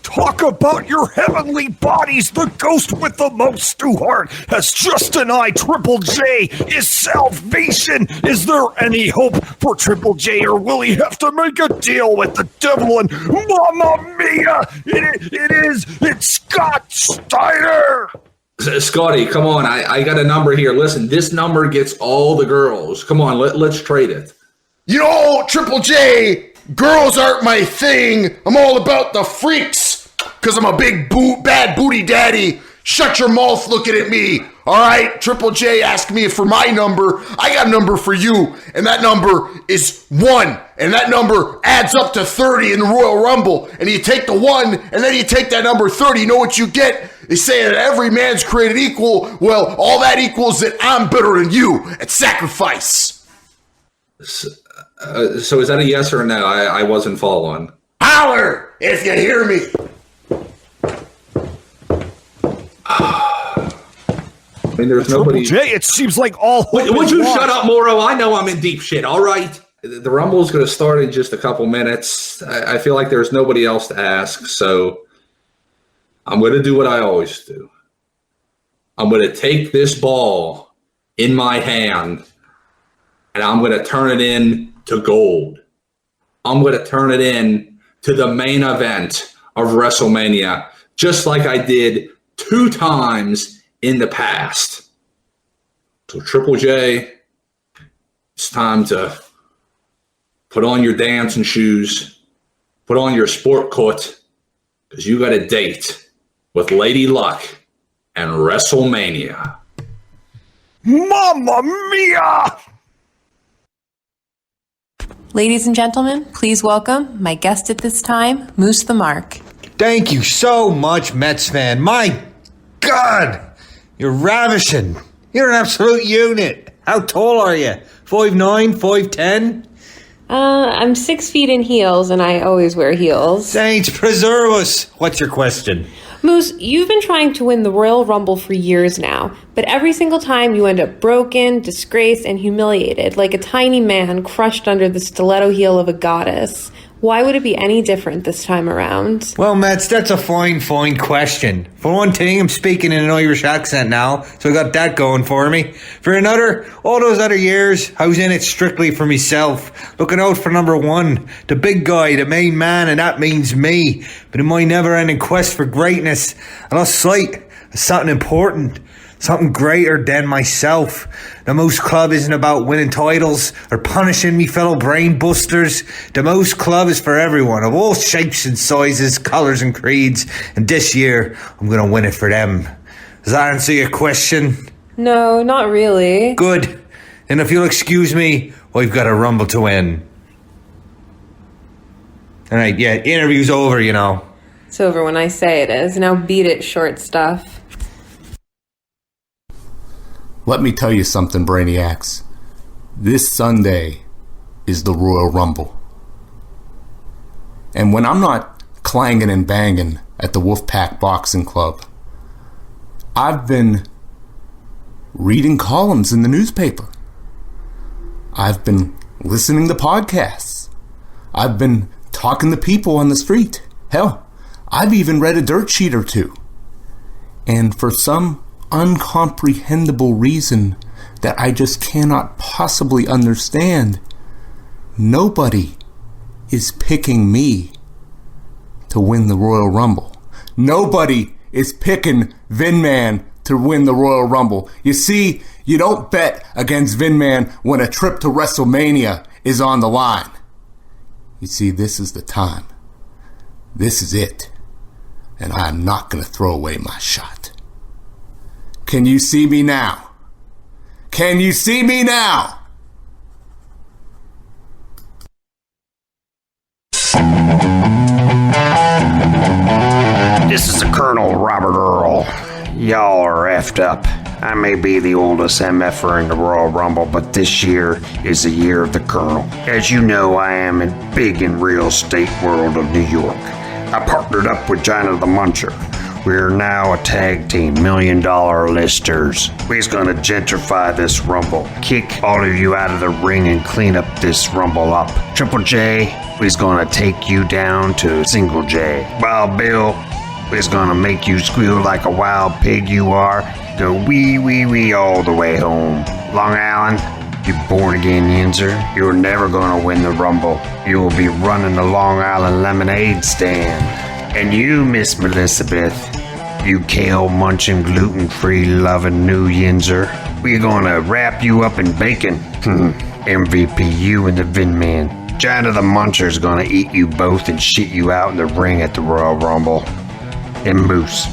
Talk about your heavenly bodies. The ghost with the most, Stu Hart, has just denied Triple J is salvation. Is there any hope for Triple J, or will he have to make a deal with the devil? And Mamma Mia, it's Scott Steiner. Scotty, come on. I got a number here. Listen, this number gets all the girls. Come on, let's trade it. You know, Triple J, girls aren't my thing. I'm all about the freaks because I'm a big bad booty daddy. Shut your mouth looking at me. All right, Triple J asked me for my number. I got a number for you, and that number is 1. And that number adds up to 30 in the Royal Rumble. And you take the 1, and then you take that number 30. You know what you get? They say that every man's created equal. Well, all that equals that I'm better than you at sacrifice. So is that a yes or a no? I wasn't following. Holler if you hear me. I mean, there's nobody. J, it seems like all. Would you shut up, Moro? I know I'm in deep shit. All right. The Rumble is going to start in just a couple minutes. I feel like there's nobody else to ask, so I'm going to do what I always do. I'm going to take this ball in my hand, and I'm going to turn it in to gold. I'm going to turn it in to the main event of WrestleMania, just like I did 2 times in the past. So Triple J, it's time to put on your dancing shoes, put on your sport coat, because you got a date with Lady Luck and WrestleMania. Mamma mia! Ladies and gentlemen, please welcome my guest at this time, Moose the Mark. Thank you so much, Mets fan. My God, you're ravishing. You're an absolute unit. How tall are you? 5'9", 5'10"? I'm 6 feet in heels, and I always wear heels. Saints preserve us. What's your question? Moose, you've been trying to win the Royal Rumble for years now, but every single time you end up broken, disgraced, and humiliated, like a tiny man crushed under the stiletto heel of a goddess. Why would it be any different this time around? Well, Mets, that's a fine question. For one thing, I'm speaking in an Irish accent now, so I got that going for me. For another, all those other years, I was in it strictly for myself, looking out for number 1, the big guy, the main man, and that means me. But in my never-ending quest for greatness, I lost sight of something important. Something greater than myself. The Moose Club isn't about winning titles or punishing me fellow brainbusters. The Moose Club is for everyone, of all shapes and sizes, colours and creeds. And this year, I'm going to win it for them. Does that answer your question? No, not really. Good. And if you'll excuse me, I've got a Rumble to win. All right, yeah, interview's over, you know. It's over when I say it is. Now beat it, short stuff. Let me tell you something, Brainiacs. This Sunday is the Royal Rumble. And when I'm not clanging and banging at the Wolfpack Boxing Club, I've been reading columns in the newspaper. I've been listening to podcasts. I've been talking to people on the street. Hell, I've even read a dirt sheet or 2. And for some uncomprehendable reason that I just cannot possibly understand, nobody is picking me to win the Royal Rumble. Nobody is picking Vin Man to win the Royal Rumble. You see, you don't bet against Vin Man when a trip to WrestleMania is on the line. You see, this is the time. This is it. And I'm not going to throw away my shot. Can you see me now? Can you see me now? This is the Colonel Robert Earl. Y'all are effed up. I may be the oldest MFer in the Royal Rumble, but this year is the year of the Colonel. As you know, I am big in real estate world of New York. I partnered up with China the Muncher. We're now a tag team, $1 million listers. We's gonna gentrify this Rumble. Kick all of you out of the ring and clean up this Rumble up. Triple J, we's gonna take you down to Single J. Wild Bill, we's gonna make you squeal like a wild pig you are. Go wee all the way home. Long Island, you born again yinzer, you're never gonna win the Rumble. You will be running the Long Island lemonade stand. And you, Miss Elizabeth, you kale munching, gluten-free loving new yinzer, we're gonna wrap you up in bacon. MVP, you and the Vin Man. China the Muncher's gonna eat you both and shit you out in the ring at the Royal Rumble. And Moose,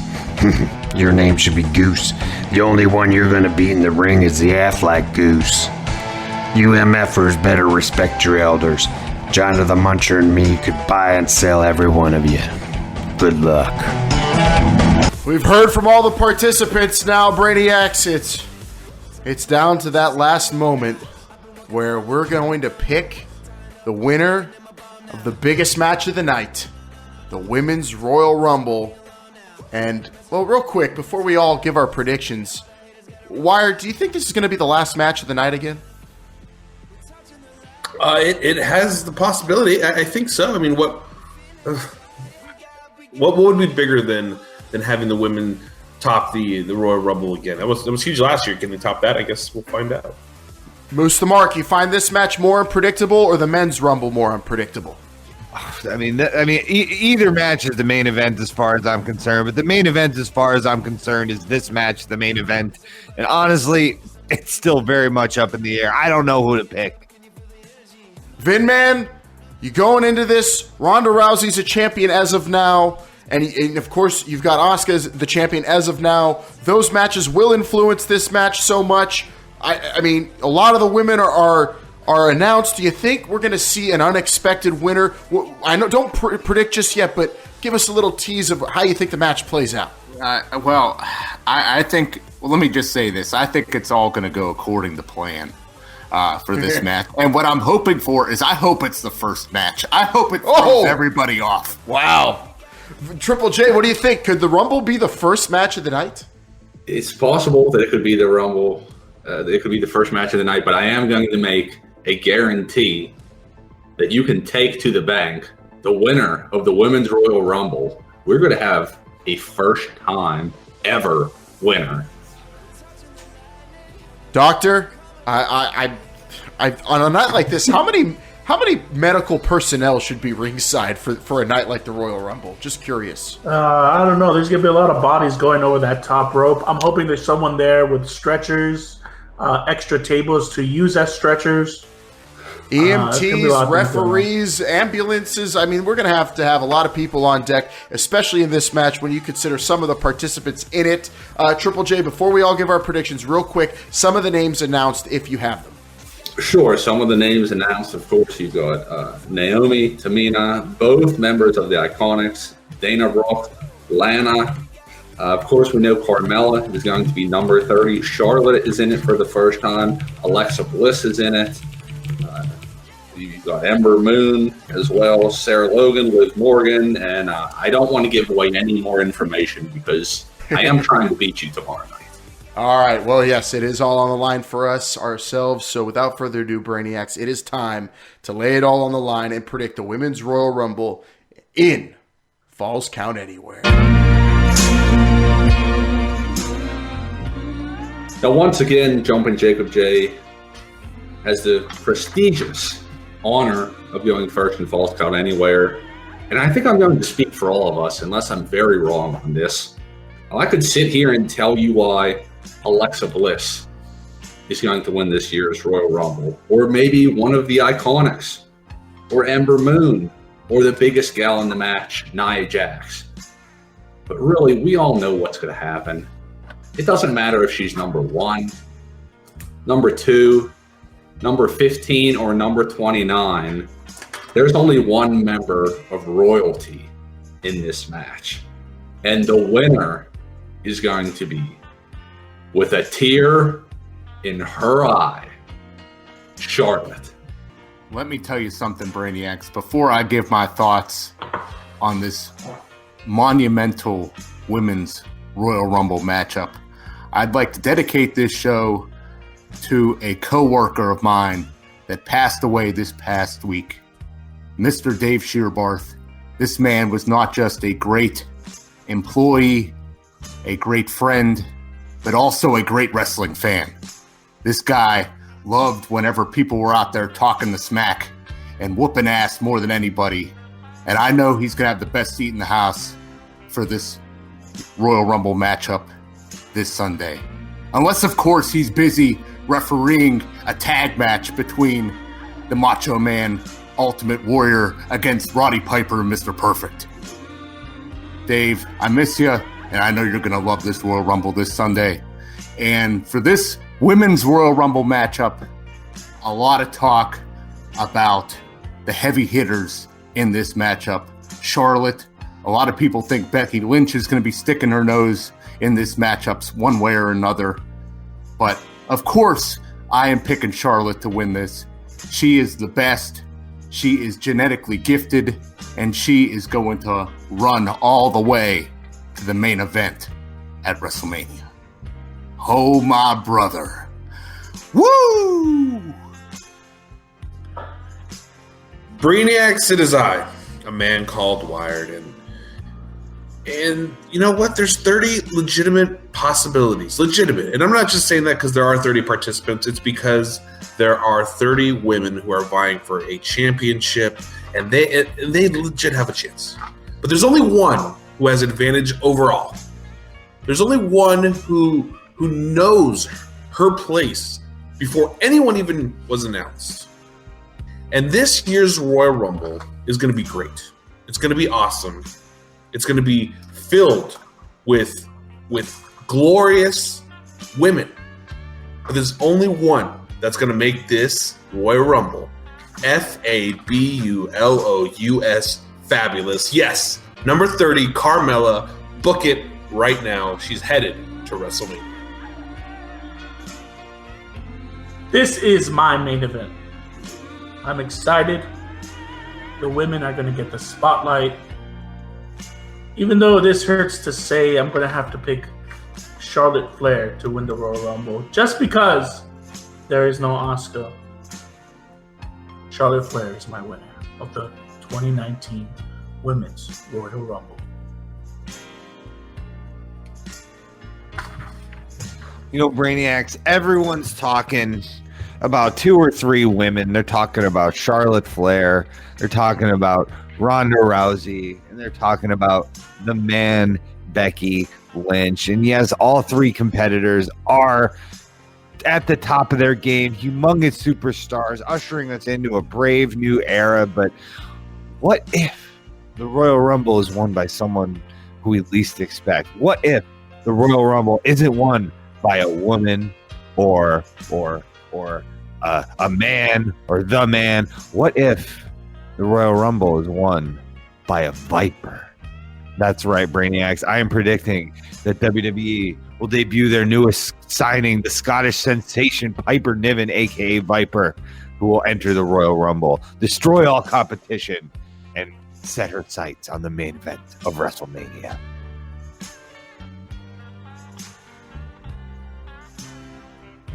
Your name should be Goose. The only one you're gonna beat in the ring is the Affleck Goose. You MFers better respect your elders. John the Muncher and me could buy and sell every one of you. Good luck. We've heard from all the participants now, Brainiacs. It's down to that last moment where we're going to pick the winner of the biggest match of the night, the Women's Royal Rumble. And, well, real quick, before we all give our predictions, Wire, do you think this is going to be the last match of the night again? It has the possibility. I think so. I mean, what would be bigger than having the women top the Royal Rumble again? It was huge last year. Can they top that? I guess we'll find out. Moose the Mark, you find this match more unpredictable or the Men's Rumble more unpredictable? I mean, either match is the main event as far as I'm concerned, but the main event as far as I'm concerned is this match, the main event. And honestly, it's still very much up in the air. I don't know who to pick. Vinman, you going into this, Ronda Rousey's a champion as of now, and of course you've got Asuka as the champion as of now. Those matches will influence this match so much. I mean, a lot of the women are announced. Do you think we're going to see an unexpected winner? I know, don't predict just yet, but give us a little tease of how you think the match plays out. I think. Well, let me just say this. I think it's all going to go according to plan for this match. And what I'm hoping for is, I hope it's the first match. I hope it throws everybody off. Wow. Triple J, what do you think? Could the Rumble be the first match of the night? It's possible that it could be the Rumble. It could be the first match of the night, but I am going to make a guarantee that you can take to the bank the winner of the Women's Royal Rumble. We're going to have a first time ever winner. Doctor, I on a night like this, how many medical personnel should be ringside for a night like the Royal Rumble? Just curious. I don't know. There's going to be a lot of bodies going over that top rope. I'm hoping there's someone there with stretchers, extra tables to use as stretchers. EMTs, referees, ambulances. I mean, we're going to have a lot of people on deck, especially in this match when you consider some of the participants in it. Triple J, before we all give our predictions, real quick, some of the names announced if you have them. Sure, some of the names announced, of course, you've got Naomi, Tamina, both members of the Iconics, Dana Brooke, Lana. Of course, we know Carmella is going to be number 30. Charlotte is in it for the first time. Alexa Bliss is in it. You've got Ember Moon as well, Sarah Logan, Liv Morgan, and I don't want to give away any more information because I am trying to beat you tomorrow night. All right. Well, yes, it is all on the line for us ourselves. So without further ado, Brainiacs, it is time to lay it all on the line and predict the Women's Royal Rumble in Falls Count Anywhere. Now, once again, Jumping Jacob J has the prestigious honor of going first in Falls Count Anywhere. And I think I'm going to speak for all of us, unless I'm very wrong on this. I could sit here and tell you why Alexa Bliss is going to win this year's Royal Rumble, or maybe one of the Iconics, or Ember Moon, or the biggest gal in the match, Nia Jax. But really, we all know what's going to happen. It doesn't matter if she's number 1, number 2, number 15, or number 29. There's only one member of royalty in this match. And the winner is going to be, with a tear in her eye, Charlotte. Let me tell you something, Brainiacs, before I give my thoughts on this monumental Women's Royal Rumble matchup. I'd like to dedicate this show to a co-worker of mine that passed away this past week, Mr. Dave Shearbarth. This man was not just a great employee, a great friend, but also a great wrestling fan. This guy loved whenever people were out there talking the smack and whooping ass more than anybody. And I know he's going to have the best seat in the house for this Royal Rumble matchup this Sunday. Unless, of course, he's busy refereeing a tag match between the Macho Man Ultimate Warrior against Roddy Piper and Mr. Perfect. Dave, I miss you. and I know you're going to love this Royal Rumble this Sunday. And for this Women's Royal Rumble matchup, a lot of talk about the heavy hitters in this matchup. Charlotte, a lot of people think Becky Lynch is going to be sticking her nose in this matchup one way or another. But, of course, I am picking Charlotte to win this. She is the best. She is genetically gifted, and she is going to run all the way to the main event at WrestleMania. Oh, my brother. Woo! Brainiac it is I, a man called Wired, and you know what? There's 30 legitimate possibilities. Legitimate. And I'm not just saying that because there are 30 participants. It's because there are 30 women who are vying for a championship, and they legit have a chance. But there's only one who has advantage overall. There's only one who knows her place before anyone even was announced. And this year's Royal Rumble is going to be great. It's going to be awesome. It's going to be filled with glorious women. But there's only one that's going to make this Royal Rumble Fabulous, fabulous. Yes, number 30, Carmella. Book it right now. She's headed to WrestleMania. This is my main event. I'm excited. The women are going to get the spotlight. Even though this hurts to say, I'm going to have to pick Charlotte Flair to win the Royal Rumble. Just because there is no Asuka. Charlotte Flair is my winner of the 2019 Women's Royal Rumble. You know, Brainiacs, everyone's talking about 2 or 3 women. They're talking about Charlotte Flair. They're talking about Ronda Rousey. And they're talking about the man, Becky Lynch. And yes, all 3 competitors are at the top of their game. Humongous superstars, ushering us into a brave new era. But what if the Royal Rumble is won by someone who we least expect? What if the Royal Rumble isn't won by a woman or a man or the man? What if the Royal Rumble is won by a Viper? That's right, Brainiacs. I am predicting that WWE will debut their newest signing, the Scottish sensation Piper Niven, a.k.a. Viper, who will enter the Royal Rumble, destroy all competition, and set her sights on the main event of WrestleMania.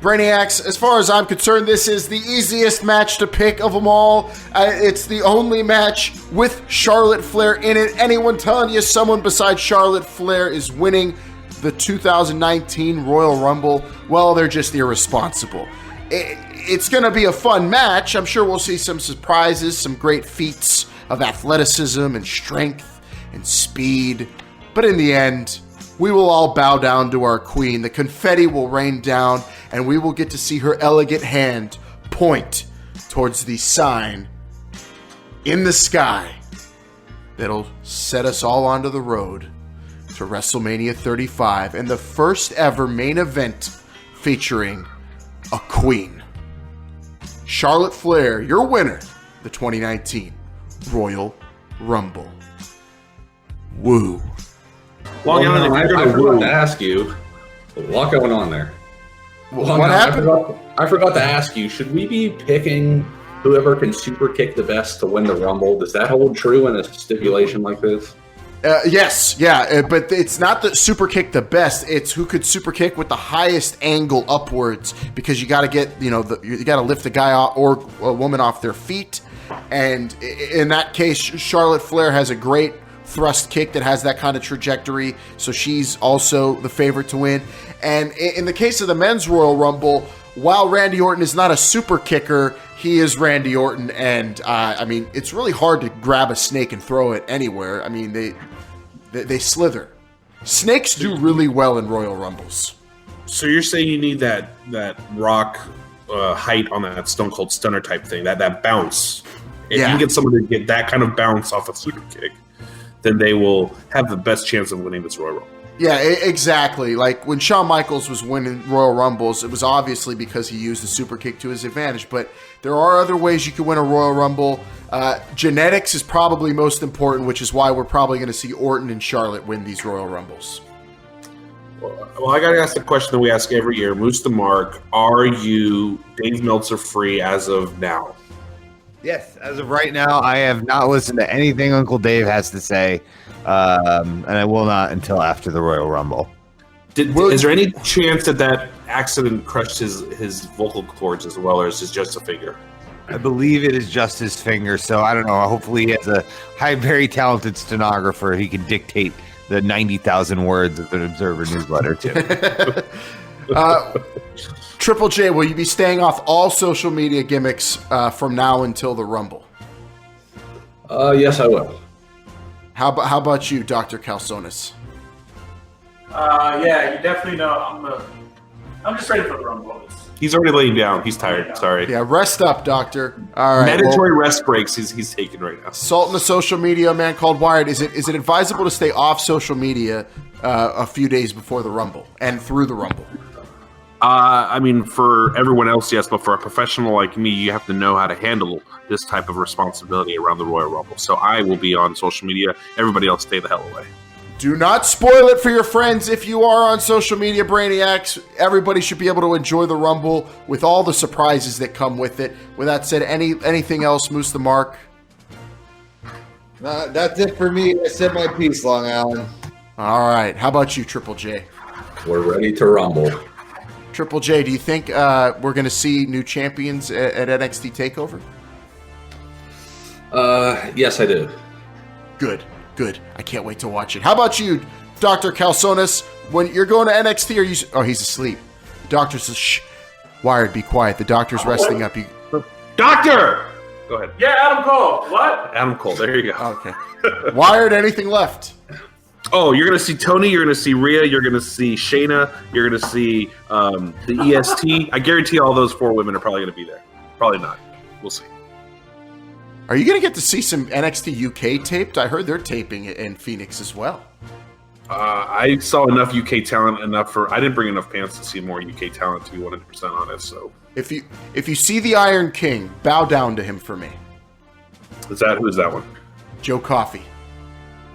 Brainiacs, as far as I'm concerned, this is the easiest match to pick of them all. It's the only match with Charlotte Flair in it. Anyone telling you someone besides Charlotte Flair is winning the 2019 Royal Rumble, well, they're just irresponsible. It's going to be a fun match. I'm sure we'll see some surprises, some great feats of athleticism and strength and speed. But in the end, we will all bow down to our queen. The confetti will rain down, and we will get to see her elegant hand point towards the sign in the sky that'll set us all onto the road to WrestleMania 35 and the first ever main event featuring a queen. Charlotte Flair, your winner, the 2019 Royal Rumble. Woo. Long Island, I forgot to ask you, a lot going on there. What happened? I forgot to ask you, should we be picking whoever can super kick the best to win the Rumble? Does that hold true in a stipulation like this? Yes, yeah, but it's not the super kick the best. It's who could super kick with the highest angle upwards, because you got to get, you got to lift a guy or a woman off their feet. And in that case, Charlotte Flair has a great thrust kick that has that kind of trajectory, so she's also the favorite to win. And in the case of the men's Royal Rumble, while Randy Orton is not a super kicker, he is Randy Orton, and I mean, it's really hard to grab a snake and throw it anywhere. I mean, they slither. Snakes do really well in Royal Rumbles. So you're saying you need that rock height on that Stone Cold Stunner type thing, that bounce. If you can get someone to get that kind of bounce off a super kick, then they will have the best chance of winning this Royal Rumble. Yeah, exactly. Like when Shawn Michaels was winning Royal Rumbles, it was obviously because he used the super kick to his advantage. But there are other ways you can win a Royal Rumble. Genetics is probably most important, which is why we're probably going to see Orton and Charlotte win these Royal Rumbles. Well, I got to ask the question that we ask every year. Moose the Mark, are you Dave Meltzer free as of now? Yes, as of right now, I have not listened to anything Uncle Dave has to say, and I will not until after the Royal Rumble. Is there any chance that accident crushed his vocal cords as well, or is it just a finger? I believe it is just his finger, so I don't know. Hopefully he has a very talented stenographer. He can dictate the 90,000 words of an Observer newsletter to. Triple J, will you be staying off all social media gimmicks from now until the Rumble? Yes, I will. How about you, Dr. Calzones? Yeah, you definitely know. I'm just ready for the Rumble. He's already laying down. He's tired. Sorry. Yeah, rest up, Doctor. All right. Mandatory rest breaks he's taking right now. Salt in the social media, man called Wired. Is it advisable to stay off social media a few days before the Rumble and through the Rumble? I mean, for everyone else, yes, but for a professional like me, you have to know how to handle this type of responsibility around the Royal Rumble. So I will be on social media. Everybody else, stay the hell away. Do not spoil it for your friends if you are on social media, Brainiacs. Everybody should be able to enjoy the Rumble with all the surprises that come with it. With that said, anything else, Moose the Mark? That's it for me. I said my piece, Long Island. All right. How about you, Triple J? We're ready to rumble. Triple J, do you think we're going to see new champions at NXT TakeOver? Yes, I do. Good. I can't wait to watch it. How about you, Dr. Calzones? When you're going to NXT, are you? Oh, he's asleep. The doctor says, "Shh, Wired, be quiet." The doctor's resting up. Doctor, go ahead. Yeah, Adam Cole. What? Adam Cole. There you go. Okay. Wired. Anything left? Oh, you're going to see Tony. You're going to see Rhea. You're going to see Shayna. You're going to see the EST. I guarantee all those 4 women are probably going to be there. Probably not. We'll see. Are you going to get to see some NXT UK taped? I heard they're taping it in Phoenix as well. I saw enough UK talent I didn't bring enough pants to see more UK talent, to be 100% honest. So if you see the Iron King, bow down to him for me. Who's that one? Joe Coffey.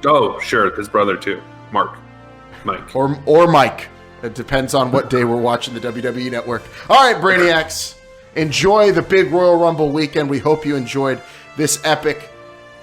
Oh, sure, his brother too, Mike. Or Mike. It depends on what day we're watching the WWE Network. All right, Brainiacs, enjoy the big Royal Rumble weekend. We hope you enjoyed this epic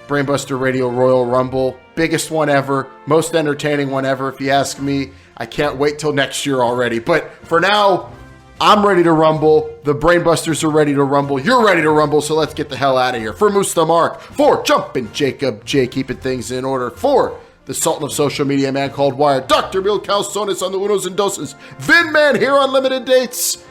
Brainbuster Radio Royal Rumble. Biggest one ever, most entertaining one ever, if you ask me. I can't wait till next year already. But for now, I'm ready to rumble. The Brainbusters are ready to rumble. You're ready to rumble, so let's get the hell out of here. For Moose the Mark, for Jumpin' Jacob J, keeping things in order, for the Sultan of Social Media, man called Wired, Dr. Bill Calzones on the Unos and Doses, Vin Man here on Limited Dates.